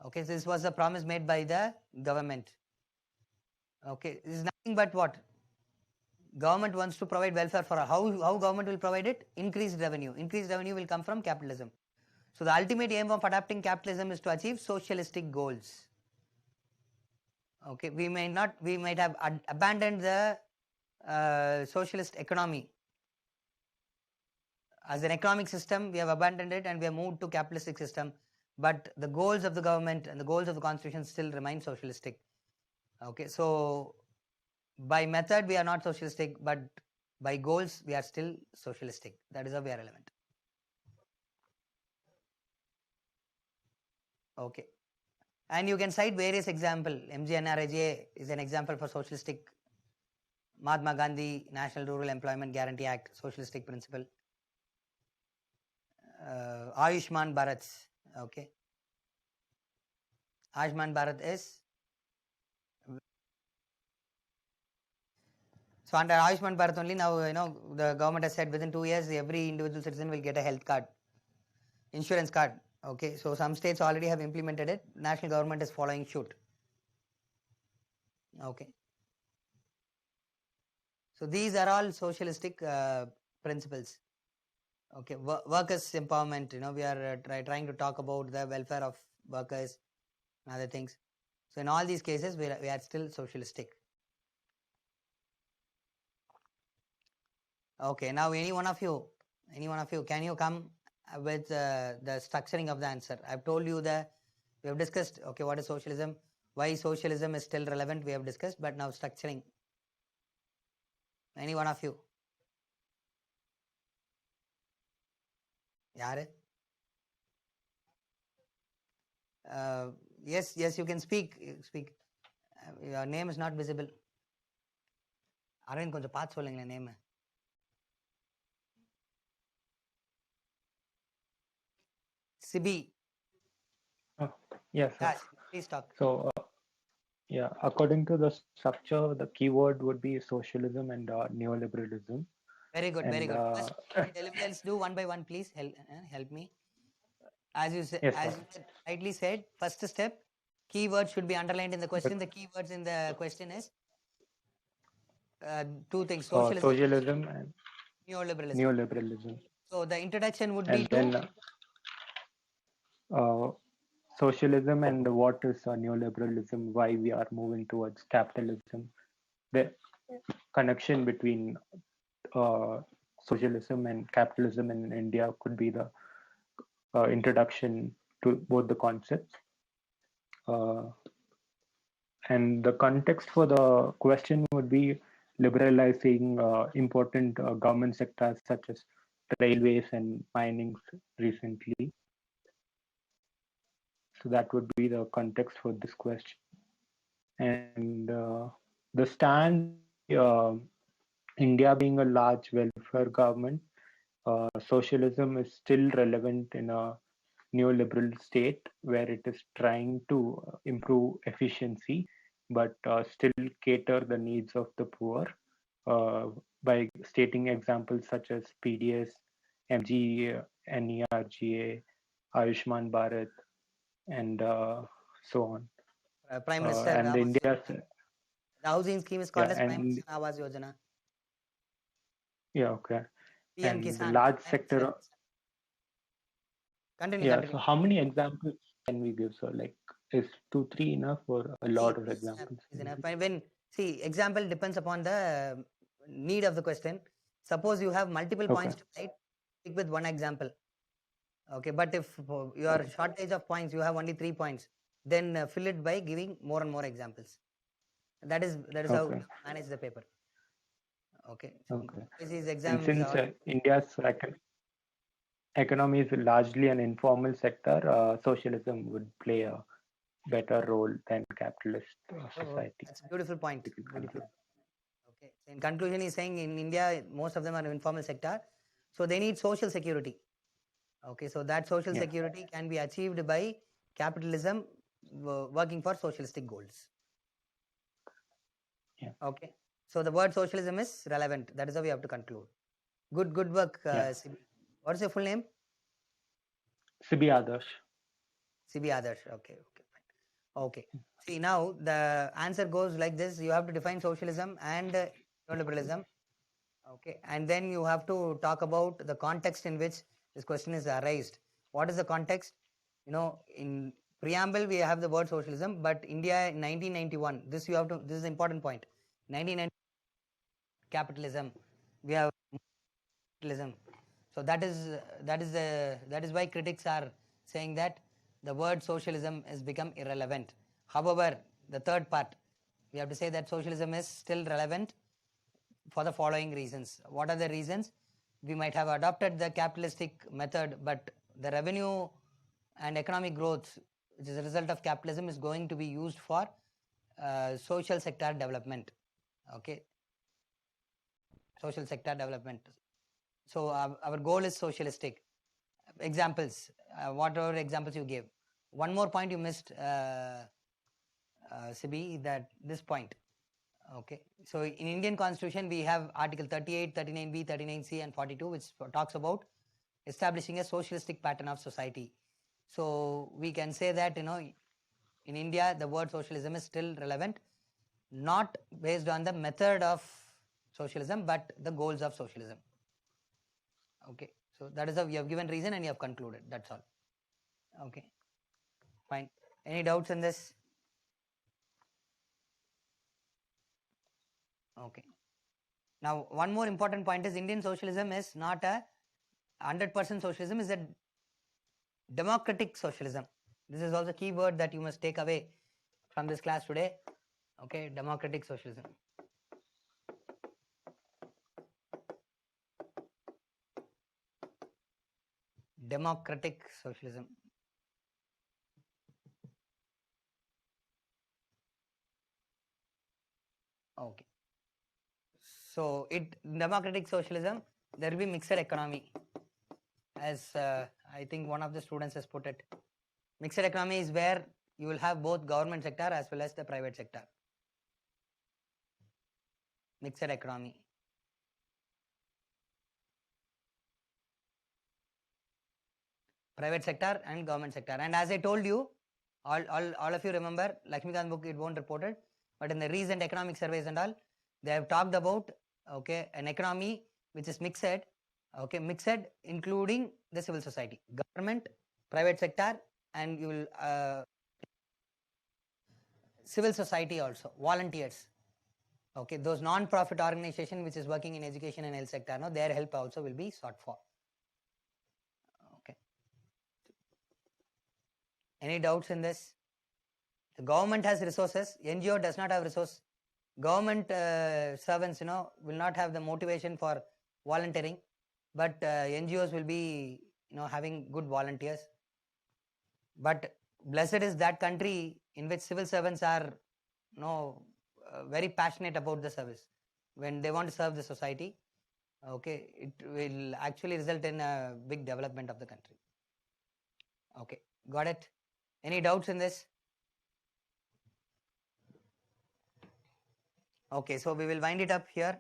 Okay, so this was a promise made by the government. Okay, this is nothing but what? Government wants to provide welfare for how government will provide it? Increased revenue. Increased revenue will come from capitalism. So the ultimate aim of adopting capitalism is to achieve socialistic goals. Okay, we might have abandoned the socialist economy. As an economic system, we have abandoned it and we have moved to capitalistic system. But the goals of the government and the goals of the constitution still remain socialistic. Okay, so by method we are not socialistic, but by goals we are still socialistic. That is how we are relevant. Okay, and you can cite various examples. MGNRIGA is an example for socialistic. Mahatma Gandhi National Rural Employment Guarantee Act, socialistic principle. Ayushman Bharat. Okay, Ayushman Bharat is. So under Ayushman Bharat only now, the government has said within 2 years every individual citizen will get a health card, insurance card. Okay, so some states already have implemented it. National government is following suit. Okay. So these are all socialistic principles. Okay, workers' empowerment. We are trying to talk about the welfare of workers and other things. So in all these cases, we are still socialistic. Okay, now any one of you, can you come with the structuring of the answer? I've told you that we have discussed, okay, what is socialism, why socialism is still relevant, we have discussed, but now structuring. Any one of you? Yaar? Yes, you can speak. Your name is not visible. Arvind, konja path solunga name. Sibi. Oh, yes, sir. Please talk. So, yeah, according to the structure, the keyword would be socialism and neoliberalism. Very good, very And good. First, let's do one by one, please. Help me. As you said, yes, as sir. you rightly said, first step, keyword should be underlined in the question. The keywords in the question is two things: socialism, Socialism and neoliberalism. neoliberalism. So the introduction would be And to then socialism and what is neoliberalism, why we are moving towards capitalism, the connection between socialism and capitalism in India could be the introduction to both the concepts. And the context for the question would be liberalizing important government sectors such as railways and mining recently. So that would be the context for this question. And the stance would be India being a large welfare government, socialism is still relevant in a neoliberal state where it is trying to improve efficiency but still cater the needs of the poor by stating examples such as PDS, MG, NERGA, Ayushman Bharat, and so on. Prime Minister And the India's the housing scheme is called as Prime and Minister Awas Yojana. yeah, okay. PM And the Kisan. large sector. Continue, Yeah. continue. So how many examples can we give? So like, is 2, 3 enough or a lot of examples? Is enough. When see, example depends upon the need of the question. Suppose you have multiple points to write, stick with one example. Okay, but if your shortage of points, you have only 3 points, then fill it by giving more and more examples. That is how you manage the paper. Okay. So these exams. And since India's economy is largely an informal sector, socialism would play a better role than capitalist society. That's a beautiful point. Beautiful. Okay. So in conclusion, he's saying in India, most of them are in informal sector, so they need social security. Okay, so that social security can be achieved by capitalism working for socialistic goals. Yeah. Okay, so the word socialism is relevant. That is how we have to conclude. Good work, Sibi. What's your full name? Sibi Adarsh. Sibi Adarsh. Okay, fine. Okay. See, now the answer goes like this. You have to define socialism and neoliberalism. Okay, and then you have to talk about the context in which this question is raised. What is the context? In preamble we have the word socialism, but India in 1991. This is the important point. 1990 capitalism. We have capitalism. So that is why critics are saying that the word socialism has become irrelevant. However, the third part, we have to say that socialism is still relevant for the following reasons. What are the reasons? We might have adopted the capitalistic method, but the revenue and economic growth, which is a result of capitalism, is going to be used for social sector development. Okay, social sector development. So our goal is socialistic. Examples, whatever examples you gave. One more point you missed, Sibi, that this point. Okay, so in Indian Constitution we have Article 38, 39B, 39C and 42, which talks about establishing a socialistic pattern of society. So we can say that in India the word socialism is still relevant, not based on the method of socialism but the goals of socialism. Okay, so that is how you have given reason and you have concluded. That's all. Okay, fine. Any doubts in this? Okay. Now, one more important point is Indian socialism is not a 100% socialism, is a democratic socialism. This is also a key word that you must take away from this class today. Okay, democratic socialism. Democratic socialism. Okay. So democratic socialism, there will be mixed economy, as I think one of the students has put it. Mixed economy is where you will have both government sector as well as the private sector. Mixed economy. Private sector and government sector. And as I told you, all of you remember, Lakshmikant book, it won't report it, but in the recent economic surveys and all, they have talked about, okay, an economy which is mixed, okay, mixed including the civil society, government, private sector, and you will civil society also, volunteers. Okay, those non-profit organization which is working in education and health sector, no, their help also will be sought for. Okay. Any doubts in this? The government has resources, NGO does not have resource. Government servants, will not have the motivation for volunteering, but NGOs will be, having good volunteers. But blessed is that country in which civil servants are, very passionate about the service. When they want to serve the society, okay, it will actually result in a big development of the country. Okay, got it? Any doubts in this? Okay, so we will wind it up here.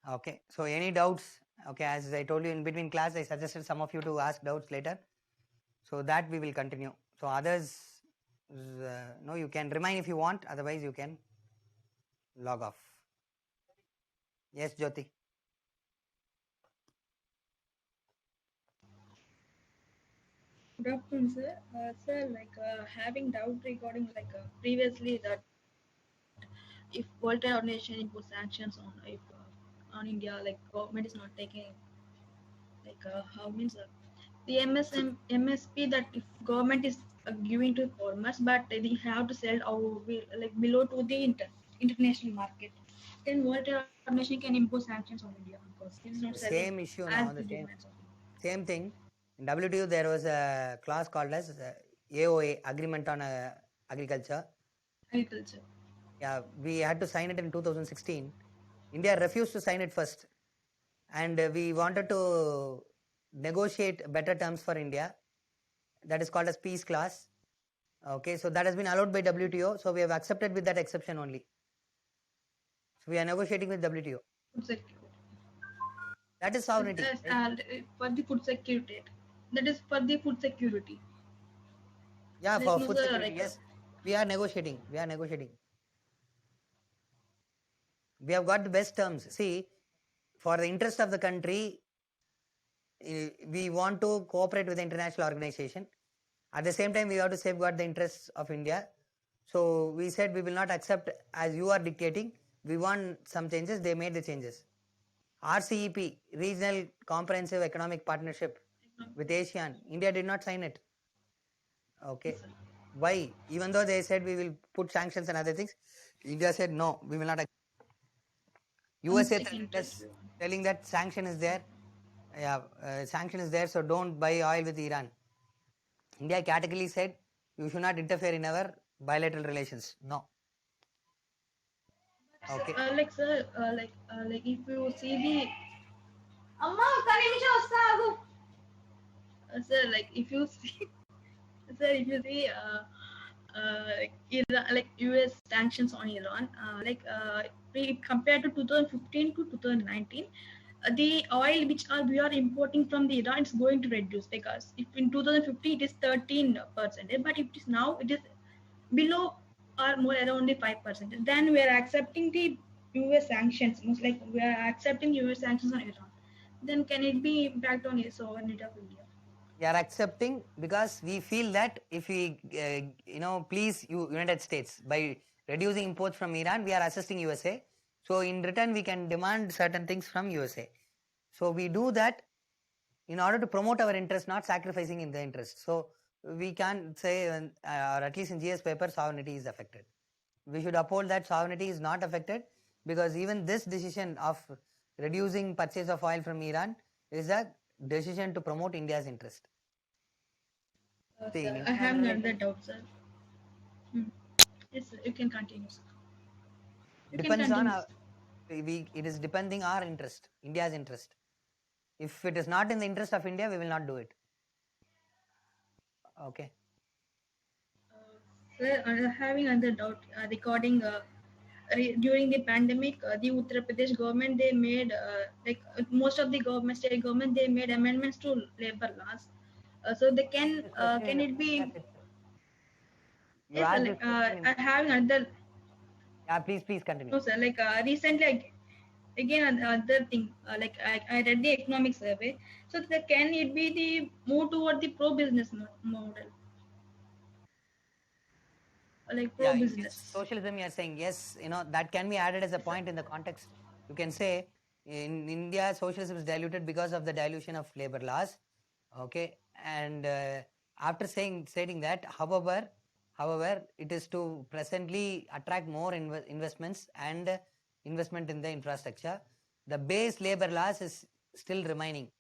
Okay, so any doubts? Okay, as I told you in between class, I suggested some of you to ask doubts later. So that we will continue. So others, no, you can remain if you want, otherwise you can log off. Yes, Jyoti. Good afternoon, sir. Sir, having doubt regarding previously that if World Trade Organization impose sanctions on if on India, like government is not taking how means the MSP that if government is giving to farmers, but they have to sell below to the international market, then World Trade Organization can impose sanctions on India because it is not The selling same issue as now, the the demands of same thing. In WTO, there was a clause called as AOA, Agreement on Agriculture. agriculture. Yeah, we had to sign it in 2016. India refused to sign it first, and we wanted to negotiate better terms for India. That is called as peace clause. Okay, so that has been allowed by WTO. So we have accepted with that exception only. So we are negotiating with WTO. Food security. That is sovereignty. And for the food security. That is for the food security. Yeah, There's for no, food sir, security. Yes, we are negotiating. We are negotiating. We have got the best terms. See, for the interest of the country, we want to cooperate with the international organization. At the same time, we have to safeguard the interests of India. So we said we will not accept as you are dictating. We want some changes. They made the changes. RCEP, Regional Comprehensive Economic Partnership with ASEAN, India did not sign it. Okay. Why? Even though they said we will put sanctions and other things, India said no, we will not. USA telling that sanction is there. Yeah, sanction is there, so don't buy oil with Iran. India categorically said you should not interfere in our bilateral relations. No. Okay. Sir, if you see the sir, if you see sir, if you see Iran, US sanctions on Iran, compared to 2015 to 2019, the oil which we are importing from the Iran is going to reduce, because if in 2050 it is 13%, but if it is now it is below or more around the 5%. Then we are accepting the US sanctions, most like we are accepting US sanctions on Iran. Then can it be impact on the sovereignty of India? We are accepting because we feel that if we, please United States by reducing imports from Iran, we are assisting USA. So in return, we can demand certain things from USA. So we do that in order to promote our interest, not sacrificing in the interest. So we can say, or at least in GS paper, sovereignty is affected. We should uphold that sovereignty is not affected, because even this decision of reducing purchase of oil from Iran is a decision to promote India's interest. Sir, I have another doubt, sir. Yes, sir, you can continue, sir. Depends on our, it is depending our interest, India's interest. If it is not in the interest of India, we will not do it. Okay. Having another doubt regarding during the pandemic, the Uttar Pradesh government they made most of the government state government they made amendments to labor laws. So they This question can in the it be podcast itself. You yes asked this question in. having another Yeah, please continue. no sir recently again another thing I read the economic survey, so can it be the move toward the pro business model, like pro Yeah, in case business. socialism, you're saying yes, that can be added as a point in the context. You can say in India, socialism is diluted because of the dilution of labor laws. Okay, and after stating that, however, it is to presently attract more investments and investment in the infrastructure. The base labor laws is still remaining,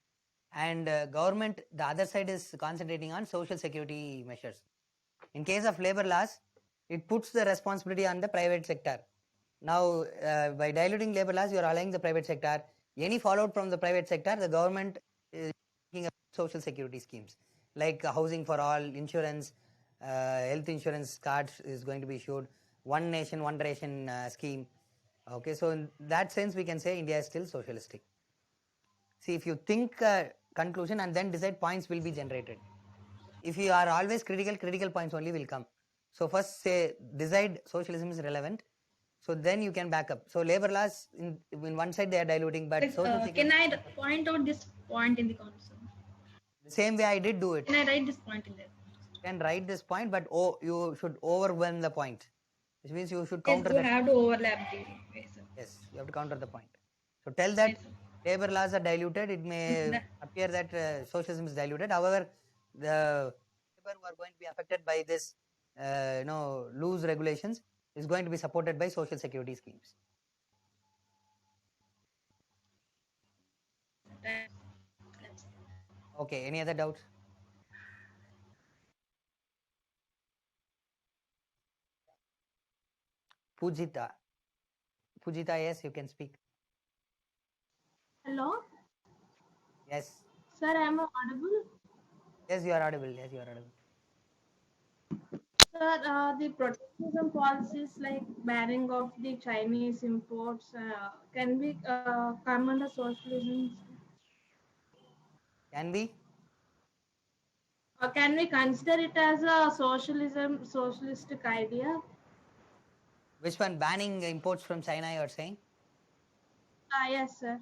and government, the other side, is concentrating on social security measures. In case of labor laws, it puts the responsibility on the private sector. Now, by diluting labor laws, you are allowing the private sector. Any fallout from the private sector, the government is making social security schemes like housing for all, insurance, health insurance cards is going to be issued, one nation, one ration scheme. Okay, so in that sense, we can say India is still socialistic. See, if you think conclusion and then decide, points will be generated. If you are always critical points only will come. So first say decide socialism is relevant. So then you can back up. So labor laws in one side they are diluting, but social security. Can I point out this point in the console? The same way I did do it. Can I write this point in there? You can write this point, but you should overwhelm the point, which means you should Yes, counter you that. have to overlap the way, sir. Yes, you have to counter the point. So tell that Yes, sir. labor laws are diluted. It may appear that socialism is diluted. However, the labor who are going to be affected by this, loose regulations is going to be supported by social security schemes. Okay. Any other doubts? Pujita, yes, you can speak. Hello, Yes. sir, am I audible? Yes, you are audible. Yes, you are audible. Sir, the protectionism policies like banning of the Chinese imports can we come under socialism? Can we? Can we consider it as a socialistic idea? Which one? Banning imports from China, you are saying? Yes, sir.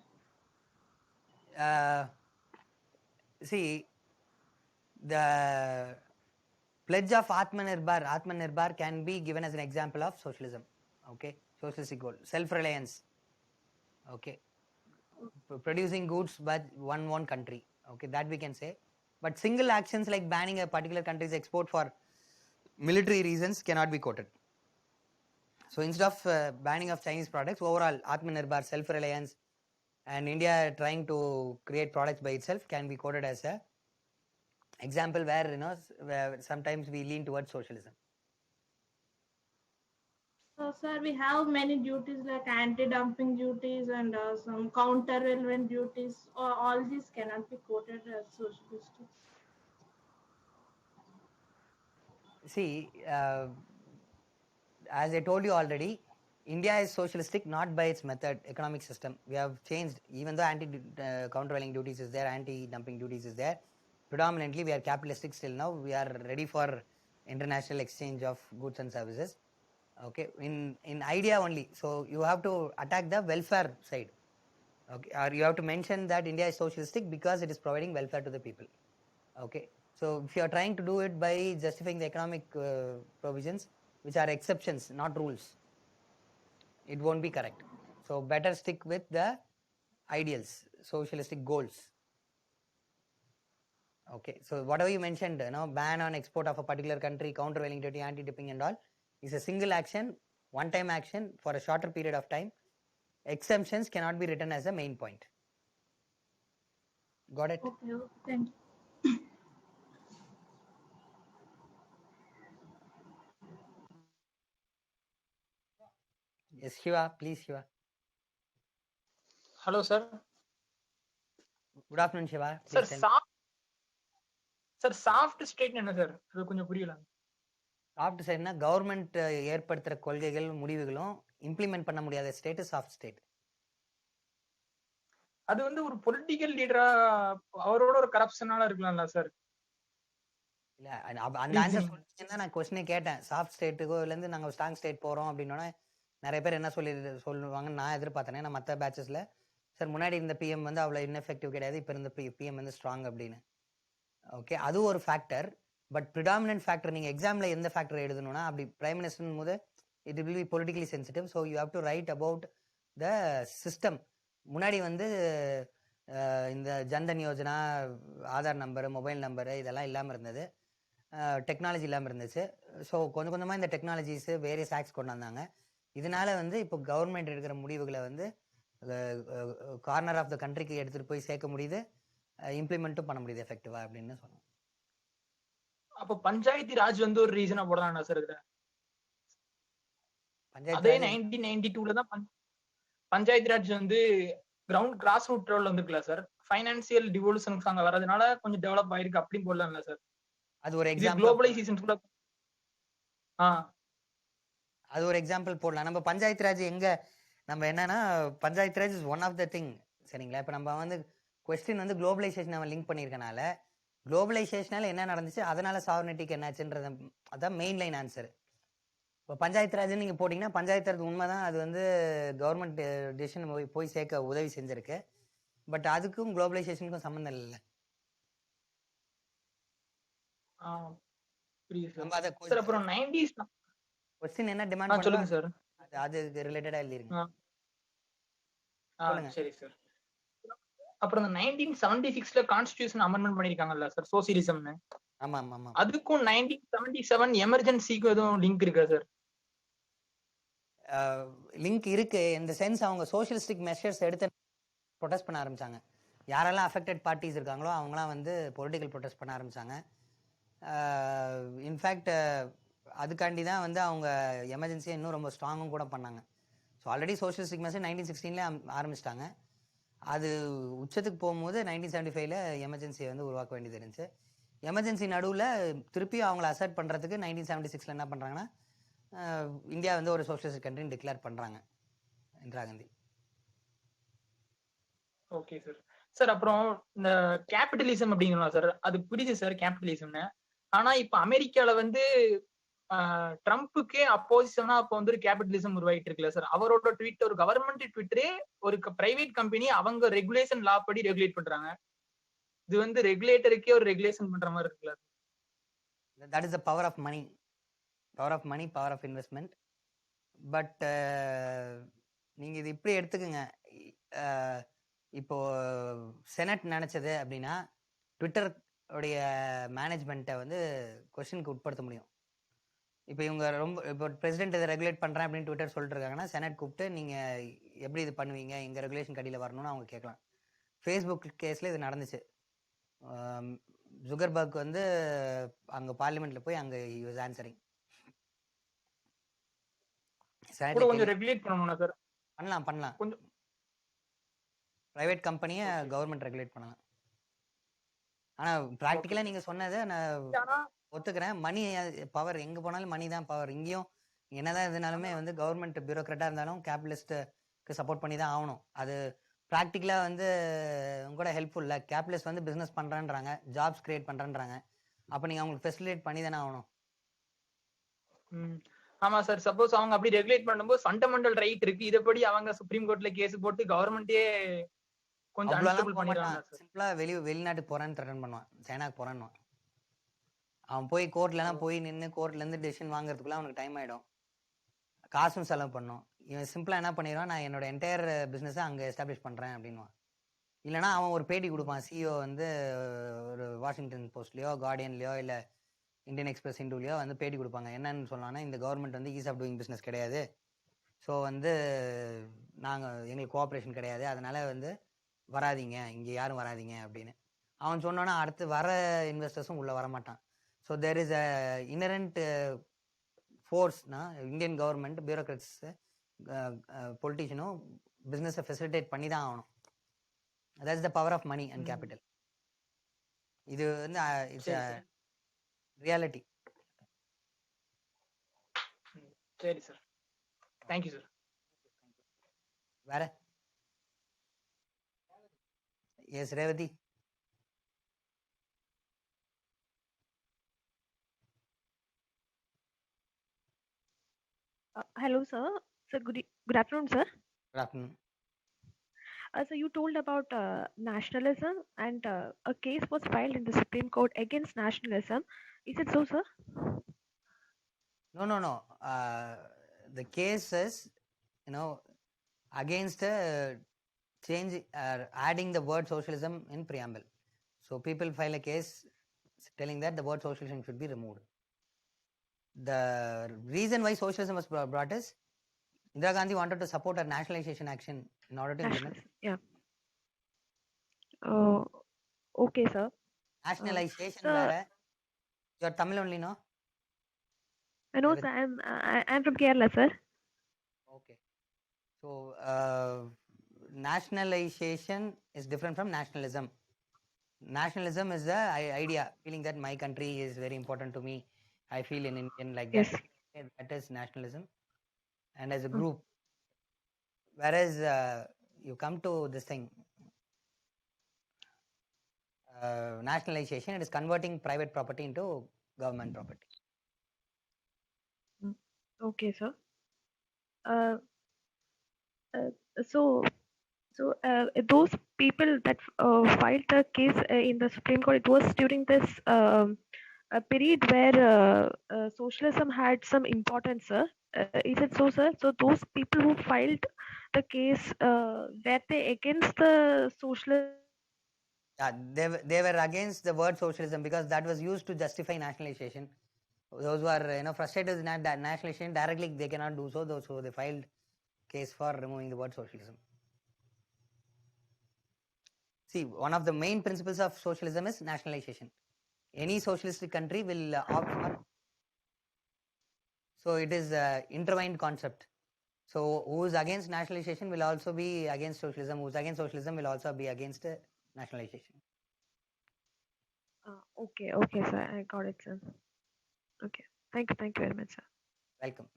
See, the pledge of Atmanirbhar can be given as an example of socialism. Okay, socialistic goal, self-reliance. Okay, producing goods by one country. Okay, that we can say. But single actions like banning a particular country's export for military reasons cannot be quoted. So instead of banning of Chinese products, overall Atmanirbhar, self-reliance, and India trying to create products by itself can be quoted as a example where sometimes we lean towards socialism. So, sir, we have many duties like anti-dumping duties and some counter-relevant duties. All these cannot be quoted as socialistic. See, as I told you already, India is socialistic not by its method, economic system. We have changed, even though countervailing duties is there, anti-dumping duties is there. Predominantly, we are capitalistic still now. We are ready for international exchange of goods and services. Okay, in idea only. So you have to attack the welfare side. Okay, or you have to mention that India is socialistic because it is providing welfare to the people. Okay, so if you are trying to do it by justifying the economic provisions, which are exceptions, not rules, it won't be correct. So better stick with the ideals, socialistic goals. Okay, so whatever you mentioned, ban on export of a particular country, countervailing duty, anti-dumping and all, is a single action, one-time action for a shorter period of time. Exemptions cannot be written as a main point. Got it? Okay, thank you. Yes, Shiva, please, Shiva. Hello, sir. Good afternoon, Shiva. Sir, soft state என்ன sir அது கொஞ்சம் புரியல. Soft ஸ்டேட்னா government ஏற்படுத்துகிற கொள்கைகள் முடிவுகளும் implement பண்ண முடியாத state soft state. அது வந்து ஒரு பொலிட்டிக்கல் லீடரா அவரோட ஒரு கரப்ஷனால இருக்கலாம்ல சார்? இல்ல அந்த ஆன்சர் சொல்லிட்டீங்கன்னா நான் கொஸ்டினே கேட்டேன். சாஃப்ட் ஸ்டேட்டுலேருந்து நாங்கள் ஸ்ட்ராங் ஸ்டேட் போகிறோம் அப்படின்னோடனே நிறைய பேர் என்ன சொல்லுவாங்கன்னு நான் எதிர்பார்த்தேன். நான் மற்ற பேட்சஸில் சார் முன்னாடி இந்த பிஎம் வந்து அவ்வளோ இன்எஃபெக்டிவ் கிடையாது, இப்போ இருந்த பிஎம் வந்து ஸ்ட்ராங் அப்படின்னு. ஓகே, அது ஒரு ஃபேக்டர். பட் ப்ரிடாமினன்ட் ஃபேக்டர் நீங்கள் எக்ஸாமில் எந்த ஃபேக்டர் எழுதணும்னா அப்படி பிரைம் மினிஸ்டர் போது it will be politically sensitive. So you have to right about the system. முன்னாடி வந்து இந்த Jan Dhan Yojana, Aadhaar number, mobile number இதெல்லாம் இல்லாமல் இருந்தது, டெக்னாலஜி இல்லாமல் இருந்துச்சு. ஸோ கொஞ்சம் கொஞ்சமாக இந்த டெக்னாலஜிஸு வேரியஸ் ஆக்ட்ஸ் கொண்டு வந்தாங்க. இதனால வந்து இப்போ கவர்மெண்ட் எடுக்கிற முடிவுகளை வந்து கார்னர் ஆஃப் த கண்ட்ரிக்கு எடுத்துகிட்டு போய் சேர்க்க முடியுது, இம்ப்ளிமெண்ட்டும் பண்ண முடியுது எஃபெக்டிவா அப்படின்னு சொன்னோம். அப்போ பஞ்சாயத்து ராஜ் வந்து ஒரு ரீசனா போடலாம்னா சார்? இதுல பஞ்சாயத்து அதே ராஜ் 1992 தான் பஞ்சாயத்து ராஜ் வந்து கிரவுண்ட் கிராஸ் ரூட் லெவல்ல வந்துருக்கல சார். ஃபைனான்சியல் டிவோல்யூஷனுக்கு அங்க வரதுனால கொஞ்சம் டெவலப் ஆயிருக்கு அப்படின்னு போடலாம்ல சார்? அது ஒரு இது எக்ஸாம்பிள். குளோபலைசேஷன் அது ஒரு எக்ஸாம்பிள் போடலாம். நம்ம பஞ்சாயத்து ராஜ் எங்க நம்ம என்னன்னா panchayat raj is one of the thing. சரிங்களா? இப்போ நம்ம வந்து கொஸ்டின் வந்து குளோபலைசேஷன் நம்ம லிங்க் பண்ணியிருக்கனால குளோபலைசேஷனால என்ன நடந்துச்சு, அதனால சாவர்னிட்டிக்கு என்னாச்சுன்றது அதான் மெயின் லைன் ஆன்சர். இப்போ பஞ்சாயத்து ராஜ் நீங்கள் போட்டிங்கன்னா பஞ்சாயத்து ராஜ் உண்மைதான், அது வந்து கவர்மெண்ட் டிசிஷன் போய் சேர்க்க உதவி செஞ்சிருக்கு. பட் அதுக்கும் குளோபலைசேஷனுக்கும் சம்மந்தம் இல்லை. நம்ம அதை அப்புறம் 90s கொஸ்டின் என்ன டிமாண்ட் சொல்லுங்க சார். அதுக்கு ரிலேட்டடா எழுதிருங்க. சரி சார். அப்புறம் 1976ல கான்ஸ்டிடியூஷன் அமெண்ட்மென்ட் பண்ணிருக்காங்கல்ல சார், சோசியலிசம்னு. ஆமா ஆமா ஆமா. அதுக்கும் 1977 எமர்ஜென்சிக்கு எதுவும் லிங்க் இருக்கா சார்? லிங்க் இருக்கு. இந்த சென்ஸ் அவங்க சோஷியலிஸ்டிக் மெஷர்ஸ் எடுத்து ப்ரொடெஸ்ட் பண்ண ஆரம்பிச்சாங்க. யாரெல்லாம் அஃபெக்டட் பார்ட்டிஸ் இருக்காங்களோ அவங்களாம் வந்து பொலிட்டிக்கல் ப்ரொடெஸ்ட் பண்ண ஆரம்பிச்சாங்க. இன்ஃபேக்ட் அதுக்காண்டி தான் வந்து அவங்க எமர்ஜென்சியை இன்னும் ரொம்ப ஸ்ட்ராங்கும் கூட பண்ணாங்க. ஸோ ஆல்ரெடி சோஷியலிஸ்டிக் மெஷர் 1916ல ஆரம்பிச்சிட்டாங்க. அது உச்சத்துக்கு போகும்போது 1975ல எமர்ஜென்சியை வந்து உருவாக்க வேண்டியது இருந்துச்சு. எமர்ஜென்சி நடுவில் திருப்பி அவங்கள அசர்ட் பண்ணுறதுக்கு 1976ல என்ன பண்ணுறாங்கன்னா இந்தியா வந்து ஒரு சோஷியலிஸ்ட் கண்ட்ரின்னு டிக்ளேர் பண்ணுறாங்க Indira Gandhi. Okay sir. Sir அப்புறம் இந்த கேபிட்டலிசம் அப்படிங்களா சார், அது புரியுது சார் கேபிட்டலிசம்னு. ஆனா இப்ப அமெரிக்கால வந்து ட்ரம்ப்புக்கே அப்போசிஷனா அப்போ வந்து ஒரு கேபிட்டலிசம் உருவாயிட்டு இருக்குல்ல சார். அவரோட ட்வீட், ஒரு கவர்மெண்ட் ட்விட்டரே ஒரு பிரைவேட் கம்பெனி அவங்க ரெகுலேஷன் லா படி ரெகுலேட் பண்றாங்க. இது வந்து ரெகுலேட்டருக்கே ஒரு ரெகுலேஷன் பண்ற மாதிரி இருக்குல்ல? That is the power of money, power of money, power of investment. But நீங்க இது இப்படி எடுத்துக்கோங்க. இப்போ செனட் நினைச்சது அப்படின்னா ட்விட்டர் உடைய மேனேஜ்மெண்ட்டை வந்து கொஸ்டினுக்கு உட்படுத்த முடியும். இப்போ இவங்க ரொம்ப இப்போ பிரசிடென்ட் இதை ரெகுலேட் பண்ணுறேன் அப்படின்னு ட்விட்டர் சொல்லிட்டு இருக்காங்கன்னா செனட் கூப்பிட்டு நீங்கள் எப்படி இது பண்ணுவீங்க, எங்கள் ரெகுலேஷன் கடியில் வரணும்னு அவங்க கேட்கலாம். ஃபேஸ்புக் கேஸில் இது நடந்துச்சு. ஜுகர்பர்க் வந்து அங்கே பார்லிமெண்ட்டில் போய் அங்கே யூஸ் ஆன்சரிங். கொஞ்சம் ரெகுலேட் பண்ணணும்னா சார்? பண்ணலாம். கொஞ்சம் ப்ரைவேட் கம்பெனியை கவர்மெண்ட் ரெகுலேட் பண்ணலாம். ஆனால் ப்ராக்டிக்கலாக நீங்கள் சொன்னதை நான் ஒத்துக்கிறேன். மணி பவர், எங்கே போனாலும் மணி தான் பவர். இங்கேயும் என்னதான் இருந்தாலுமே வந்து கவர்மெண்ட் பியூரோக்ராட்டாக இருந்தாலும் கேபிட்டலிஸ்ட்டுக்கு சப்போர்ட் பண்ணி தான் ஆகணும். அது ப்ராக்டிக்கலாக வந்து கூட ஹெல்ப்ஃபுல் இல்லை. கேபிட்டலிஸ்ட் வந்து பிஸ்னஸ் பண்ணுறேன்றாங்க, ஜாப்ஸ் கிரியேட் பண்ணுறேன்றாங்க. அப்போ நீங்கள் அவங்களுக்கு ஃபெசிலிட்டேட் பண்ணி தானே ஆகணும். ஆமா சார். சப்போஸ் அவங்க அப்படி ரெகுலேட் பண்ணும்போது ஃபண்டமெண்டல் ரைட் இருக்கு, இதப்படி அவங்க சுப்ரீம் கோர்ட்ல கேஸ் போட்டு கவர்மெண்டே கொஞ்சம் அன்ஸ்டேபிள் பண்ணிடுறாங்க. சிம்பிளா வெளிநாட்டுக்கு போறான்னு த்ரெட்டன் பண்ணுவான், சைனாக்கு போறான்னு. அவன் போய் கோர்ட்லாம் போய் நின்று கோர்ட்ல இருந்து டெசிஷன் வாங்குறதுக்குள்ள அவனுக்கு டைம் ஆயிடும், காசும் செலவு பண்ணும். இவன் சிம்பிளா என்ன பண்ணிடுவான், நான் என்னோட என்டையர் பிசினஸை அங்க எஸ்டாப்ளிஷ் பண்றேன் அப்படின்வான். இல்லைனா அவன் ஒரு பேட்டி கொடுப்பான். சிஇஓ வந்து ஒரு வாஷிங்டன் போஸ்ட்லயோ கார்டியன்லயோ இல்ல இந்தியன் எக்ஸ்பிரஸ் இண்டூலையோ வந்து பேட்டி கொடுப்பாங்க. என்னன்னு சொன்னான்னா, இந்த கவர்மெண்ட் வந்து ஈஸ் ஆஃப் டூயிங் பிஸ்னஸ் கிடையாது, ஸோ வந்து எங்களுக்கு கோஆப்ரேஷன் கிடையாது, அதனால வந்து வராதிங்க, இங்கே யாரும் வராதிங்க அப்படின்னு அவன் சொன்னான்னா அடுத்து வர இன்வெஸ்டர்ஸும் உள்ள வரமாட்டான். So there is a inherent ஃபோர்ஸ்னா இந்தியன் கவர்மெண்ட் பியூரோக்ராட்ஸ் பொலிட்டிஷியனும் பிஸ்னஸை ஃபெசிலிட்டேட் பண்ணி தான் ஆகணும். That's the power of money and capital. இது வந்து இட்ஸ் ரியாலிட்டி. சரி சார், தேங்க்யூ சார். வேற? Yes Revathi. Hello, sir. So good afternoon, sir. Good afternoon. So you told about nationalism, and a case was filed in the Supreme Court against nationalism. Is it so, sir? No. The case is, against change adding the word socialism in preamble. So people file a case telling that the word socialism should be removed. The reason why socialism was brought is Indira Gandhi wanted to support a nationalization action in order to implement. Yeah. Oh, okay, sir. Nationalization sir, where you're Tamil only, no? No, sir. I'm from Kerala, sir. Okay. So nationalization is different from nationalism. Nationalism is the idea, feeling that my country is very important to me. I feel in Indian like Yes. that. That is nationalism, and as a group. Whereas you come to this thing, nationalization, it is converting private property into government property. Okay, sir. So those people that filed the case in the Supreme Court, it was during this a period where socialism had some importance, sir. Is it so, sir? So those people who filed the case, were they against the socialism? Yeah, they were against the word socialism because that was used to justify nationalization. Those who are frustrated with nationalization directly, they cannot do so. So they filed case for removing the word socialism. See, one of the main principles of socialism is nationalization. Any socialistic country will opt for. So it is an intertwined concept. So who is against nationalization will also be against socialism. Who is against socialism will also be against nationalization. Okay, sir. I got it, sir. Okay. Thank you very much, sir. Welcome.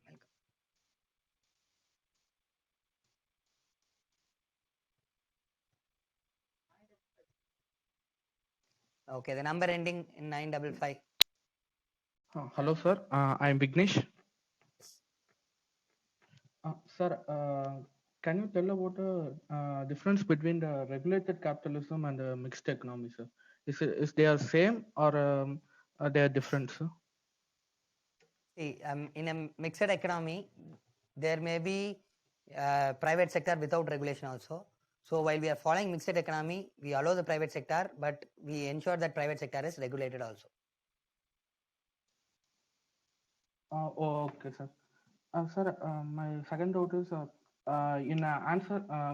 Okay, the number ending in 955. Hello, sir. I'm Vignesh. Sir, can you tell about the difference between the regulated capitalism and the mixed economy, sir? Is they are same or are they different, sir? See, in a mixed economy, there may be private sector without regulation also. So while we are following mixed economy, we allow the private sector, but we ensure that private sector is regulated also. Okay, sir. Sir, my second doubt is in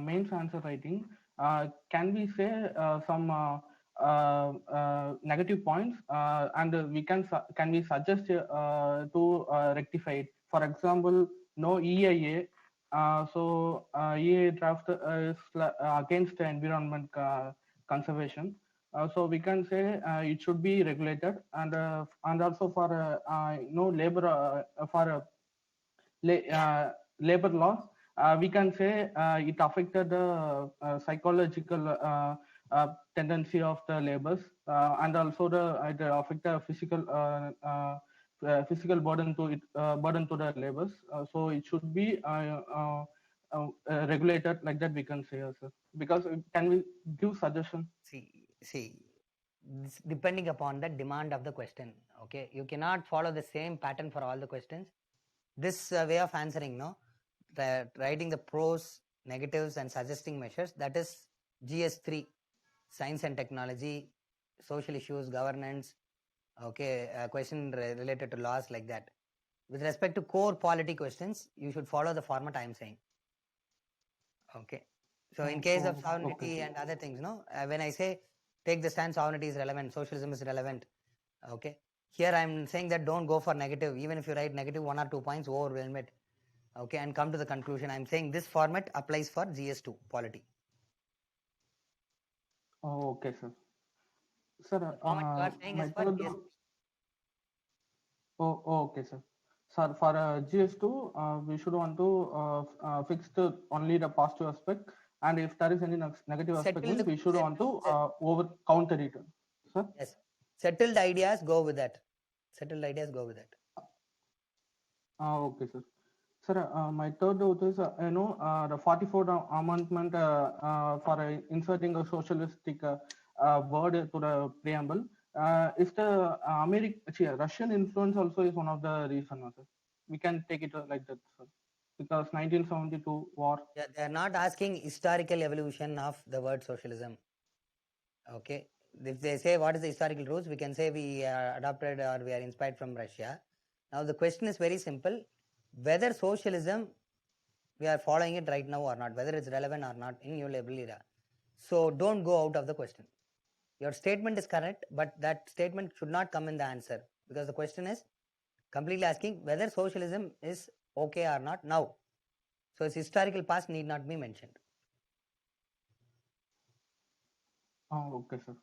mains answer writing, can we say some negative points and can we suggest to rectify it? For example, no EIA. So EIA draft is against environment conservation. So we can say it should be regulated and also for labor for labor laws, we can say it affected the psychological tendency of the laborers and also it affected physical burden to the laborers. So it should be regulated like that, we can say, sir. Because can we give suggestion? See, depending upon the demand of the question. Okay, you cannot follow the same pattern for all the questions. This way of answering, writing the pros, negatives, and suggesting measures, that is GS3, science and technology, social issues, governance. Okay, a question related to laws like that. With respect to core polity questions, you should follow the format I am saying. Okay. So in case of sovereignty and other things, when I say take the stand, sovereignty is relevant, socialism is relevant. Okay. Here I am saying that don't go for negative. Even if you write negative 1 or 2 points, overwhelm it. Okay, and come to the conclusion. I am saying this format applies for GS2 polity. Oh, okay, sir. Sir, the format you are saying is for GS3. Oh, okay, sir. Sir, for GS2, we should want to fix only the positive aspect, and if there is any negative aspect, means we should want to over counter it. Sir? Yes, settled ideas go with that. Settled ideas go with that. Okay, sir. Sir, my third doubt is, the 44th Amendment for inserting a socialistic word to the preamble. Is the Russian influence also is one of the reasons, sir? We can take it like that, sir. Because 1972 war. Yeah, they are not asking historical evolution of the word socialism. Okay, if they say what is the historical roots, we can say we adopted or we are inspired from Russia. Now the question is very simple: whether socialism we are following it right now or not, whether it's relevant or not in neoliberal era. So don't go out of the question. Your statement is correct, but that statement should not come in the answer, because the question is completely asking whether socialism is okay or not now. So its historical past need not be mentioned. Oh, okay, sir.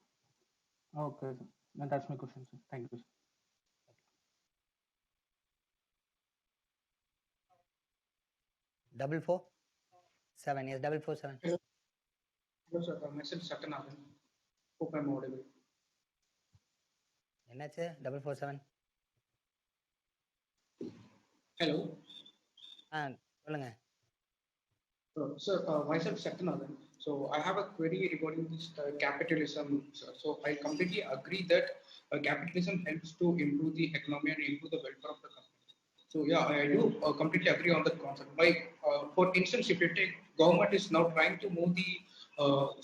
Okay, sir. Then that's my question, sir. Thank you, sir. Double 4 7, yes, 447. Hello, sir. Myself Satyanathan. Hope I'm audible. என்னாச்சு 447? Hello. சொல்லுங்க. Sir, myself Satyanathan. So I have a query regarding this capitalism. So I completely agree that capitalism helps to improve the economy and improve the welfare of the country. So yeah, I do completely agree on that concept. Like, for instance, if you take government is now trying to move the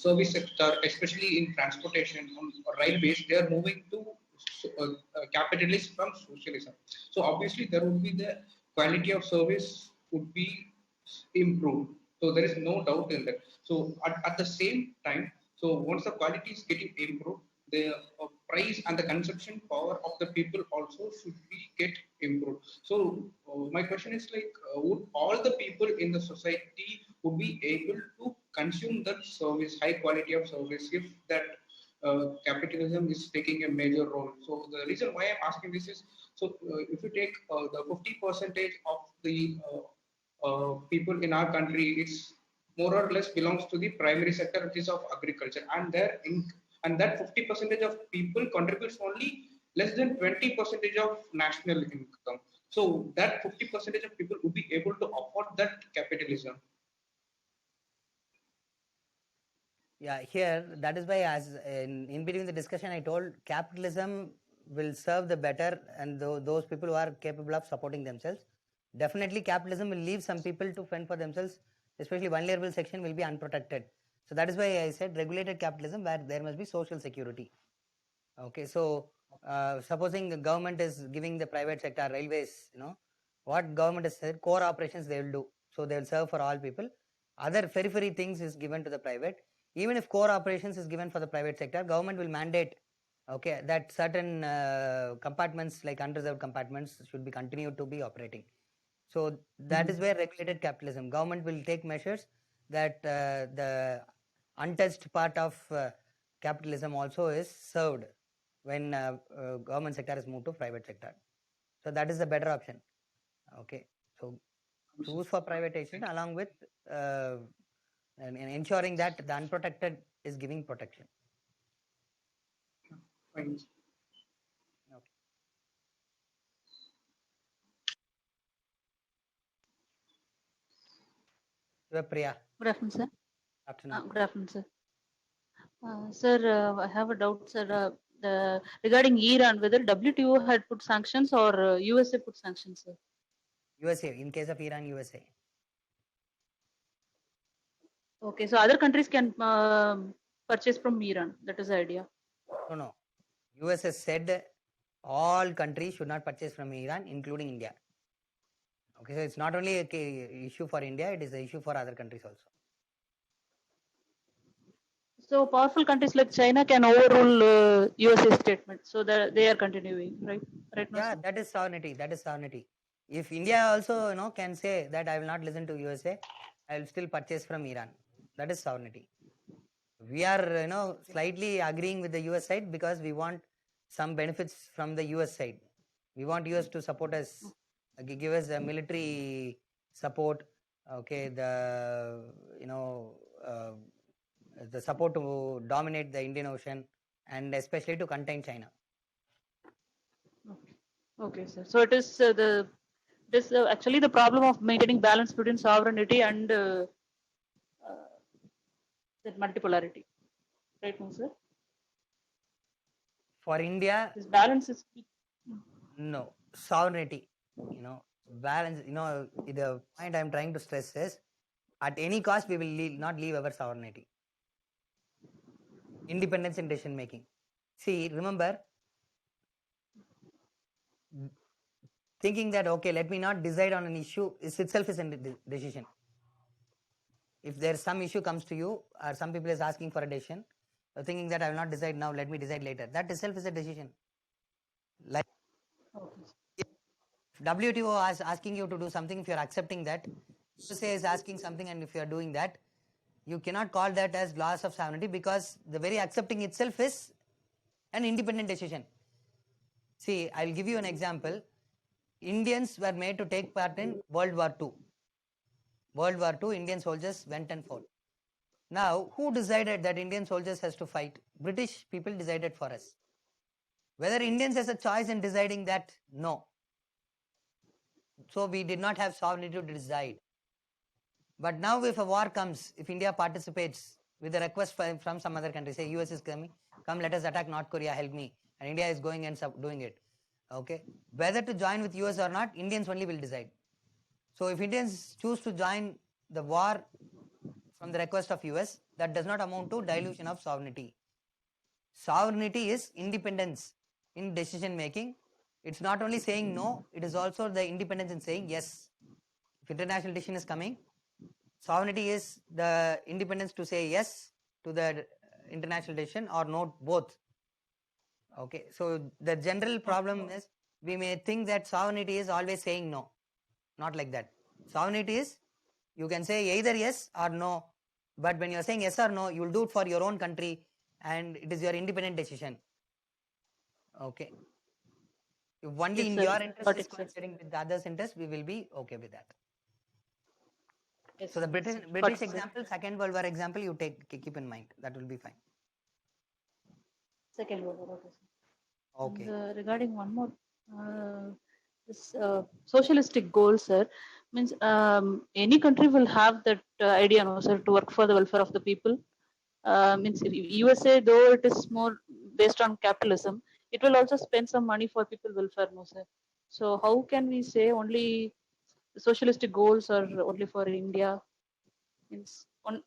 service sector, especially in transportation or railways, they are moving to capitalism from socialism. So obviously there would be the quality of service would be improved. So there is no doubt in that. So at the same time, so once the quality is getting improved, the price and the consumption power of the people also should be get improved. So my question is like, would all the people in the society would be able to consume that service, high quality of service, if that capitalism is taking a major role? So the reason why I'm asking this is, so if you take the 50% of the people in our country, it's more or less belongs to the primary sector, which is of agriculture, and and that 50% of people contributes only less than 20% of national income. So that 50% of people would be able to afford that capitalism. Yeah, here that is why, as in between the discussion, I told capitalism will serve the better and those people who are capable of supporting themselves. Definitely, capitalism will leave some people to fend for themselves, especially vulnerable section will be unprotected. So that is why I said regulated capitalism, where there must be social security. Okay, so supposing the government is giving the private sector, railways, what government has said, core operations they will do. So they will serve for all people. Other periphery things is given to the private. Even if core operations is given for the private sector, government will mandate, okay, that certain compartments like unreserved compartments should be continued to be operating. So that is where regulated capitalism, government will take measures that the untouched part of capitalism also is served when government sector is moved to private sector. So that is the better option. Okay, so choose for privatization along with and ensuring that the unprotected is giving protection. Fine. Priya. Good afternoon, sir. Afternoon. Good afternoon, sir. Sir, I have a doubt, sir. Regarding Iran, whether WTO had put sanctions or USA put sanctions, sir? USA, in case of Iran, USA. Okay, so other countries can purchase from Iran. That is the idea. No. US has said all countries should not purchase from Iran, including India. Okay, so it's not only an issue for India, it is an issue for other countries also. So powerful countries like China can overrule USA statement. So they are continuing, right? Right now. Yeah, that is sovereignty. That is sovereignty. If India also can say that I will not listen to USA, I will still purchase from Iran. That is sovereignty. We are slightly agreeing with the US side because we want some benefits from the US side. We want US to support us give us the military support, okay, the support to dominate the Indian Ocean and especially to contain China. Okay, sir. So it is actually the problem of maintaining balance between sovereignty and that multipolarity, right, no, sir? For India, This balance is no sovereignty. Balance. The point I'm trying to stress is, at any cost, we will not leave our sovereignty, independence in decision making. See, remember, thinking that okay, let me not decide on an issue is itself is a decision. If there's some issue comes to you, or some people is asking for a decision, thinking that I will not decide now, let me decide later, that itself is a decision. Like WTO is asking you to do something, if you are accepting that, USA is asking something, and if you are doing that, you cannot call that as loss of sovereignty, because the very accepting itself is an independent decision. See, I'll give you an example. Indians were made to take part in World War II. World War II, Indian soldiers went and fought. Now, who decided that Indian soldiers has to fight? British people decided for us. Whether Indians has a choice in deciding that? No. So we did not have sovereignty to decide. But now if a war comes, if India participates with a request from some other country, say US is coming, come let us attack North Korea, help me. And India is going and doing it. Okay. Whether to join with US or not, Indians only will decide. So if Indians choose to join the war from the request of US, that does not amount to dilution of sovereignty. Sovereignty is independence in decision making. It's not only saying no, it is also the independence in saying yes. If international decision is coming, sovereignty is the independence to say yes to the international decision or no, both. Okay, so the general problem is we may think that sovereignty is always saying no. Not like that. Sovereignty is, you can say either yes or no, but when you're saying yes or no, you will do it for your own country and it is your independent decision. Okay. If only yes, in sir. your interest is It, coinciding with the other's interest, we will be okay with that. yes, So the yes, British example, Second World War example, you keep in mind. That will be fine. Second World War. Okay. Okay. And, regarding one more, this socialistic goal, sir, means any country will have that idea, no, sir, to work for the welfare of the people. Means if USA, though it is more based on capitalism, it will also spend some money for people welfare, no, sir. So how can we say only socialistic goals are only for India? Means on.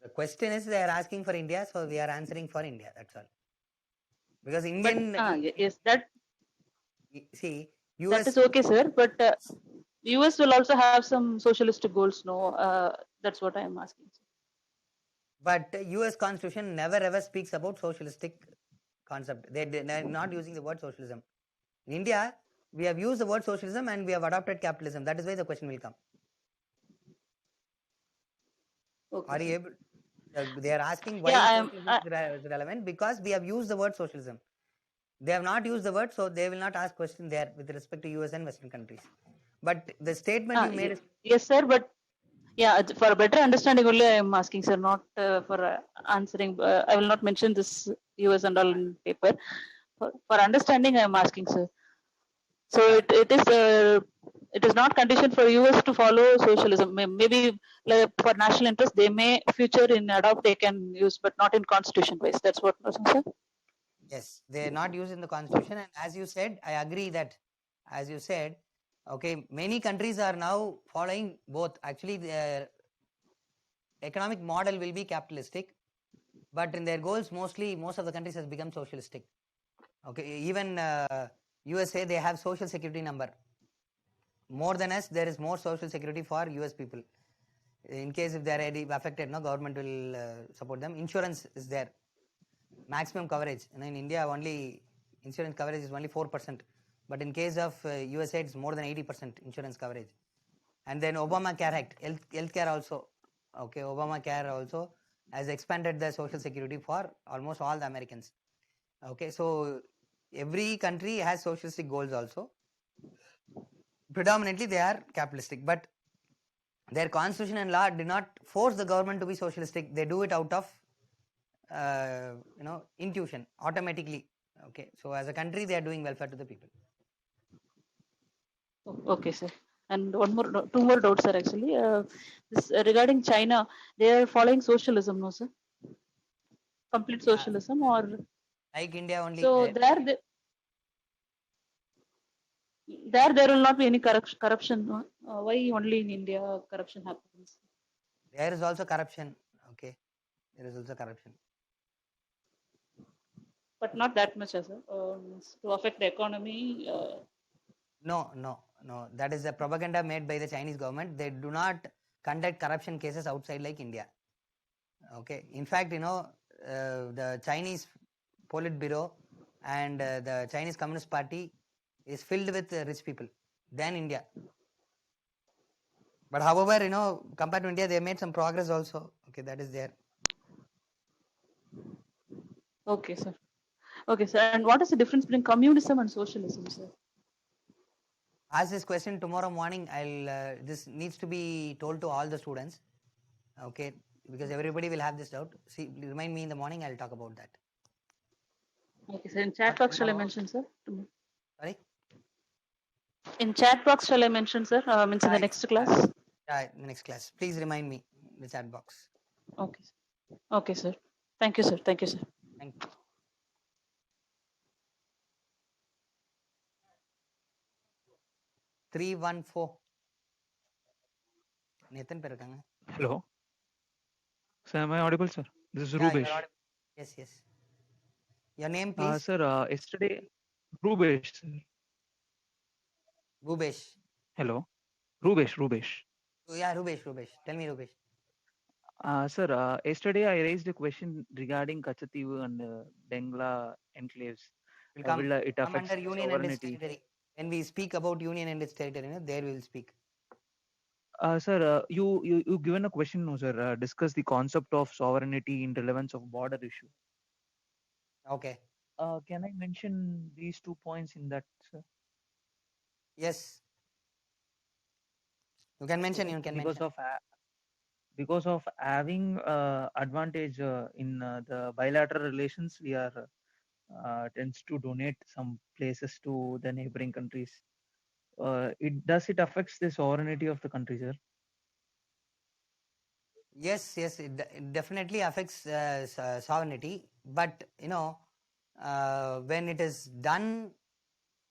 The question is they are asking for India, so we are answering for India. That's all. Because Indian. But, yes, that. See, US. That is okay, sir. But US will also have some socialistic goals, no? That's what I am asking. But US Constitution never ever speaks about socialistic concept. They're not using the word socialism. In India, we have used the word socialism and we have adopted capitalism. That is why the question will come. Okay, are you able? They are asking why socialism is relevant, because we have used the word socialism. They have not used the word, so they will not ask question there with respect to US and Western countries. But the statement you made is. Yes, sir. But yeah, for a better understanding only, I am asking, sir, not for answering. I will not mention this US and all in paper. For understanding, I am asking, sir. So it is not conditioned for US to follow socialism. Maybe like for national interest, they may future in adopt they can use, but not in constitution base. That's what, sir. Yes, they are not used in the constitution, and as you said, I agree that, as you said, okay, many countries are now following both. Actually, their economic model will be capitalistic, but in their goals, most of the countries has become socialistic. Okay, even USA, they have social security number. More than us, there is more social security for US people. In case if they are affected, no, government will support them. Insurance is there. Maximum coverage. In India, only insurance coverage is only 4%. But in case of USA, it's more than 80% insurance coverage. And then Obamacare Act, healthcare also. Okay, Obamacare also has expanded the social security for almost all the Americans. Okay, so every country has socialistic goals also. predominantly they are capitalistic, but their constitution and law did not force the government to be socialistic. They do it out of intuition, automatically. Okay, so as a country they are doing welfare to the people. Okay, sir. And two more doubts, sir. Actually, this regarding China, they are following socialism, no, sir? Complete socialism, or like India only. So there will not be any corruption. No? Why only in India corruption happens? There is also corruption. Okay, there is also corruption, but not that much, sir. To affect the economy. No. That is the propaganda made by the Chinese government. They do not conduct corruption cases outside like India. Okay. In fact, the Chinese Politburo and the Chinese Communist Party is filled with rich people than India. But however, compared to India, they made some progress also. Okay, that is there. Okay, sir. Okay, sir. And what is the difference between communism and socialism, sir? Ask this question tomorrow morning. This needs to be told to all the students. Okay, because everybody will have this doubt. See, remind me in the morning. I'll talk about that. Okay, sir. In chat box, shall I mention, sir? Sorry. In chat box, shall I mention, sir? Means in the next class. Yeah, in the next class. Please remind me in the chat box. Okay. Okay, sir. Thank you, sir. Thank you, sir. Thank you. Three, 1, 4. Hello. Sir, am I audible, sir? This is Rubesh. Yes. Your name, please? Sir, yesterday, Rubesh, sir. Rubesh. Hello. Rubesh. Yeah, Rubesh. Tell me, Rubesh. Sir, yesterday I raised a question regarding Kachativu and Dengla enclaves. Will it affect under union sovereignty? And its territory. When we speak about union and its territory, there we will speak. Sir, you given a question, no, sir. Discuss the concept of sovereignty in relevance of border issue. Okay. Can I mention these 2 points in that, sir? Yes. You can mention. Because of having advantage in the bilateral relations, we are tends to donate some places to the neighboring countries. It affects the sovereignty of the country, sir? Yes, it definitely affects sovereignty. But when it is done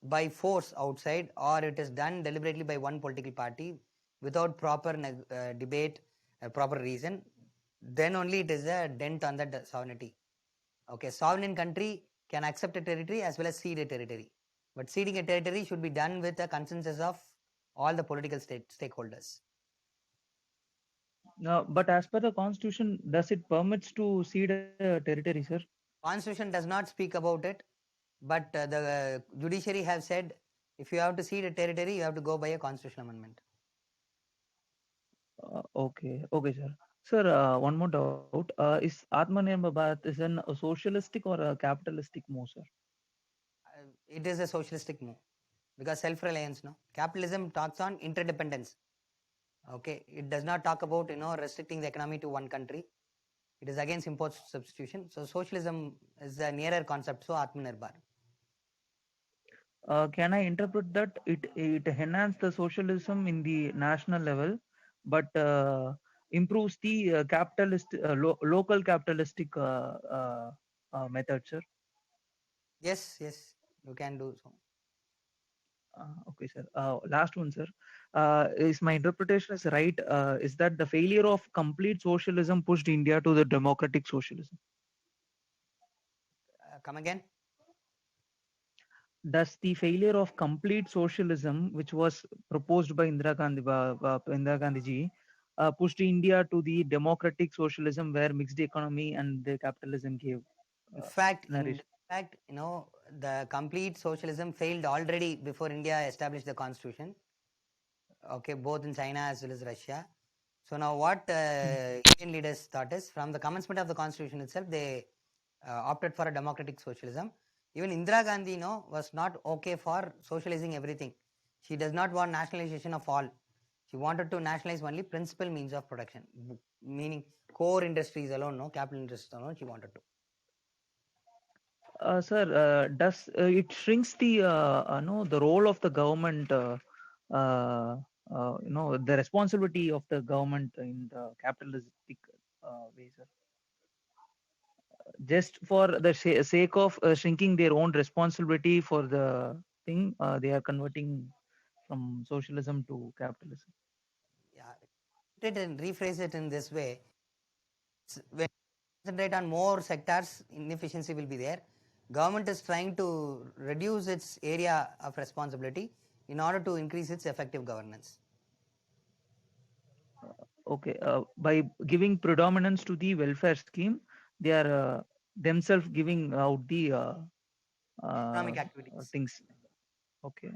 by force outside, or it is done deliberately by one political party without proper debate, proper reason, then only it is a dent on that sovereignty. Okay, sovereign country can accept a territory as well as cede a territory. But ceding a territory should be done with a consensus of all the political stakeholders. No, but as per the constitution, does it permits to cede a territory, sir? Constitution does not speak about it, but the judiciary have said if you have to cede a territory, you have to go by a constitutional amendment. Okay, sir. Sir, one more doubt. Is Atmanirbhar Bharat is a socialistic or a capitalistic move, sir? It is a socialistic move because self-reliance. No, capitalism talks on interdependence. Okay, it does not talk about restricting the economy to one country. It is against import substitution. So socialism is a nearer concept. So Atmanirbhar. Can I interpret that it enhances the socialism in the national level, but improves the local capitalistic method, sir? Yes, you can do so. Okay, sir. Last one, sir. Is my interpretation is right? Is that the failure of complete socialism pushed India to the democratic socialism? Come again? Does the failure of complete socialism, which was proposed by Indira Gandhi ji, pushed India to the democratic socialism where mixed economy and the capitalism gave? In fact, the complete socialism failed already before India established the constitution. Okay, both in China as well as Russia. So now what Indian leaders thought is, from the commencement of the constitution itself, they opted for a democratic socialism. Even Indira Gandhi was not okay for socializing everything. She does not want nationalization of all. She wanted to nationalize only principal means of production, meaning core industries alone, no capital industries alone. She wanted to. Sir, does it shrinks the no the role of the government, the responsibility of the government in the capitalistic way, sir? Just for the sake of shrinking their own responsibility for the thing, they are converting from socialism to capitalism. Yeah, put it and rephrase it in this way. When you concentrate on more sectors, inefficiency will be there. Government is trying to reduce its area of responsibility in order to increase its effective governance. Okay, by giving predominance to the welfare scheme, they are themselves giving out the Economic activities. things. Okay,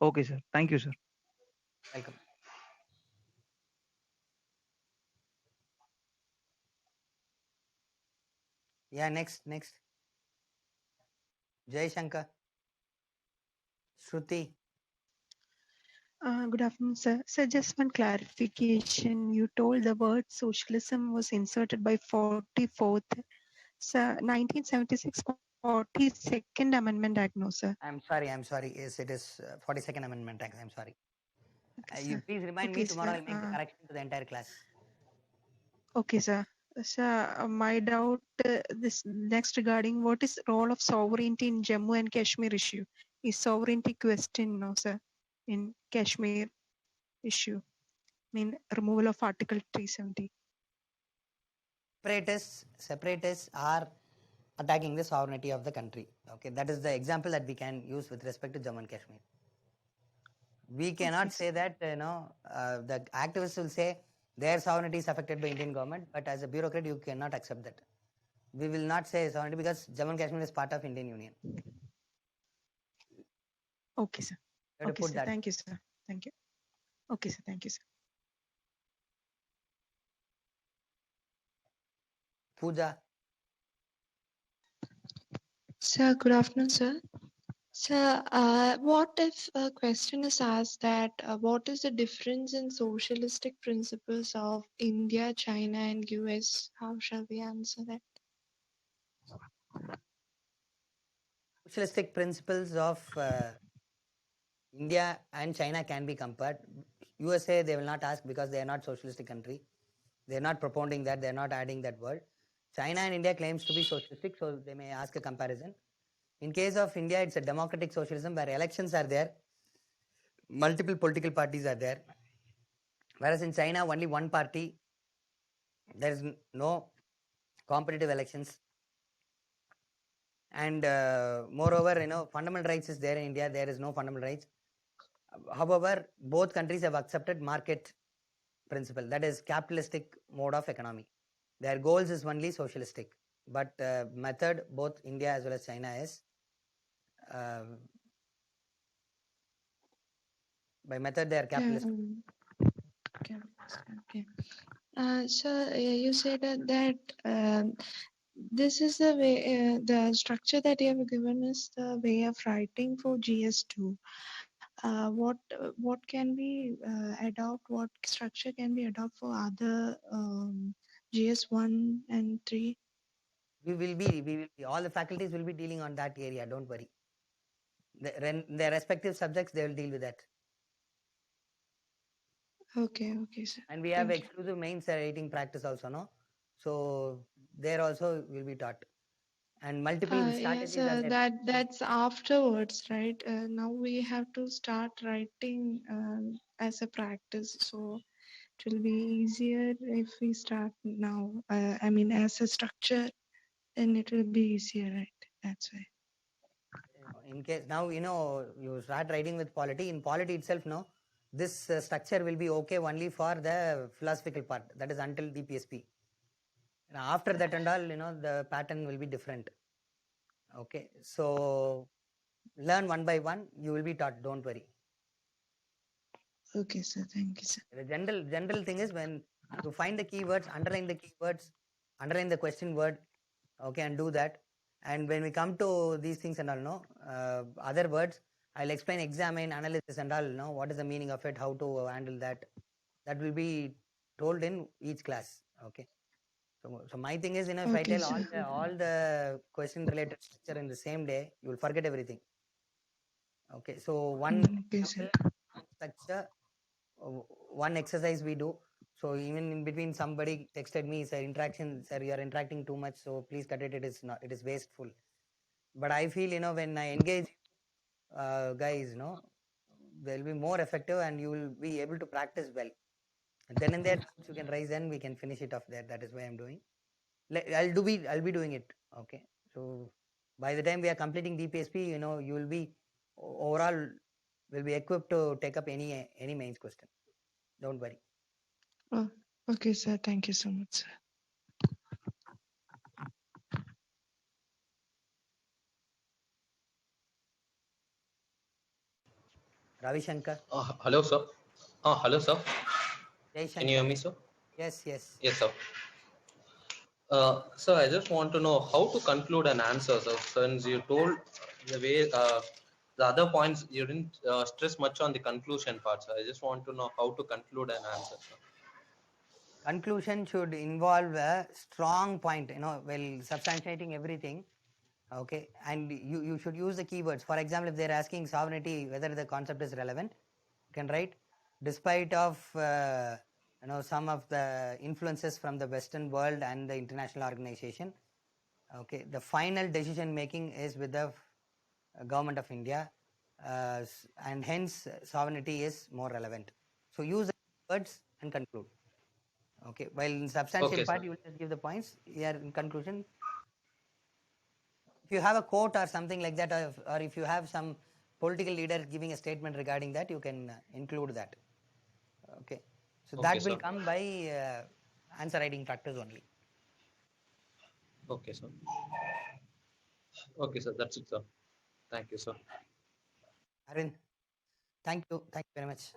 okay, sir. Thank you, sir. Welcome. Yeah, next. Jai Shankar. Shruti. Good afternoon, sir. Sir, just one clarification. You told the word socialism was inserted by 44th, sir, 1976 42nd Amendment Act, no, sir. I'm sorry. Yes, it is 42nd Amendment Act. I'm sorry. Okay, You sir. please remind me Okay, tomorrow. sir. I'll make the correction to the entire class. Okay, sir. Sir, my doubt this next regarding what is role of sovereignty in Jammu and Kashmir issue? Is sovereignty question, no, sir, in Kashmir issue? I mean, removal of Article 370. Separatists are attacking the sovereignty of the country. Okay, that is the example that we can use with respect to Jammu and Kashmir. We cannot say that, the activists will say their sovereignty is affected by Indian government, but as a bureaucrat, you cannot accept that. We will not say sovereignty because Jammu and Kashmir is part of Indian Union. Okay, sir. You have to Okay, put sir. that. Thank you, sir. Thank you. Okay, sir. Thank you, sir. Pooja. Sir, good afternoon, sir. Sir, what if a question is asked that what is the difference in socialistic principles of India, China, and US? How shall we answer that? Socialistic principles of India and China can be compared. USA, they will not ask because they are not socialistic country. They are not propounding that. They are not adding that word. China and India claims to be socialistic, so they may ask a comparison. In case of India, it's a democratic socialism where elections are there, multiple political parties are there. Whereas in China, only one party, there is no competitive elections. And moreover, fundamental rights is there in India, there is no fundamental rights. However, both countries have accepted market principle, that is capitalistic mode of economy. Their goals is only socialistic, but method both India as well as China is by method they are capitalist. Okay. So you said that this is the way, the structure that you have given us, the way of writing for GS2. What can we adopt? What structure can we adopt for other GS1 and 3? We will be, all the faculties will be dealing on that area. Don't worry. Their respective subjects, they will deal with that. Okay, sir. And we have exclusive mains writing practice also, no? So there also will be taught. And multiple strategies are there. That's afterwards, right? Now we have to start writing as a practice, so it will be easier if we start now. I mean, as a structure, then it will be easier, right? That's why. In case now you start writing with polity. In polity itself, no, this structure will be okay only for the philosophical part. That is until DPSP. Now, after that and all, the pattern will be different. Okay, so learn one by one. You will be taught. Don't worry. Okay, sir. Thank you, sir. The general thing is when you find the keywords, underline the question word, okay, and do that. And when we come to these things and all, other words, I'll explain examine, analysis and all, what is the meaning of it, how to handle that. That will be told in each class. Okay. So my thing is, if I Okay, tell sir. all the question related structure in the same day, you will forget everything. Okay. So one Okay, sir. example, one structure, one exercise we do. So even in between, somebody texted me, sir, sir, you are interacting too much, so please cut it. It is wasteful. But I feel, when I engage guys, they'll be more effective and you will be able to practice well. And then and there, you can raise and we can finish it off there. That is why I'm doing. I'll be doing it. Okay. So by the time we are completing DPSP, you will be overall will be equipped to take up any mains question. Don't worry. Oh, okay, sir. Thank you so much, sir. Ravi Shankar. Hello, sir. Hello, sir. Jai Can you hear Shankar. me, sir? Yes, yes. Yes, sir. Sir, I just want to know how to conclude an answer, sir. Since you told the way the other points, you didn't stress much on the conclusion part, sir. I just want to know how to conclude an answer, sir. Conclusion should involve a strong point, while substantiating everything. Okay. And you should use the keywords. For example, if they're asking sovereignty, whether the concept is relevant, you can write, despite of some of the influences from the Western world and the international organization. Okay. The final decision making is with the government of India, and hence sovereignty is more relevant. So use the words and conclude. Okay. While in substantial Okay, part, sir. you will just give the points. Here in conclusion, if you have a quote or something like that, or if you have some political leader giving a statement regarding that, you can include that. Okay. So Okay, that will sir. come by answer writing practice only. Okay, sir. Okay, sir. That's it, sir. Thank you, sir. Arvind, thank you. Thank you very much.